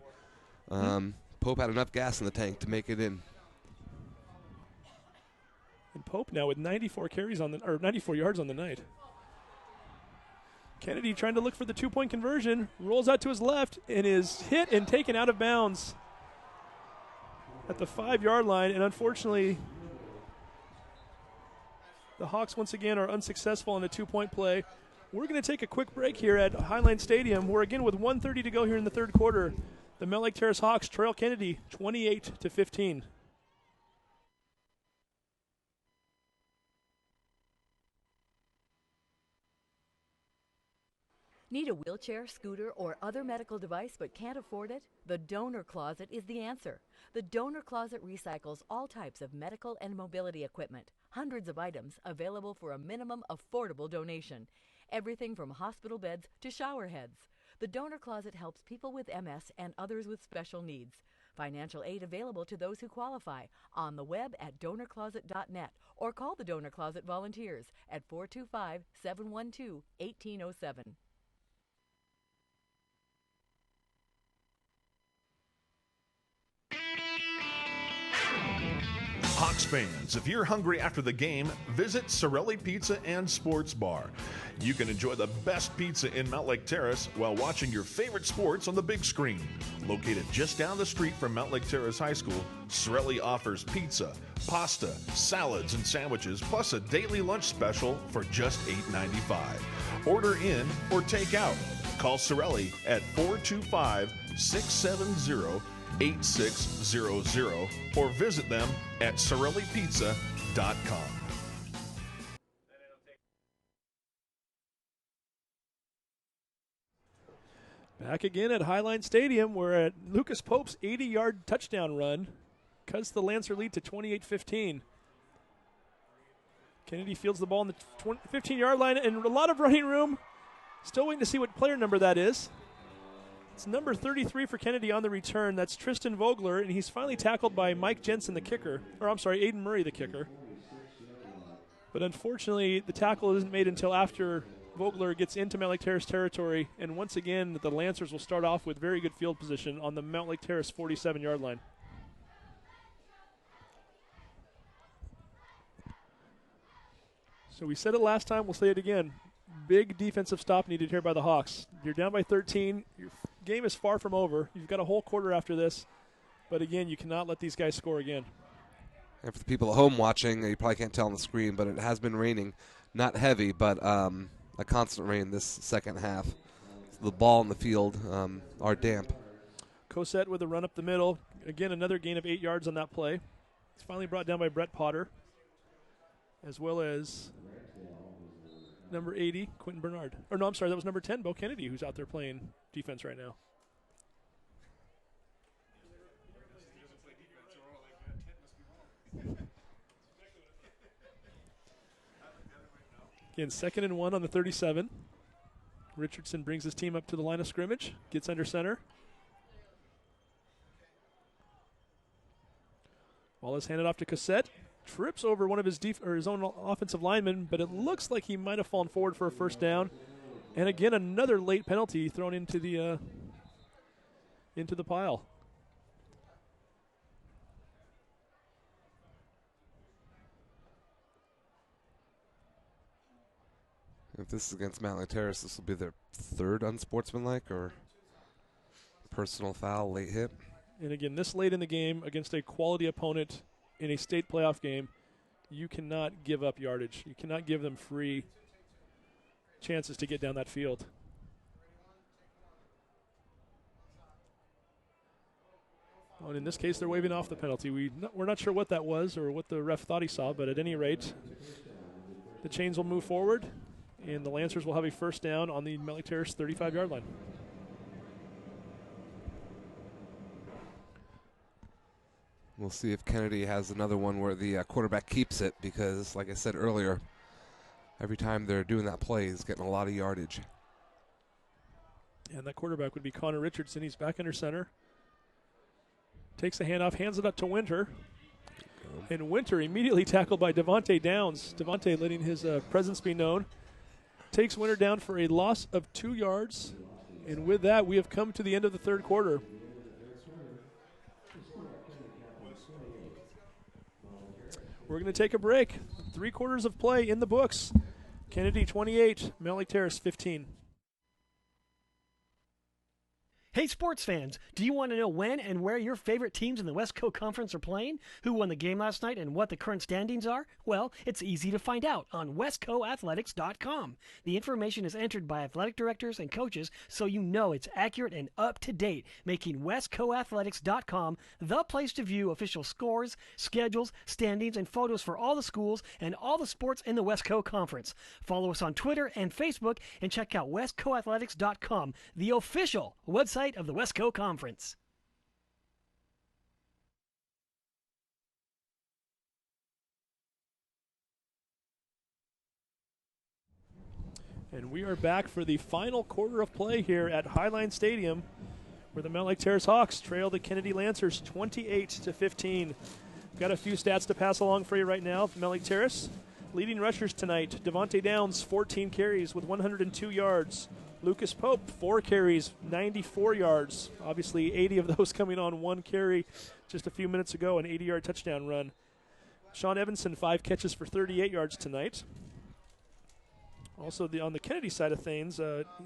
Pope had enough gas in the tank to make it in. And Pope now with 94 carries on the 94 yards on the night. Kennedy trying to look for the two-point conversion, rolls out to his left, and is hit and taken out of bounds at the 5-yard line, and unfortunately the Hawks once again are unsuccessful on a two-point play. We're going to take a quick break here at Highline Stadium. We're again with 1:30 to go here in the third quarter. The Mountlake Terrace Hawks trail Kennedy 28-15. Need a wheelchair, scooter, or other medical device but can't afford it? The Donor Closet is the answer. The Donor Closet recycles all types of medical and mobility equipment. Hundreds of items available for a minimum affordable donation. Everything from hospital beds to shower heads. The Donor Closet helps people with MS and others with special needs. Financial aid available to those who qualify on the web at donorcloset.net or call the Donor Closet volunteers at 425-712-1807. Hawks fans, if you're hungry after the game, visit Sorelli Pizza and Sports Bar. You can enjoy the best pizza in Mountlake Terrace while watching your favorite sports on the big screen. Located just down the street from Mountlake Terrace High School, Sorelli offers pizza, pasta, salads, and sandwiches, plus a daily lunch special for just $8.95. Order in or take out. Call Sorelli at 425-670-8600 or visit them at SorelliPizza.com. Back again at Highline Stadium, we're at Lucas Pope's 80-yard touchdown run. Cuts the Lancer lead to 28-15. Kennedy fields the ball in the 15-yard line and a lot of running room. Still waiting to see what player number that is. It's number 33 for Kennedy on the return. That's Tristan Vogler, and he's finally tackled by Mike Jensen, the kicker. Or, I'm sorry, Aiden Murray, the kicker. But unfortunately, the tackle isn't made until after Vogler gets into Mountlake Terrace territory. And once again, the Lancers will start off with very good field position on the Mountlake Terrace 47-yard line. So we said it last time, we'll say it again. Big defensive stop needed here by the Hawks. You're down by 13. Your game is far from over. You've got a whole quarter after this. But again, you cannot let these guys score again. And for the people at home watching, you probably can't tell on the screen, but it has been raining. Not heavy, but a constant rain this second half. The ball and the field are damp. Cosette with a run up the middle. Again, another gain of 8 yards on that play. It's finally brought down by Brett Potter, as well as number 80, Quentin Bernard. Or no, I'm sorry, that was number 10, Bo Kennedy, who's out there playing defense right now. Again, 2nd and 1 on the 37. Richardson brings his team up to the line of scrimmage, gets under center. Ball is handed off to Cassette. Trips over one of his his own offensive linemen, but it looks like he might have fallen forward for a first down. And again, another late penalty thrown into the into the pile. If this is against Mountlake Terrace, this will be their third unsportsmanlike or personal foul late hit. And again, this late in the game against a quality opponent in a state playoff game, you cannot give up yardage. You cannot give them free chances to get down that field. Oh, and in this case, they're waving off the penalty. We're not sure what that was or what the ref thought he saw, but at any rate, the chains will move forward, and the Lancers will have a first down on the Mountlake Terrace 35-yard line. We'll see if Kennedy has another one where the quarterback keeps it because, like I said earlier, every time they're doing that play, he's getting a lot of yardage. And that quarterback would be Connor Richardson. He's back under center. Takes the handoff, hands it up to Winter. And Winter immediately tackled by Devontae Downs. Devontae letting his presence be known. Takes Winter down for a loss of 2 yards. And with that, we have come to the end of the third quarter. We're going to take a break. 3 quarters of play in the books. Kennedy 28, Mountlake Terrace 15. Hey, sports fans, do you want to know when and where your favorite teams in the West Coast Conference are playing? Who won the game last night and what the current standings are? Well, it's easy to find out on westcoathletics.com. The information is entered by athletic directors and coaches, so you know it's accurate and up to date, making westcoathletics.com the place to view official scores, schedules, standings, and photos for all the schools and all the sports in the West Coast Conference. Follow us on Twitter and Facebook and check out westcoathletics.com, the official website of the West Coast Conference. And we are back for the final quarter of play here at Highline Stadium, where the Mountlake Terrace Hawks trail the Kennedy Lancers 28-15. Got a few stats to pass along for you right now. Mountlake Terrace leading rushers tonight. Devontae Downs, 14 carries with 102 yards. Lucas Pope, 4 carries, 94 yards. Obviously, 80 of those coming on 1 carry just a few minutes ago, an 80-yard touchdown run. Sean Evanson, 5 catches for 38 yards tonight. Also, on the Kennedy side of things,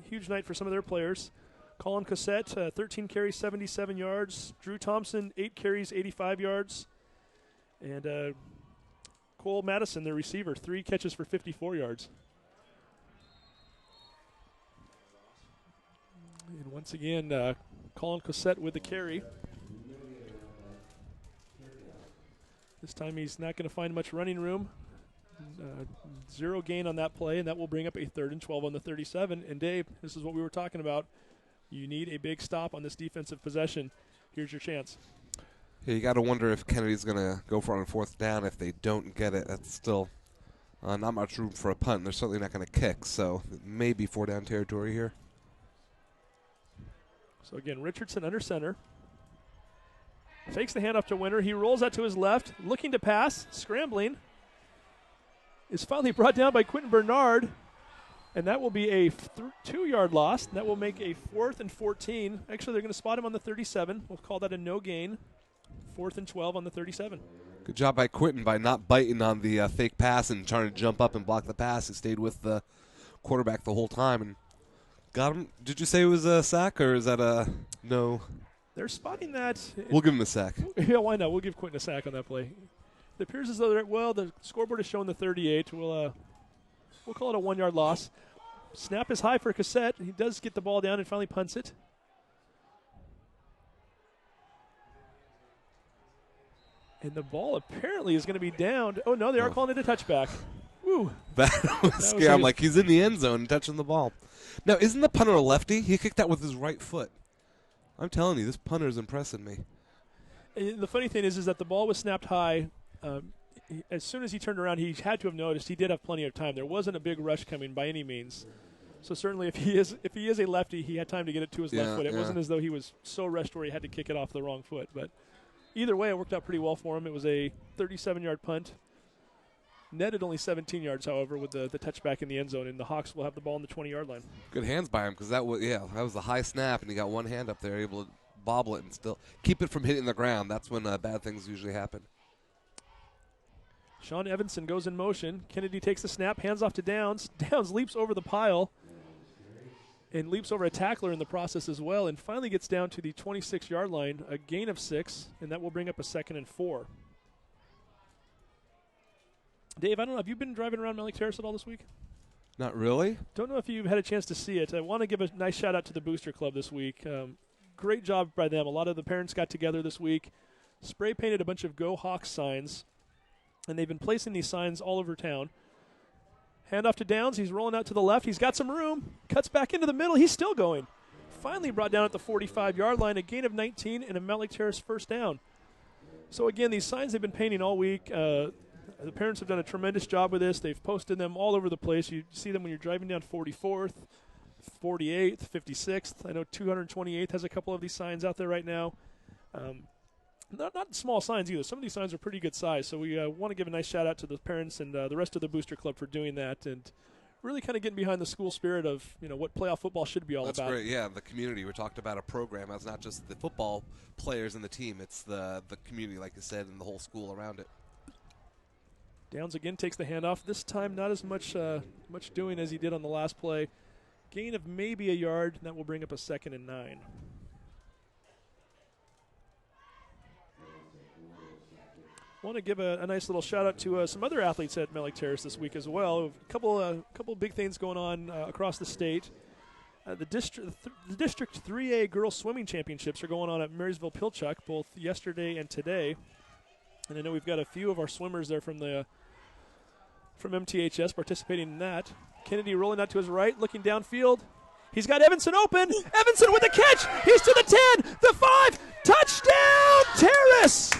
huge night for some of their players. Colin Cossette, 13 carries, 77 yards. Drew Thompson, 8 carries, 85 yards. And Cole Madison, their receiver, 3 catches for 54 yards. And once again, Colin Cossette with the carry. This time he's not going to find much running room. 0 gain on that play, and that will bring up a 3rd and 12 on the 37. And Dave, this is what we were talking about. You need a big stop on this defensive possession. Here's your chance. Yeah, you got to wonder if Kennedy's going to go for it on 4th down. If they don't get it, that's still not much room for a punt. They're certainly not going to kick, so maybe 4-down territory here. So again, Richardson under center. Fakes the handoff to Winter. He rolls out to his left, looking to pass, scrambling. Is finally brought down by Quentin Bernard, and that will be a 2-yard loss. That will make a 4th and 14. Actually, they're going to spot him on the 37. We'll call that a no gain. 4th and 12 on the 37. Good job by Quentin by not biting on the fake pass and trying to jump up and block the pass. He stayed with the quarterback the whole time and got him. Did you say it was a sack, or is that a no? They're spotting that. We'll give him a sack. Yeah, why not? We'll give Quentin a sack on that play. It appears as though the scoreboard is showing the 38. We'll call it a 1-yard loss. Snap is high for Cossette. He does get the ball down and finally punts it. And the ball apparently is going to be down. Oh, no, they are calling it a touchback. Woo. That was scary. I'm like, he's in the end zone touching the ball. Now, isn't the punter a lefty? He kicked that with his right foot. I'm telling you, this punter is impressing me. And the funny thing is that the ball was snapped high. As soon as he turned around, he had to have noticed he did have plenty of time. There wasn't a big rush coming by any means. So certainly if he is a lefty, he had time to get it to his left foot. It wasn't as though he was so rushed where he had to kick it off the wrong foot. But either way, it worked out pretty well for him. It was a 37-yard punt. Netted only 17 yards, however, with the touchback in the end zone, and the Hawks will have the ball on the 20-yard line. Good hands by him because that was a high snap, and he got one hand up there, able to bobble it and still keep it from hitting the ground. That's when bad things usually happen. Sean Evanson goes in motion. Kennedy takes the snap, hands off to Downs. Downs leaps over the pile and leaps over a tackler in the process as well, and finally gets down to the 26-yard line, a gain of 6, and that will bring up a 2nd and 4. Dave, I don't know, have you been driving around Mountlake Terrace at all this week? Not really. Don't know if you've had a chance to see it. I want to give a nice shout out to the Booster Club this week. Great job by them. A lot of the parents got together this week, spray painted a bunch of Go Hawks signs, and they've been placing these signs all over town. Hand off to Downs. He's rolling out to the left. He's got some room. Cuts back into the middle. He's still going. Finally brought down at the 45-yard line, a gain of 19 and a Mountlake Terrace first down. So, again, these signs they've been painting all week. The parents have done a tremendous job with this. They've posted them all over the place. You see them when you're driving down 44th, 48th, 56th. I know 228th has a couple of these signs out there right now. Not small signs either. Some of these signs are pretty good size. So we want to give a nice shout out to the parents and the rest of the Booster Club for doing that and really kind of getting behind the school spirit of what playoff football should be all about. That's great. Yeah, the community. We talked about a program. It's not just the football players and the team. It's the community, like you said, and the whole school around it. Downs again takes the handoff. This time not as much doing as he did on the last play. Gain of maybe a yard, and that will bring up a 2nd and 9. Want to give a nice little shout out to some other athletes at Mountlake Terrace this week as well. A couple big things going on across the state. The District 3A Girls Swimming Championships are going on at Marysville-Pilchuck both yesterday and today. And I know we've got a few of our swimmers there from MTHS participating in that. Kennedy rolling out to his right, looking downfield. He's got Evanson open. Evanson with the catch. He's to the 10, the 5. Touchdown, Terrace!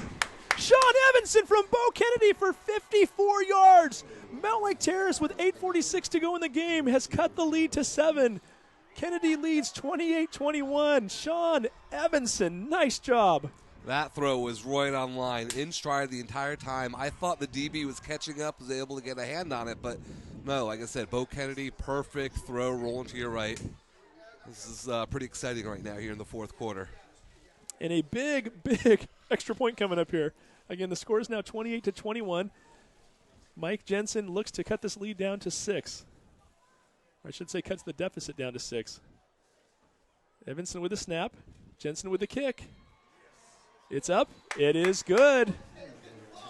Sean Evanson from Bo Kennedy for 54 yards. Mountlake Terrace with 8:46 to go in the game has cut the lead to 7. Kennedy leads 28-21. Sean Evanson, nice job. That throw was right on line, in stride the entire time. I thought the DB was catching up, was able to get a hand on it, but no, like I said, Bo Kennedy, perfect throw, rolling to your right. This is pretty exciting right now here in the fourth quarter. And a big extra point coming up here. Again, the score is now 28-21. Mike Jensen looks to cut this lead down to 6. I should say cuts the deficit down to 6. Evanson with the snap. Jensen with the kick. It's up. It is good.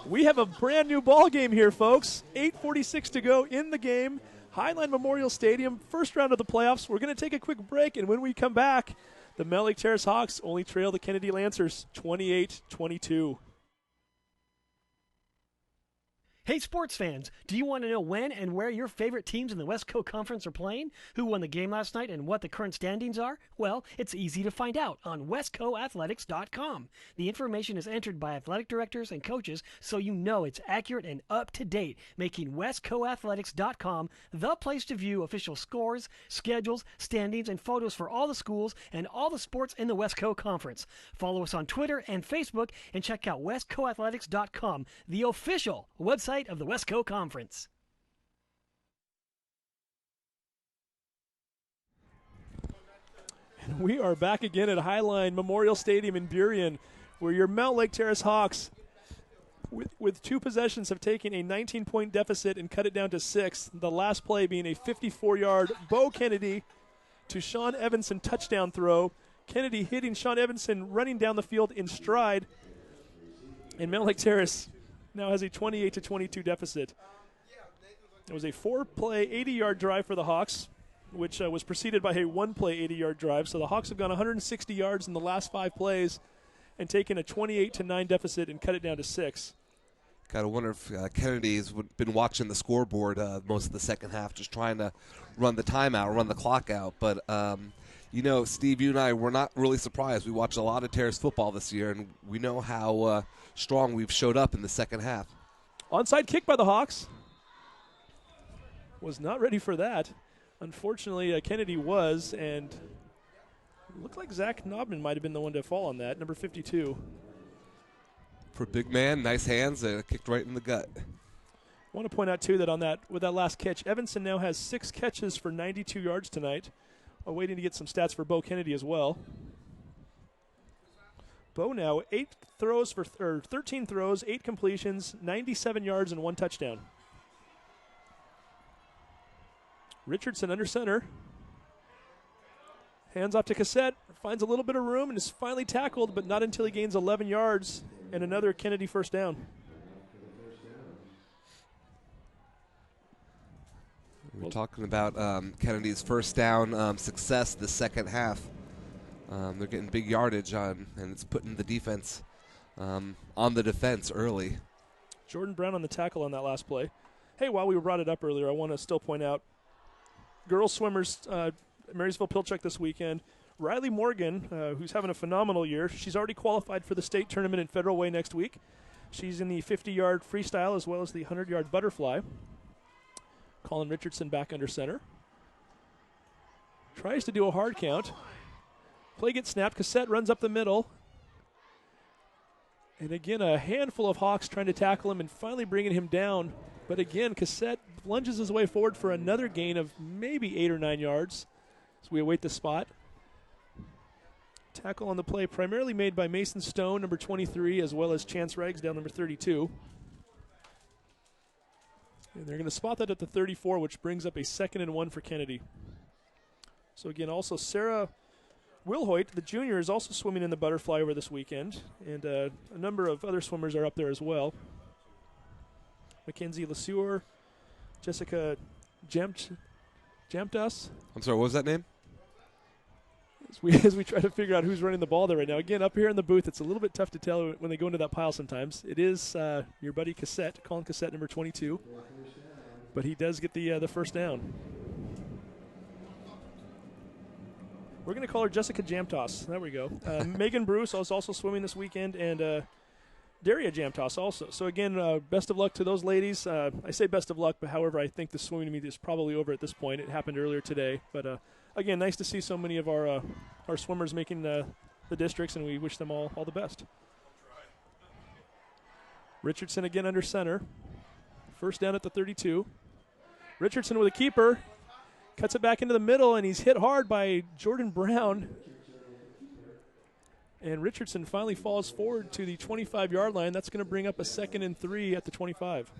We have a brand new ball game here, folks. 8:46 to go in the game. Highline Memorial Stadium, first round of the playoffs. We're going to take a quick break, and when we come back, the Mountlake Terrace Hawks only trail the Kennedy Lancers 28-22. Hey, sports fans, do you want to know when and where your favorite teams in the West Coast Conference are playing? Who won the game last night and what the current standings are? Well, it's easy to find out on westcoathletics.com. The information is entered by athletic directors and coaches, so you know it's accurate and up to date, making westcoathletics.com the place to view official scores, schedules, standings, and photos for all the schools and all the sports in the West Coast Conference. Follow us on Twitter and Facebook and check out westcoathletics.com, the official website of the West Coast Conference. And we are back again at Highline Memorial Stadium in Burien, where your Mountlake Terrace Hawks, with 2 possessions, have taken a 19-point deficit and cut it down to 6. The last play being a 54-yard Bo Kennedy to Sean Evanson touchdown throw. Kennedy hitting Sean Evanson running down the field in stride. And Mountlake Terrace now has a 28-22 deficit. It was a 4-play, 80-yard drive for the Hawks, which was preceded by a 1-play, 80-yard drive. So the Hawks have gone 160 yards in the last 5 plays and taken a 28-9 deficit and cut it down to 6. Gotta wonder if Kennedy's been watching the scoreboard most of the second half, just trying to run the timeout, run the clock out. But Steve, you and I were not really surprised. We watched a lot of Terrace football this year, and we know how strong we've showed up in the second half. Onside kick by the Hawks. Was not ready for that. Unfortunately, Kennedy was, and it looked like Zach Knobman might have been the one to fall on that, number 52. For a big man, nice hands, kicked right in the gut. I want to point out, too, that with that last catch, Evanson now has 6 catches for 92 yards tonight. We're waiting to get some stats for Bo Kennedy as well. Bo now 13 throws, 8 completions, 97 yards, and 1 touchdown. Richardson under center. Hands off to Cassette. Finds a little bit of room and is finally tackled, but not until he gains 11 yards and another Kennedy first down. We're talking about Kennedy's first down success the second half. They're getting big yardage on, and it's putting the defense on the defense early. Jordan Brown on the tackle on that last play. Hey, while we brought it up earlier, I want to still point out girls swimmers, Marysville Pilchuck this weekend. Riley Morgan, who's having a phenomenal year. She's already qualified for the state tournament in Federal Way next week. She's in the 50-yard freestyle as well as the 100-yard butterfly. Colin Richardson back under center. Tries to do a hard count. Play gets snapped. Cassette runs up the middle. And again, a handful of Hawks trying to tackle him and finally bringing him down. But again, Cassette lunges his way forward for another gain of maybe 8 or 9 yards as we await the spot. Tackle on the play primarily made by Mason Stone, number 23, as well as Chance Ragsdale, number 32. And they're going to spot that at the 34, which brings up a 2nd and 1 for Kennedy. So again, also Sarah Wilhoit, the junior, is also swimming in the butterfly over this weekend, and a number of other swimmers are up there as well. Mackenzie Lesueur, Jessica Jamtas. I'm sorry, what was that name? As we try to figure out who's running the ball there right now. Again, up here in the booth, it's a little bit tough to tell when they go into that pile sometimes. It is your buddy Cassette, Colin Cassette, number 22. But he does get the first down. We're going to call her Jessica Jamtos. There we go. Megan Bruce is also swimming this weekend, and Daria Jamtos also. So, again, best of luck to those ladies. I say best of luck, but however, I think the swimming meet is probably over at this point. It happened earlier today. But, again, nice to see so many of our swimmers making the districts, and we wish them all the best. Richardson again under center. First down at the 32. Richardson with a keeper. Cuts it back into the middle, and he's hit hard by Jordan Brown. And Richardson finally falls forward to the 25-yard line. That's going to bring up a 2nd and 3 at the 25.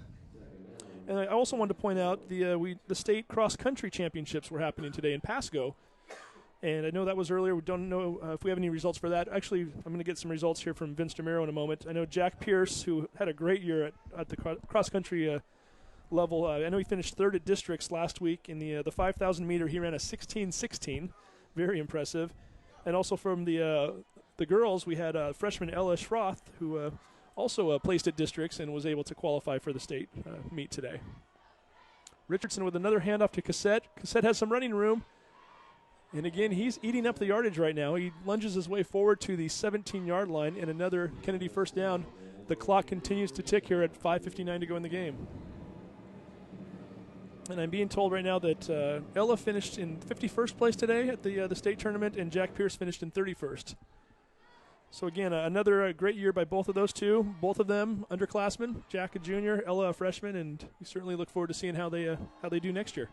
And I also wanted to point out the state cross-country championships were happening today in Pasco. And I know that was earlier. We don't know if we have any results for that. Actually, I'm going to get some results here from Vince DeMero in a moment. I know Jack Pierce, who had a great year at the cross-country level. I know he finished 3rd at districts last week in the 5,000 meter. He ran a 16:16, very impressive. And also from the girls, we had freshman Ella Schroth, who also placed at districts and was able to qualify for the state meet today. Richardson with another handoff to Cassette. Cassette has some running room. And again, he's eating up the yardage right now. He lunges his way forward to the 17-yard line and another Kennedy first down. The clock continues to tick here at 5:59 to go in the game. And I'm being told right now that Ella finished in 51st place today at the state tournament, and Jack Pierce finished in 31st. So again, another great year by both of those two. Both of them underclassmen. Jack a junior, Ella a freshman, and we certainly look forward to seeing how they do next year.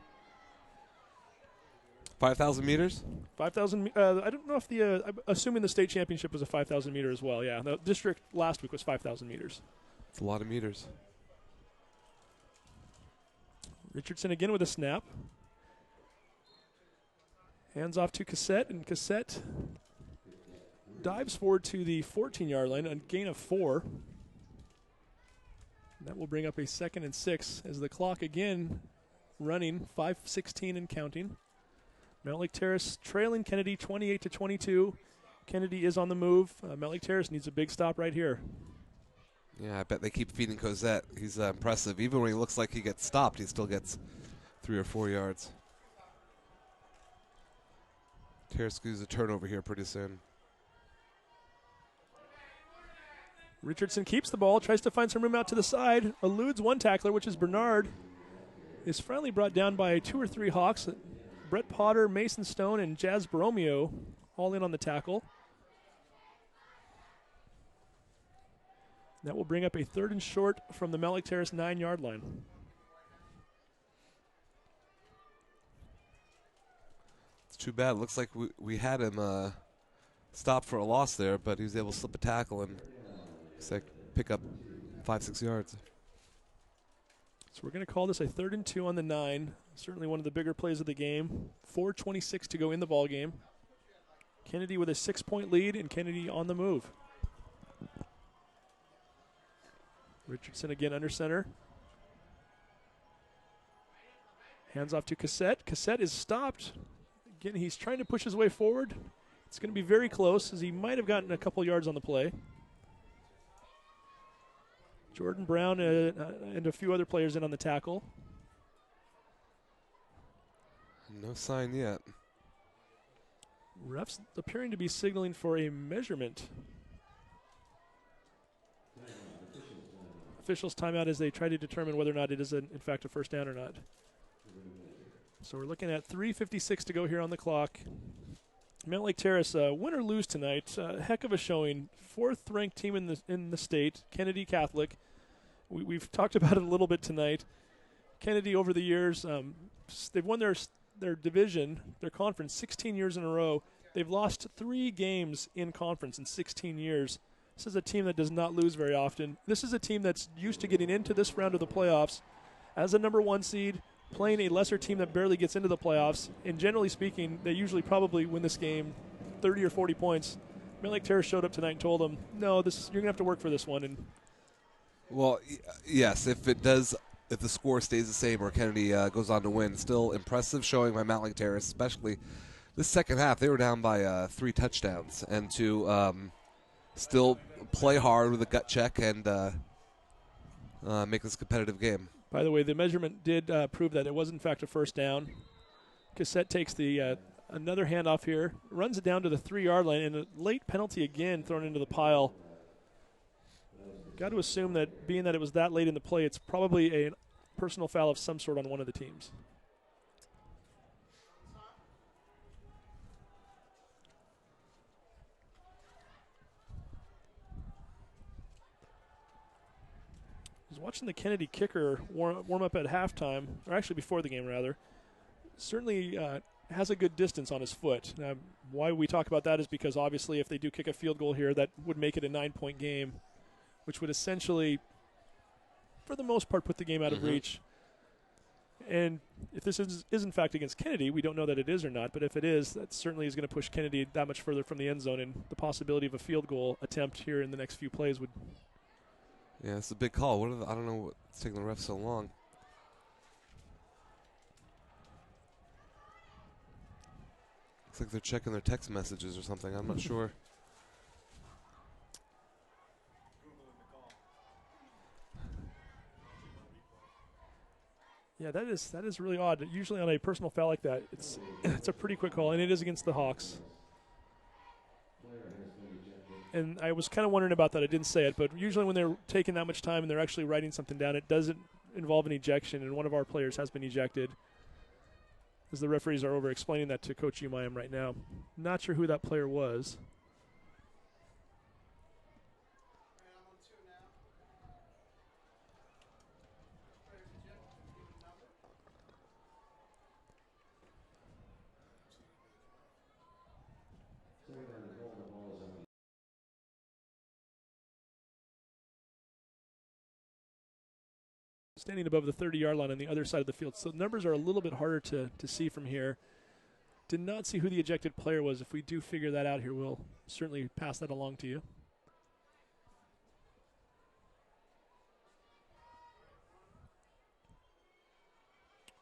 5,000 meters? 5,000. I don't know if I'm assuming the state championship was a 5,000 meter as well. Yeah, the district last week was 5,000 meters. It's a lot of meters. Richardson again with a snap. Hands off to Cassette, and Cassette dives forward to the 14-yard line, a gain of 4. That will bring up a 2nd and 6 as the clock again running, 5:16 and counting. Mountlake Terrace trailing Kennedy 28-22. Kennedy is on the move. Mountlake Terrace needs a big stop right here. Yeah, I bet they keep feeding Cosette. He's impressive. Even when he looks like he gets stopped, he still gets 3 or 4 yards. Terrace gives a turnover here pretty soon. Richardson keeps the ball, tries to find some room out to the side, eludes one tackler, which is Bernard. Is finally brought down by 2 or 3 Hawks. Brett Potter, Mason Stone, and Jazz Borromeo all in on the tackle. That will bring up a 3rd and short from the Mountlake Terrace 9-yard line. It's too bad. Looks like we had him stopped for a loss there, but he was able to slip a tackle and pick up 5-6 yards. So we're going to call this a 3rd and 2 on the 9. Certainly one of the bigger plays of the game. 4:26 to go in the ball game. Kennedy with a 6-point lead, and Kennedy on the move. Richardson again under center. Hands off to Cassette. Cassette is stopped. Again, he's trying to push his way forward. It's going to be very close, as he might have gotten a couple yards on the play. Jordan Brown and a few other players in on the tackle. No sign yet. Refs appearing to be signaling for a measurement. Officials timeout as they try to determine whether or not it is in fact a first down or not. So we're looking at 3:56 to go here on the clock. Mountlake Terrace, win or lose tonight, heck of a showing. 4th ranked team in the state, Kennedy Catholic. We've talked about it a little bit tonight. Kennedy over the years, they've won their division, their conference, 16 years in a row. They've lost 3 games in conference in 16 years. This is a team that does not lose very often. This is a team that's used to getting into this round of the playoffs as a number 1 seed, playing a lesser team that barely gets into the playoffs. And generally speaking, they usually probably win this game 30 or 40 points. Mountlake Terrace showed up tonight and told them, no, you're going to have to work for this one. And well, yes, if the score stays the same or Kennedy goes on to win, still impressive showing by Mountlake Terrace, especially this second half. They were down by 3 touchdowns, and to still play hard with a gut check and make this a competitive game. By the way, the measurement did prove that it was in fact a first down. Cassette takes the another handoff here, runs it down to the 3-yard line, and a late penalty again thrown into the pile. Got to assume that being that it was that late in the play, it's probably a personal foul of some sort on one of the teams. I was watching the Kennedy kicker warm up at halftime, or actually before the game rather. Certainly has a good distance on his foot. Why we talk about that is because obviously if they do kick a field goal here, that would make it a 9-point game, which would essentially, for the most part, put the game out of reach. And if this is in fact against Kennedy, we don't know that it is or not, but if it is, that certainly is going to push Kennedy that much further from the end zone, and the possibility of a field goal attempt here in the next few plays would... Yeah, it's a big call. I don't know what's taking the refs so long. Looks like they're checking their text messages or something. I'm not sure. Yeah, that is really odd. Usually on a personal foul like that, it's a pretty quick call, and it is against the Hawks. And I was kind of wondering about that. I didn't say it, but usually when they're taking that much time and they're actually writing something down, it doesn't involve an ejection, and one of our players has been ejected. As the referees are over explaining that to Coach Umayam right now. Not sure who that player was. Standing above the 30-yard line on the other side of the field. So the numbers are a little bit harder to see from here. Did not see who the ejected player was. If we do figure that out here, we'll certainly pass that along to you.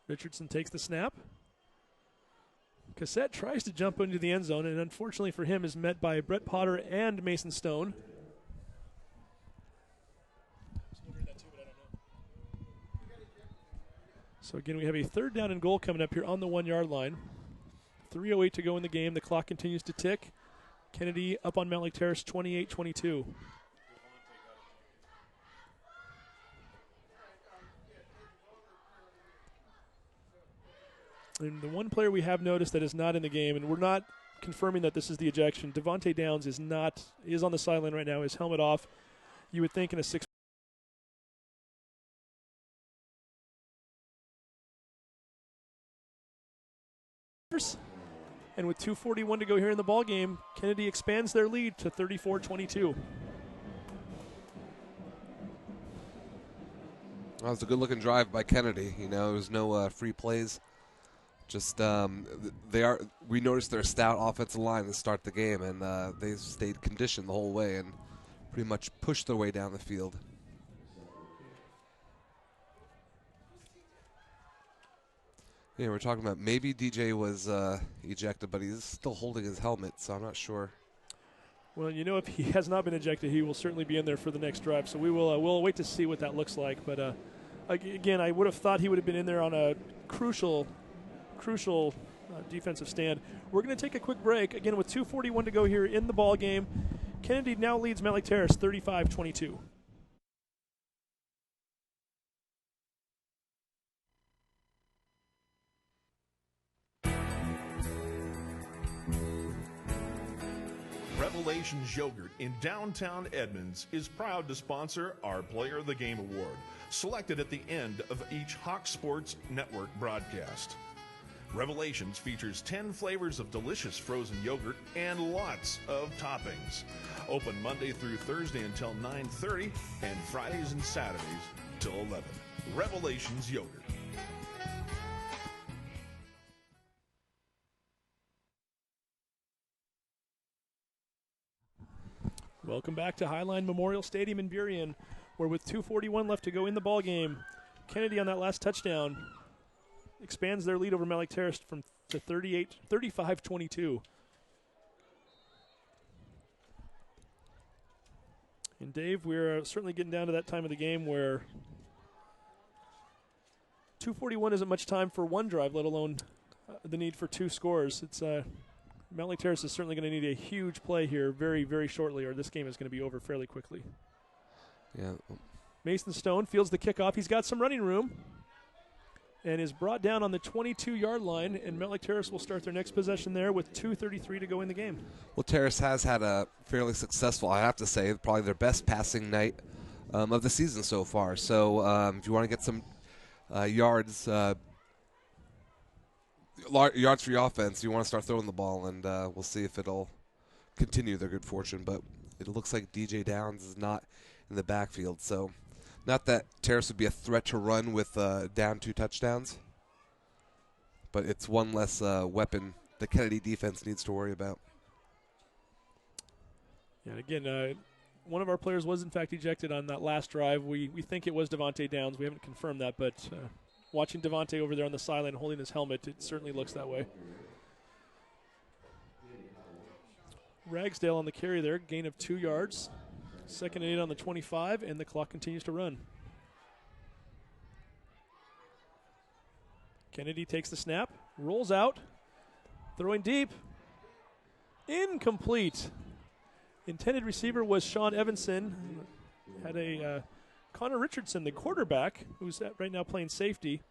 Richardson takes the snap. Cassette tries to jump into the end zone, and unfortunately for him is met by Brett Potter and Mason Stone. So again, we have a 3rd down and goal coming up here on the 1-yard line. 3:08 to go in the game. The clock continues to tick. Kennedy up on Mountlake Terrace, 28-22. And the one player we have noticed that is not in the game, and we're not confirming that this is the ejection, Devontae Downs is on the sideline right now, his helmet off. You would think in a 6. And with 2:41 to go here in the ball game, Kennedy expands their lead to 34-22. That was a good-looking drive by Kennedy. You know, there was no free plays. Just we noticed their stout offensive line to start the game, and they stayed conditioned the whole way and pretty much pushed their way down the field. Yeah, we're talking about maybe DJ was ejected, but he's still holding his helmet, so I'm not sure. Well, you know, if he has not been ejected, he will certainly be in there for the next drive. So we'll wait to see what that looks like. But again, I would have thought he would have been in there on a crucial defensive stand. We're going to take a quick break. Again, with 2:41 to go here in the ball game, Kennedy now leads Mountlake Terrace 35-22. Revelations Yogurt in downtown Edmonds is proud to sponsor our Player of the Game Award, selected at the end of each Hawk Sports Network broadcast. Revelations features 10 flavors of delicious frozen yogurt and lots of toppings. Open Monday through Thursday until 9:30 and Fridays and Saturdays till 11. Revelations Yogurt. Welcome back to Highline Memorial Stadium in Burien, where with 2:41 left to go in the ball game, Kennedy on that last touchdown expands their lead over Mountlake Terrace to 35-22. And Dave, we're certainly getting down to that time of the game where 2:41 isn't much time for one drive, let alone the need for two scores. It's Mountlake Terrace is certainly going to need a huge play here very, very shortly, or this game is going to be over fairly quickly. Yeah. Mason Stone fields the kickoff. He's got some running room and is brought down on the 22-yard line, and Mountlake Terrace will start their next possession there with 2:33 to go in the game. Well, Terrace has had a fairly successful, I have to say, probably their best passing night of the season so far. So if you want to get some yards for your offense, you want to start throwing the ball, and we'll see if it'll continue their good fortune. But it looks like DJ Downs is not in the backfield, so not that Terrace would be a threat to run with down 2 touchdowns, but it's one less weapon the Kennedy defense needs to worry about. And again, one of our players was in fact ejected on that last drive. We think it was Devontae Downs. We haven't confirmed that, but watching Devontae over there on the sideline holding his helmet, it certainly looks that way. Ragsdale on the carry there, gain of 2 yards. 2nd and 8 on the 25, and the clock continues to run. Kennedy takes the snap, rolls out, throwing deep. Incomplete. Intended receiver was Sean Evanson. Had a Connor Richardson, the quarterback, who's right now playing safety,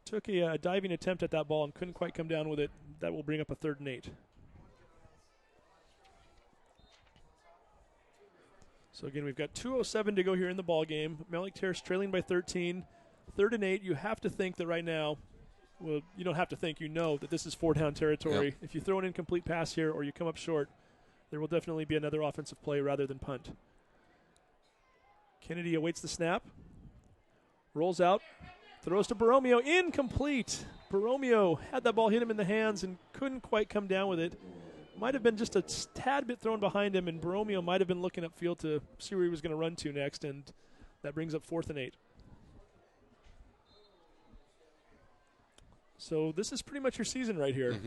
took a diving attempt at that ball and couldn't quite come down with it. That will bring up a 3rd and 8. So again, we've got 2:07 to go here in the ball game. Mountlake Terrace trailing by 13. 3rd and 8. You have to think that right now, well, you don't have to think. You know that this is 4-down territory. Yep. If you throw an incomplete pass here or you come up short, there will definitely be another offensive play rather than punt. Kennedy awaits the snap, rolls out, throws to Borromeo, incomplete. Borromeo had that ball hit him in the hands and couldn't quite come down with it. Might have been just a tad bit thrown behind him, and Borromeo might have been looking upfield to see where he was going to run to next, and that brings up 4th and 8. So this is pretty much your season right here.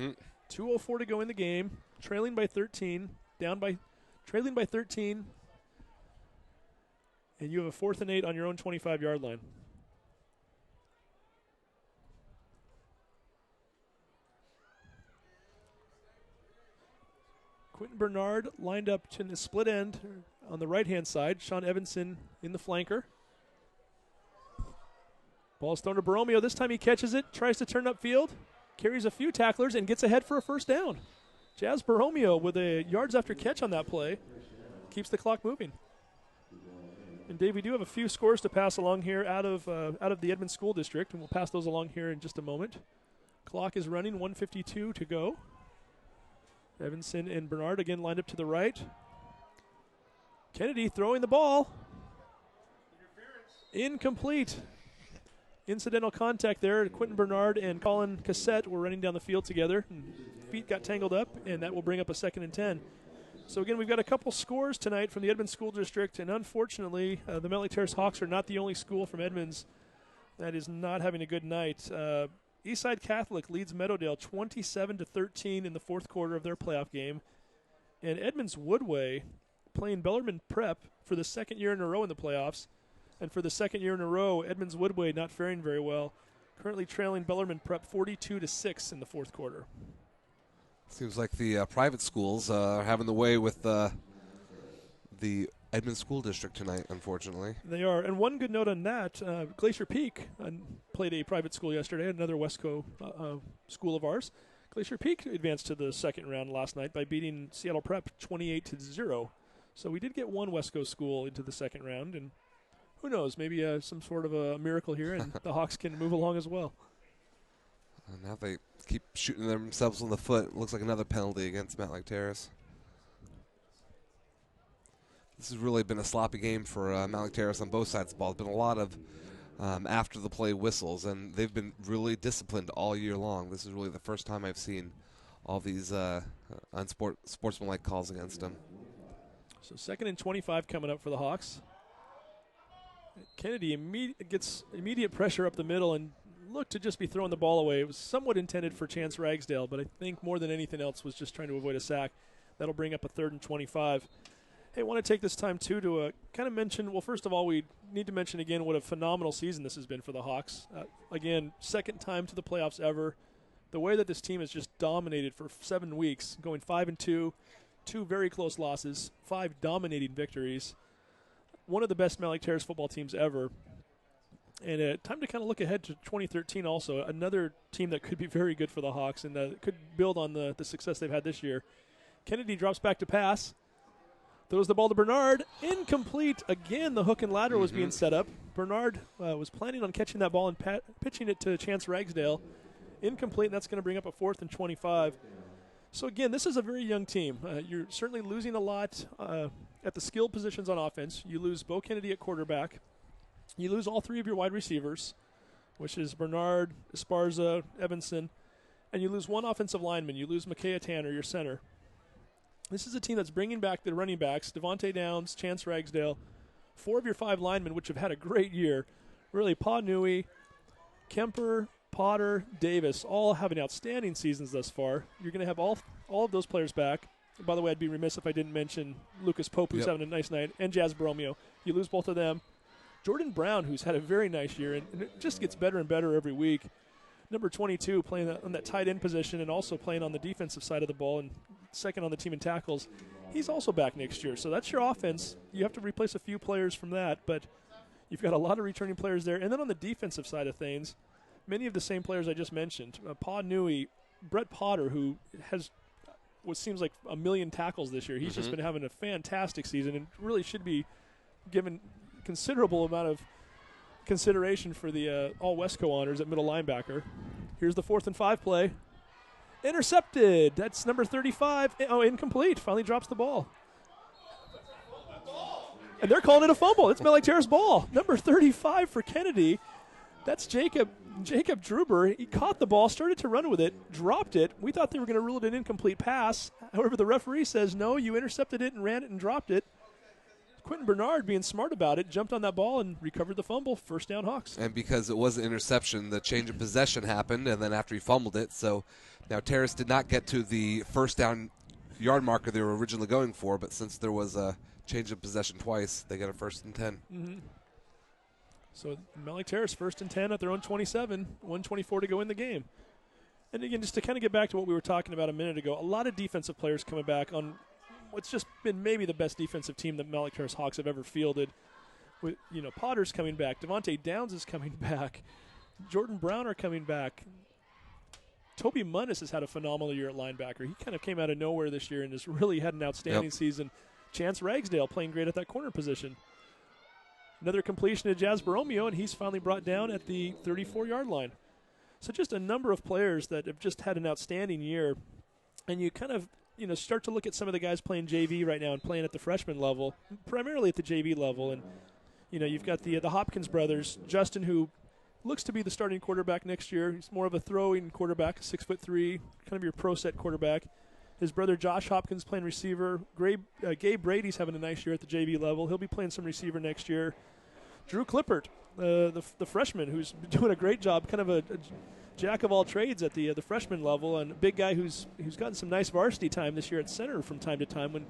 2:04 to go in the game, trailing by 13, trailing by 13, and you have a 4th and 8 on your own 25-yard line. Quentin Bernard lined up to the split end on the right-hand side. Sean Evanson in the flanker. Ball's thrown to Borromeo. This time he catches it, tries to turn upfield, carries a few tacklers, and gets ahead for a 1st down. Jazz Borromeo with a yards after catch on that play keeps the clock moving. And Dave, we do have a few scores to pass along here out of the Edmonds School District, and we'll pass those along here in just a moment. Clock is running, 1:52 to go. Evanson and Bernard again lined up to the right. Kennedy throwing the ball. Incomplete. Incidental contact there. Quentin Bernard and Colin Cassette were running down the field together. Feet got tangled up, and that will bring up a 2nd and 10. So again, we've got a couple scores tonight from the Edmonds School District, and unfortunately, the Mountlake Terrace Hawks are not the only school from Edmonds that is not having a good night. Eastside Catholic leads Meadowdale 27-13 in the 4th quarter of their playoff game, and Edmonds Woodway playing Bellarmine Prep for the 2nd year in a row in the playoffs, and for the 2nd year in a row, Edmonds Woodway not faring very well, currently trailing Bellarmine Prep 42-6 in the 4th quarter. Seems like the private schools are having the way with the Edmonds School District tonight, unfortunately. They are. And one good note on that, Glacier Peak played a private school yesterday, another Westco school of ours. Glacier Peak advanced to the 2nd round last night by beating Seattle Prep 28-0. So we did get one Westco school into the 2nd round, and who knows, maybe some sort of a miracle here, and the Hawks can move along as well. Now they keep shooting themselves in the foot. Looks like another penalty against Mountlake Terrace. This has really been a sloppy game for Mountlake Terrace on both sides of the ball. There's been a lot of after-the-play whistles, and they've been really disciplined all year long. This is really the first time I've seen all these unsportsmanlike calls against them. So 2nd and 25 coming up for the Hawks. Kennedy gets immediate pressure up the middle and looked to just be throwing the ball away. It was somewhat intended for Chance Ragsdale, but I think more than anything else was just trying to avoid a sack. That'll bring up a 3rd and 25. Hey, I want to take this time, too, to kind of mention, well, first of all, we need to mention again what a phenomenal season this has been for the Hawks. Again, 2nd time to the playoffs ever. The way that this team has just dominated for 7 weeks, going 5-2, 2 very close losses, 5 dominating victories. One of the best Mountlake Terrace football teams ever. And time to kind of look ahead to 2013 also, another team that could be very good for the Hawks and could build on the success they've had this year. Kennedy drops back to pass. Throws the ball to Bernard. Incomplete. Again, the hook and ladder was being set up. Bernard was planning on catching that ball and pitching it to Chance Ragsdale. Incomplete, and that's going to bring up a 4th and 25. So, again, this is a very young team. You're certainly losing a lot at the skill positions on offense. You lose Bo Kennedy at quarterback. You lose all 3 of your wide receivers, which is Bernard, Esparza, Evanson. And you lose 1 offensive lineman. You lose Micaiah Tanner, your center. This is a team that's bringing back the running backs, Devontae Downs, Chance Ragsdale, 4 of your 5 linemen, which have had a great year. Really, Pa Nui, Kemper, Potter, Davis, all having outstanding seasons thus far. You're going to have all of those players back. By the way, I'd be remiss if I didn't mention Lucas Pope, who's having a nice night, and Jazz Borromeo. You lose both of them. Jordan Brown, who's had a very nice year, and it just gets better and better every week. Number 22, playing on that tight end position and also playing on the defensive side of the ball and 2nd on the team in tackles. He's also back next year. So that's your offense. You have to replace a few players from that, but you've got a lot of returning players there. And then on the defensive side of things, many of the same players I just mentioned. Pa Nui, Brett Potter, who has what seems like a million tackles this year. He's just been having a fantastic season and really should be given considerable amount of consideration for the All-Westco honors at middle linebacker. Here's the 4th and 5 play. Intercepted. That's number 35. Oh, incomplete. Finally drops the ball. And they're calling it a fumble. It's Mountlake Terrace ball. Number 35 for Kennedy. That's Jacob Druber. He caught the ball, started to run with it, dropped it. We thought they were going to rule it an incomplete pass. However, the referee says, no, you intercepted it and ran it and dropped it. Quentin Bernard, being smart about it, jumped on that ball and recovered the fumble. 1st down Hawks. And because it was an interception, the change of possession happened, and then after he fumbled it, so now Terrace did not get to the 1st down yard marker they were originally going for, but since there was a change of possession twice, they get a 1st and 10. So Mountlake Terrace 1st and 10 at their own 27, 1:24 to go in the game. And again, just to kind of get back to what we were talking about a minute ago, a lot of defensive players coming back on what's just been maybe the best defensive team that Mountlake Terrace Hawks have ever fielded. With Potter's coming back, Devontae Downs is coming back, Jordan Brown are coming back. Toby Munnis has had a phenomenal year at linebacker. He kind of came out of nowhere this year and has really had an outstanding season. Chance Ragsdale playing great at that corner position. Another completion to Jazz Borromeo, and he's finally brought down at the 34-yard line. So just a number of players that have just had an outstanding year. And you kind of, start to look at some of the guys playing JV right now and playing at the freshman level, primarily at the JV level. And, you've got the Hopkins brothers, Justin, who looks to be the starting quarterback next year. He's more of a throwing quarterback, 6'3", kind of your pro set quarterback. His brother Josh Hopkins playing receiver. Gabe Brady's having a nice year at the JV level. He'll be playing some receiver next year. Drew Clippert, the freshman, who's doing a great job, kind of a jack of all trades at the freshman level, and a big guy who's gotten some nice varsity time this year at center from time to time when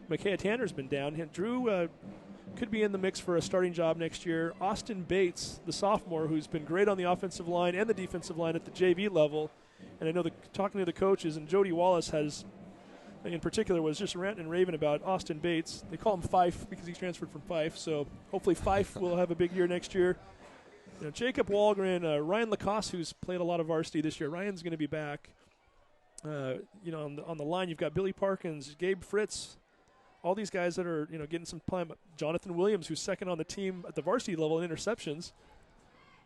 Micaiah Tanner's been down. Drew could be in the mix for a starting job next year. Austin Bates, the sophomore, who's been great on the offensive line and the defensive line at the JV level. And I know talking to the coaches, and Jody Wallace in particular was just ranting and raving about Austin Bates. They call him Fife because he transferred from Fife, so hopefully Fife will have a big year next year. Jacob Walgren, Ryan Lacoste, who's played a lot of varsity this year. Ryan's going to be back. On the line, you've got Billy Parkins, Gabe Fritz, all these guys that are getting some time. Jonathan Williams, who's second on the team at the varsity level in interceptions.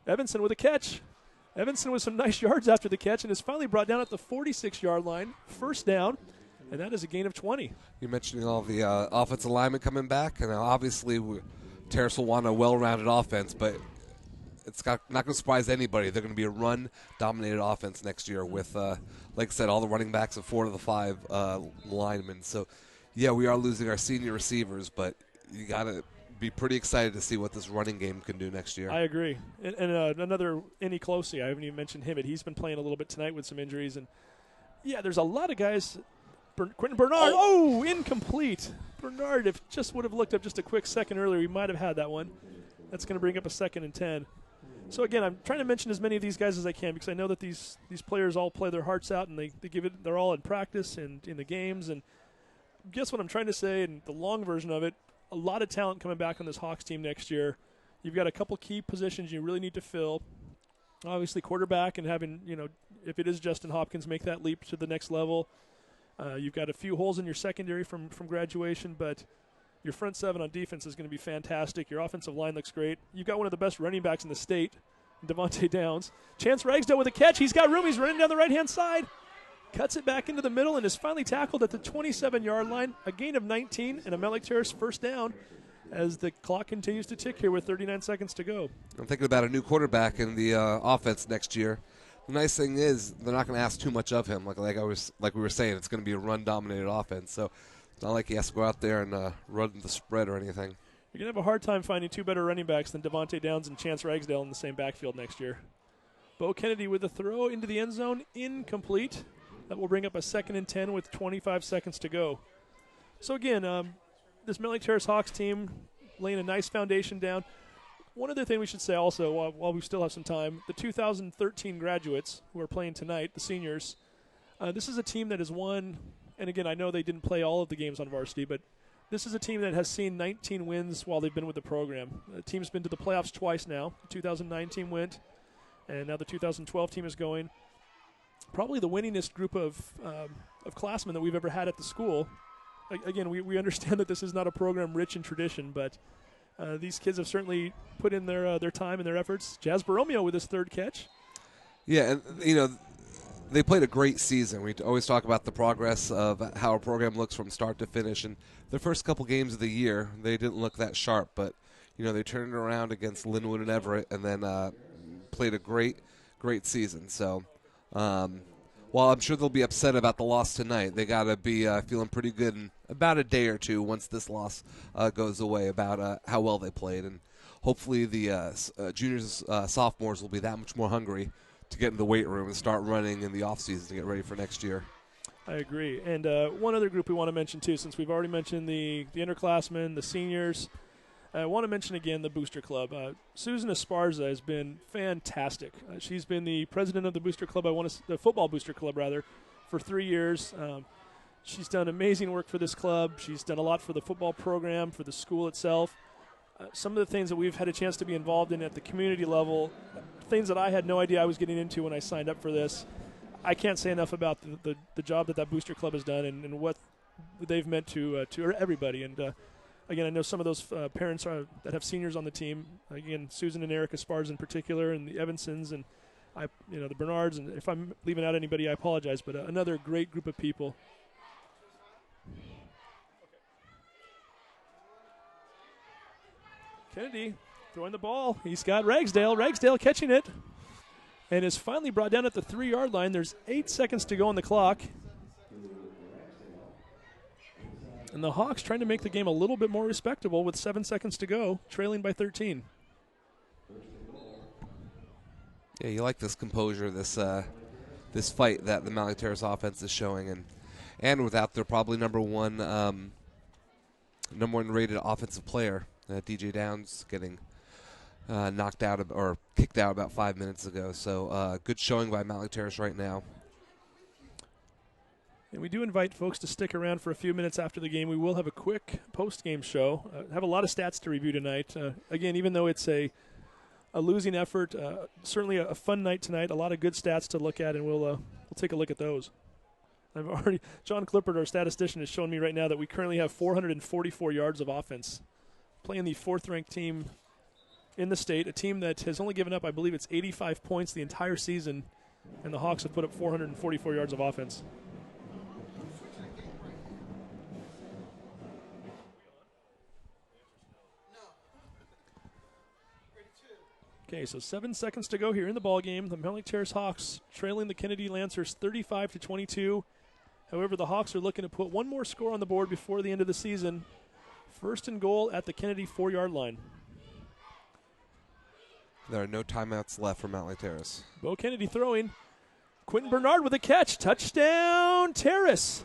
Evanson with a catch. Evanson with some nice yards after the catch and is finally brought down at the 46-yard line, first down, and that is a gain of 20. You're mentioning all the offensive linemen coming back, and obviously Terrace will want a well-rounded offense, but it's not going to surprise anybody. They're going to be a run-dominated offense next year with, like I said, all the running backs of 4 of the 5 linemen. So, yeah, we are losing our senior receivers, but you got to be pretty excited to see what this running game can do next year. I agree. And another Innie Closey, I haven't even mentioned him, but he's been playing a little bit tonight with some injuries. And, yeah, there's a lot of guys. Quentin Bernard, incomplete. Bernard, if just would have looked up just a quick second earlier, he might have had that one. That's going to bring up a 2nd and 10. So, again, I'm trying to mention as many of these guys as I can because I know that these players all play their hearts out and they give it. They're all in practice and in the games. And guess what I'm trying to say, and the long version of it, a lot of talent coming back on this Hawks team next year. You've got a couple key positions you really need to fill. Obviously, quarterback and having, if it is Justin Hopkins, make that leap to the next level. You've got a few holes in your secondary from graduation, but your front 7 on defense is going to be fantastic. Your offensive line looks great. You've got one of the best running backs in the state, Devontae Downs. Chance Ragsdale with a catch. He's got room. He's running down the right-hand side. Cuts it back into the middle and is finally tackled at the 27-yard line. A gain of 19 and a Mountlake Terrace first down as the clock continues to tick here with 39 seconds to go. I'm thinking about a new quarterback in the offense next year. The nice thing is they're not going to ask too much of him. Like we were saying, it's going to be a run-dominated offense. So it's not like he has to go out there and run the spread or anything. You're going to have a hard time finding 2 better running backs than Devontae Downs and Chance Ragsdale in the same backfield next year. Bo Kennedy with a throw into the end zone, incomplete. That will bring up a 2nd and 10 with 25 seconds to go. So, again, this Mountlake Terrace Hawks team laying a nice foundation down. One other thing we should say also, while we still have some time, the 2013 graduates who are playing tonight, the seniors, this is a team that has won, and again, I know they didn't play all of the games on varsity, but this is a team that has seen 19 wins while they've been with the program. The team's been to the playoffs twice now. The 2009 team went, and now the 2012 team is going. Probably the winningest group of classmen that we've ever had at the school. Again, we understand that this is not a program rich in tradition, but these kids have certainly put in their time and their efforts. Jazz Borromeo with his 3rd catch. Yeah, and, they played a great season. We always talk about the progress of how our program looks from start to finish. And the first couple games of the year, they didn't look that sharp, but, they turned it around against Linwood and Everett and then played a great season. So, while I'm sure they'll be upset about the loss tonight, they got to be feeling pretty good in about a day or two once this loss goes away about how well they played. And hopefully the juniors, sophomores will be that much more hungry to get in the weight room and start running in the offseason to get ready for next year. I agree. And one other group we want to mention, too, since we've already mentioned the underclassmen, the seniors, I want to mention again the Booster Club. Susan Esparza has been fantastic. She's been the president of the Booster Club, the Football Booster Club, rather, for 3 years. She's done amazing work for this club. She's done a lot for the football program, for the school itself. Some of the things that we've had a chance to be involved in at the community level, things that I had no idea I was getting into when I signed up for this. I can't say enough about the job that Booster Club has done and what they've meant to everybody. And again, I know some of those parents that have seniors on the team. Again, Susan and Erica Spars in particular, and the Evansons, and the Bernards. And if I'm leaving out anybody, I apologize. But another great group of people. Kennedy throwing the ball. He's got Ragsdale. Ragsdale catching it. And is finally brought down at the 3-yard line. There's 8 seconds to go on the clock. And the Hawks trying to make the game a little bit more respectable with 7 seconds to go, trailing by 13. Yeah, you like this composure, this fight that the Mountlake Terrace offense is showing, and without their probably number one rated offensive player, DJ Downs, getting knocked out or kicked out about 5 minutes ago. So good showing by Mountlake Terrace right now. And we do invite folks to stick around for a few minutes after the game. We will have a quick post-game show. Have a lot of stats to review tonight. Again, even though it's a losing effort, certainly a fun night tonight. A lot of good stats to look at, and we'll take a look at those. John Clippard, our statistician, is showing me right now that we currently have 444 yards of offense, playing the 4th-ranked team in the state, a team that has only given up, I believe it's 85 points the entire season, and the Hawks have put up 444 yards of offense. Okay, so 7 seconds to go here in the ball game. The Mountlake Terrace Hawks trailing the Kennedy Lancers 35-22. However, the Hawks are looking to put one more score on the board before the end of the season. 1st and goal at the Kennedy 4-yard line. There are no timeouts left for Mountlake Terrace. Bo Kennedy throwing. Quentin Bernard with a catch. Touchdown, Terrace.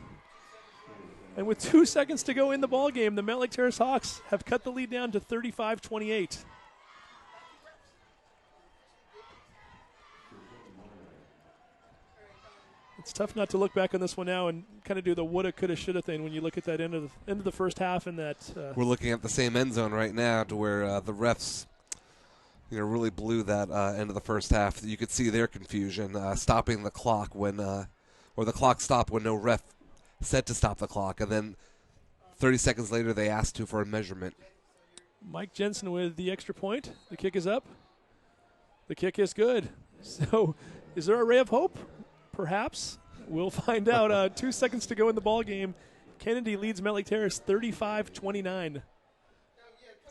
And with 2 seconds to go in the ball game, the Mountlake Terrace Hawks have cut the lead down to 35-28. It's tough not to look back on this one now and kind of do the woulda, coulda, shoulda thing when you look at that end of the first half and that. We're looking at the same end zone right now, to where the refs, really blew that end of the first half. You could see their confusion, stopping the clock when, or the clock stopped when no ref said to stop the clock, and then 30 seconds later they asked for a measurement. Mike Jensen with the extra point. The kick is up. The kick is good. So, is there a ray of hope? Perhaps. We'll find out. 2 seconds to go in the ball game. Kennedy leads Mountlake Terrace 35-29.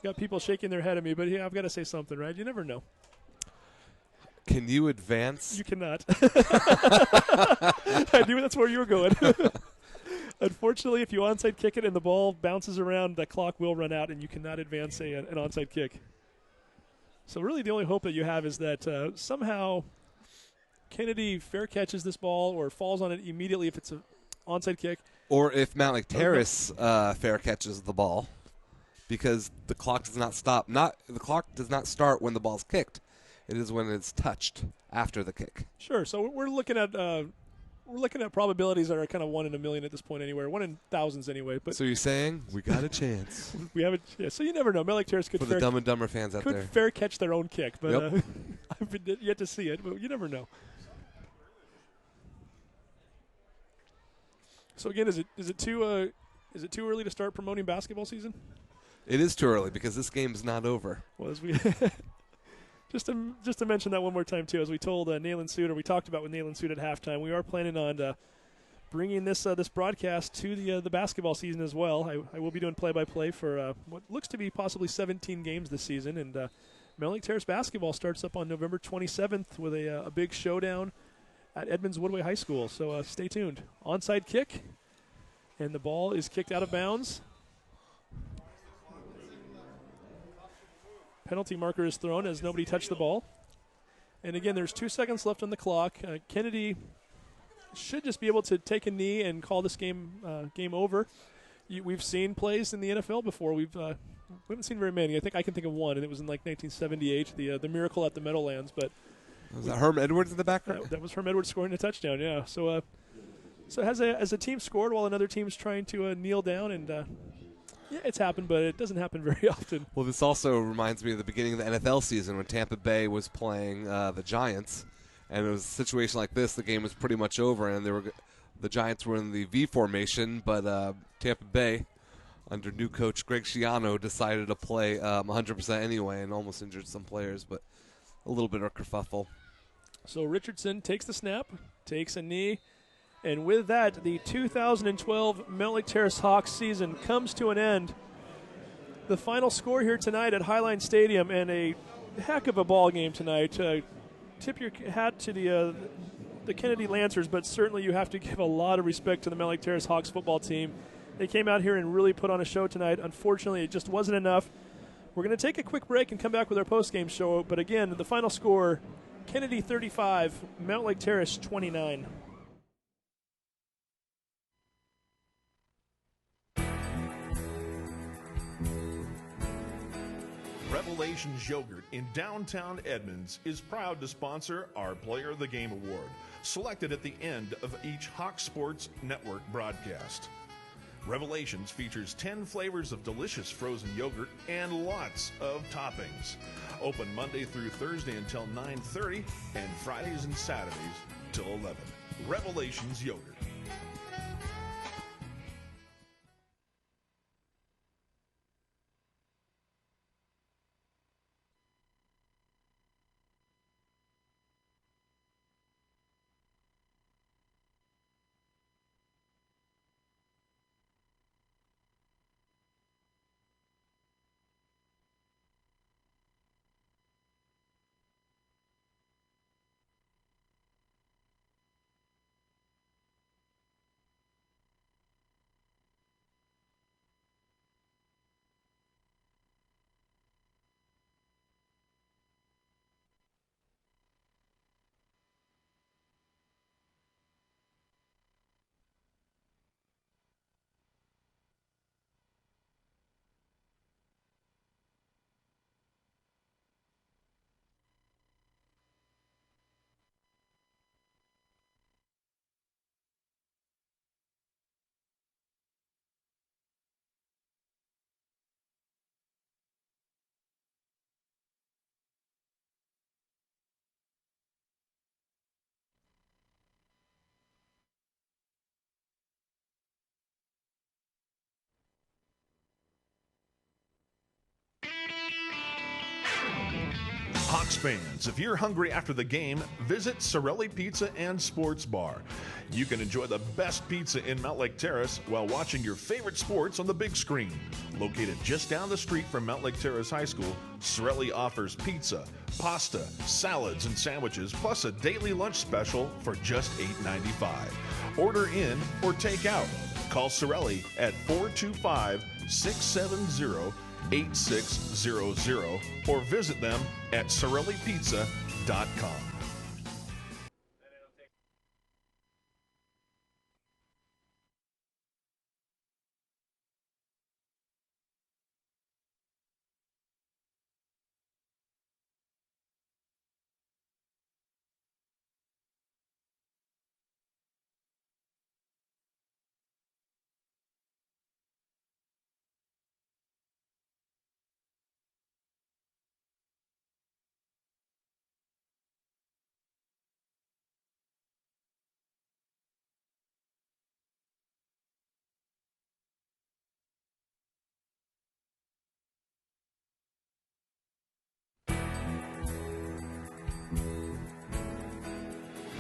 Got people shaking their head at me, but yeah, I've got to say something, right? You never know. Can you advance? You cannot. I knew that's where you were going. Unfortunately, if you onside kick it and the ball bounces around, the clock will run out, and you cannot advance an onside kick. So really the only hope that you have is that somehow Kennedy fair catches this ball or falls on it immediately if it's an onside kick. Or if Mountlake Terrace fair catches the ball, because the clock does not stop. The clock does not start when the ball's kicked. It is when it's touched after the kick. Sure. So we're looking at probabilities that are kind of 1 in a million at this point anyway, 1 in thousands anyway. But so you're saying we got a chance? We have so you never know. Mountlake Terrace could for the Dumb and Dumber fans out there, fair catch their own kick, but yep. I've been yet to see it. But you never know. So again, is it too early to start promoting basketball season? It is too early because this game is not over. Well, as we just to mention that one more time too, as we told Nayland Suit, or we talked about with Nayland Suit at halftime, we are planning on bringing this broadcast to the basketball season as well. I will be doing play-by-play for what looks to be possibly 17 games this season, and Mountlake Terrace basketball starts up on November 27th with a big showdown at Edmonds Woodway High School. So stay tuned. Onside kick, and the ball is kicked out of bounds. Penalty marker is thrown as nobody touched the ball. And again, there's 2 seconds left on the clock. Kennedy should just be able to take a knee and call this game over. We've seen plays in the NFL before. We haven't seen very many. I can think of one, and it was in like 1978, the miracle at the Meadowlands. But was that Herm Edwards in the background? That was Herm Edwards scoring a touchdown. Yeah. So has a team scored while another team's trying to kneel down, and yeah, it's happened, but it doesn't happen very often. Well, this also reminds me of the beginning of the NFL season when Tampa Bay was playing the Giants, and it was a situation like this. The game was pretty much over, and the Giants were in the V formation, but Tampa Bay, under new coach Greg Schiano, decided to play 100% anyway and almost injured some players, but a little bit of kerfuffle. So Richardson takes the snap, takes a knee, and with that, the 2012 Mountlake Terrace Hawks season comes to an end. the final score here tonight at Highline Stadium, and a heck of a ball game tonight. Tip your hat to the Kennedy Lancers, but certainly you have to give a lot of respect to the Mountlake Terrace Hawks football team. They came out here and really put on a show tonight. Unfortunately, it just wasn't enough. We're going to take a quick break and come back with our post-game show, but again, the final score, Kennedy 35, Mountlake Terrace 29. Revelations Yogurt in downtown Edmonds is proud to sponsor our Player of the Game Award, selected at the end of each Hawk Sports Network broadcast. Revelations features 10 flavors of delicious frozen yogurt and lots of toppings. Open Monday through Thursday until 9:30 and Fridays and Saturdays till 11. Revelations Yogurt. Hawks fans, if you're hungry after the game, visit Sorelli Pizza and Sports Bar. You can enjoy the best pizza in Mountlake Terrace while watching your favorite sports on the big screen. Located just down the street from Mountlake Terrace High School, Sorelli offers pizza, pasta, salads, and sandwiches, plus a daily lunch special for just $8.95. Order in or take out. Call Sorelli at 425-670-8600 or visit them at SorelliPizza.com.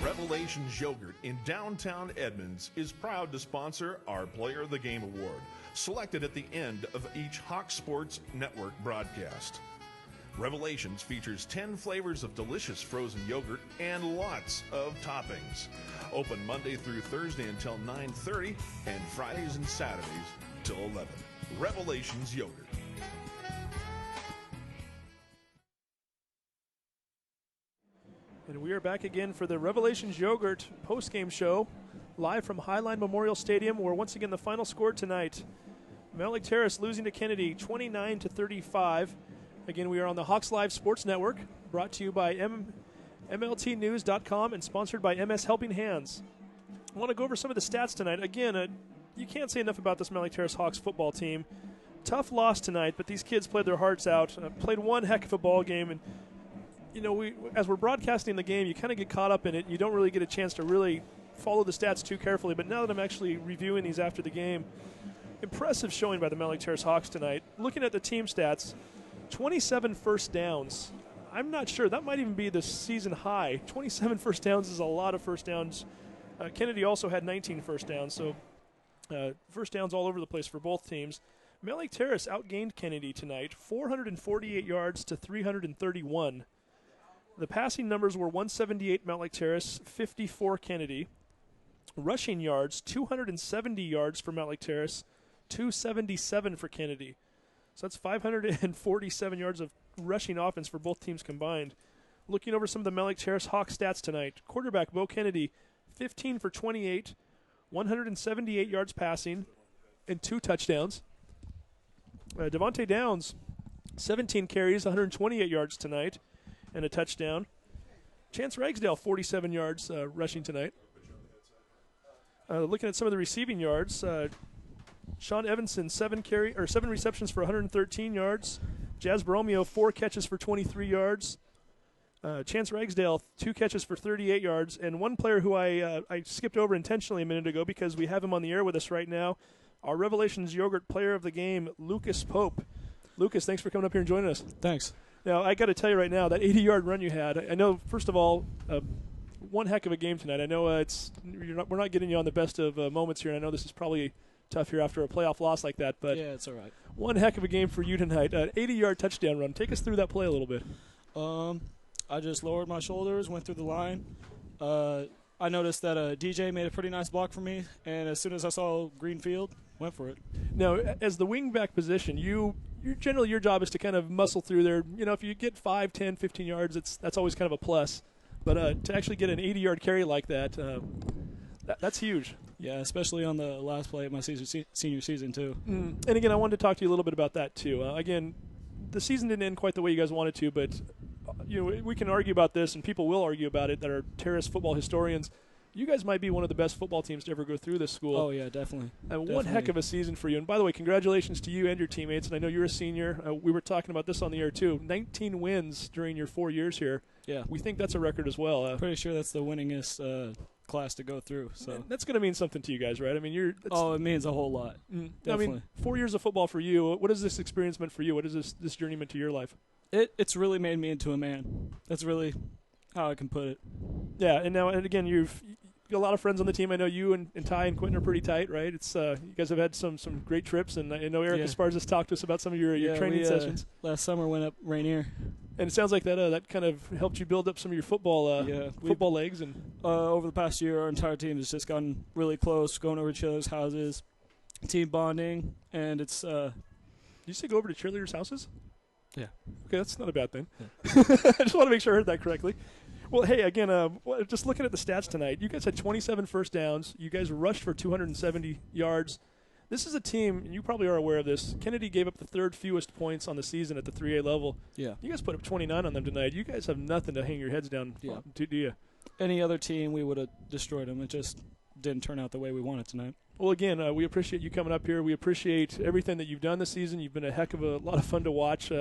Revelations Yogurt in downtown Edmonds is proud to sponsor our Player of the Game Award, selected at the end of each Hawk Sports Network broadcast. Revelations features 10 flavors of delicious frozen yogurt and lots of toppings. Open Monday through Thursday until 9:30 and Fridays and Saturdays till 11. Revelations Yogurt. And we are back again for the Revelations Yogurt post-game show, live from Highline Memorial Stadium, where once again the final score tonight, Mountlake Terrace losing to Kennedy 29-35. Again, we are on the Hawks Live Sports Network, brought to you by MLTnews.com and sponsored by MS Helping Hands. I want to go over some of the stats tonight. Again, you can't say enough about this Mountlake Terrace Hawks football team. Tough loss tonight, but these kids played their hearts out, played one heck of a ball game, and you know, as we're broadcasting the game, you kind of get caught up in it. You don't really get a chance to really follow the stats too carefully. But now that I'm actually reviewing these after the game, impressive showing by the Mountlake Terrace Hawks tonight. Looking at the team stats, 27 first downs. I'm not sure. That might even be the season high. 27 first downs is a lot of first downs. Kennedy also had 19 first downs, so first downs all over the place for both teams. Mountlake Terrace outgained Kennedy tonight, 448 yards to 331. The passing numbers were 178 Mountlake Terrace, 54 Kennedy. Rushing yards, 270 yards for Mountlake Terrace, 277 for Kennedy. So that's 547 yards of rushing offense for both teams combined. Looking over some of the Mountlake Terrace Hawk stats tonight, quarterback Bo Kennedy, 15 for 28, 178 yards passing, and 2 touchdowns. Devontae Downs, 17 carries, 128 yards tonight, and a touchdown. Chance Ragsdale, 47 yards rushing tonight. Looking at some of the receiving yards, Sean Evanson, 7 receptions for 113 yards. Jazz Borromeo, 4 catches for 23 yards. Chance Ragsdale, 2 catches for 38 yards. And one player who I skipped over intentionally a minute ago because we have him on the air with us right now, our Revelations Yogurt player of the game, Lucas Pope. Lucas, thanks for coming up here and joining us. Thanks. Now, I got to tell you right now, that 80-yard run you had, I know, first of all, one heck of a game tonight. I know we're not getting you on the best of moments here, and I know this is probably tough here after a playoff loss like that. But yeah, it's all right. One heck of a game for you tonight. An 80-yard touchdown run. Take us through that play a little bit. I just lowered my shoulders, went through the line. I noticed that DJ made a pretty nice block for me, and as soon as I saw green field, went for it. Now, as the wingback position, generally your job is to kind of muscle through there. You know, if you get 5, 10, 15 yards, that's always kind of a plus. But to actually get an 80-yard carry like that, that's huge. Yeah, especially on the last play of my senior season, too. And again, I wanted to talk to you a little bit about that, too. Again, the season didn't end quite the way you guys wanted to, but we can argue about this, and people will argue about it that are Terrace football historians. You guys might be one of the best football teams to ever go through this school. Oh, yeah, definitely. And one heck of a season for you. And by the way, congratulations to you and your teammates. And I know you're a senior. We were talking about this on the air, too. 19 wins during your 4 years here. Yeah. We think that's a record as well. Pretty sure that's the winningest class to go through. So that's going to mean something to you guys, right? I mean, it means a whole lot. Definitely. I mean, 4 years of football for you. What has this experience meant for you? What has this journey meant to your life? It's really made me into a man. That's really how I can put it. Yeah, and again, you've got a lot of friends on the team. I know you and Ty and Quentin are pretty tight, right? It's you guys have had some great trips, and I know Eric Esparza's talked to us about some of your training sessions. Last summer went up Rainier. And it sounds like that kind of helped you build up some of your football football legs. And over the past year, our entire team has just gotten really close, going over to each other's houses, team bonding, and it's. Did you say go over to cheerleaders' houses? Yeah. Okay, that's not a bad thing. Yeah. I just want to make sure I heard that correctly. Well, hey, again, just looking at the stats tonight, you guys had 27 first downs. You guys rushed for 270 yards. This is a team, and you probably are aware of this, Kennedy gave up the third fewest points on the season at the 3A level. Yeah. You guys put up 29 on them tonight. You guys have nothing to hang your heads down on, do you? Any other team, we would have destroyed them. It just didn't turn out the way we wanted tonight. Well, again, we appreciate you coming up here. We appreciate everything that you've done this season. You've been a heck of a lot of fun to watch.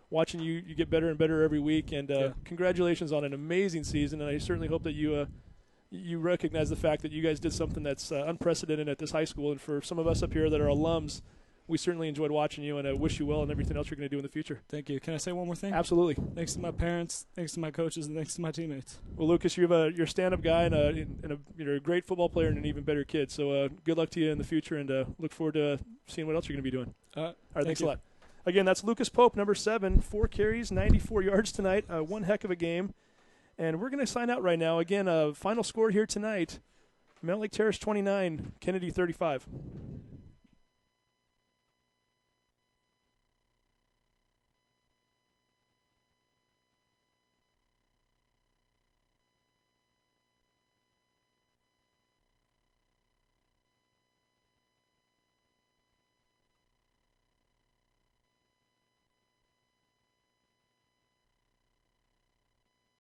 Watching you get better and better every week, and congratulations on an amazing season. And I certainly hope that you recognize the fact that you guys did something that's unprecedented at this high school. And for some of us up here that are alums, we certainly enjoyed watching you, and I wish you well and everything else you're going to do in the future. Thank you. Can I say one more thing? Absolutely. Thanks to my parents, thanks to my coaches, and thanks to my teammates. Well, Lucas, you're a stand-up guy and you're a great football player and an even better kid. So good luck to you in the future, and look forward to seeing what else you're going to be doing. All right, thanks a lot. Again, that's Lucas Pope, number 7, 4 carries, 94 yards tonight. One heck of a game. And we're going to sign out right now. Again, final score here tonight, Mountlake Terrace 29, Kennedy 35.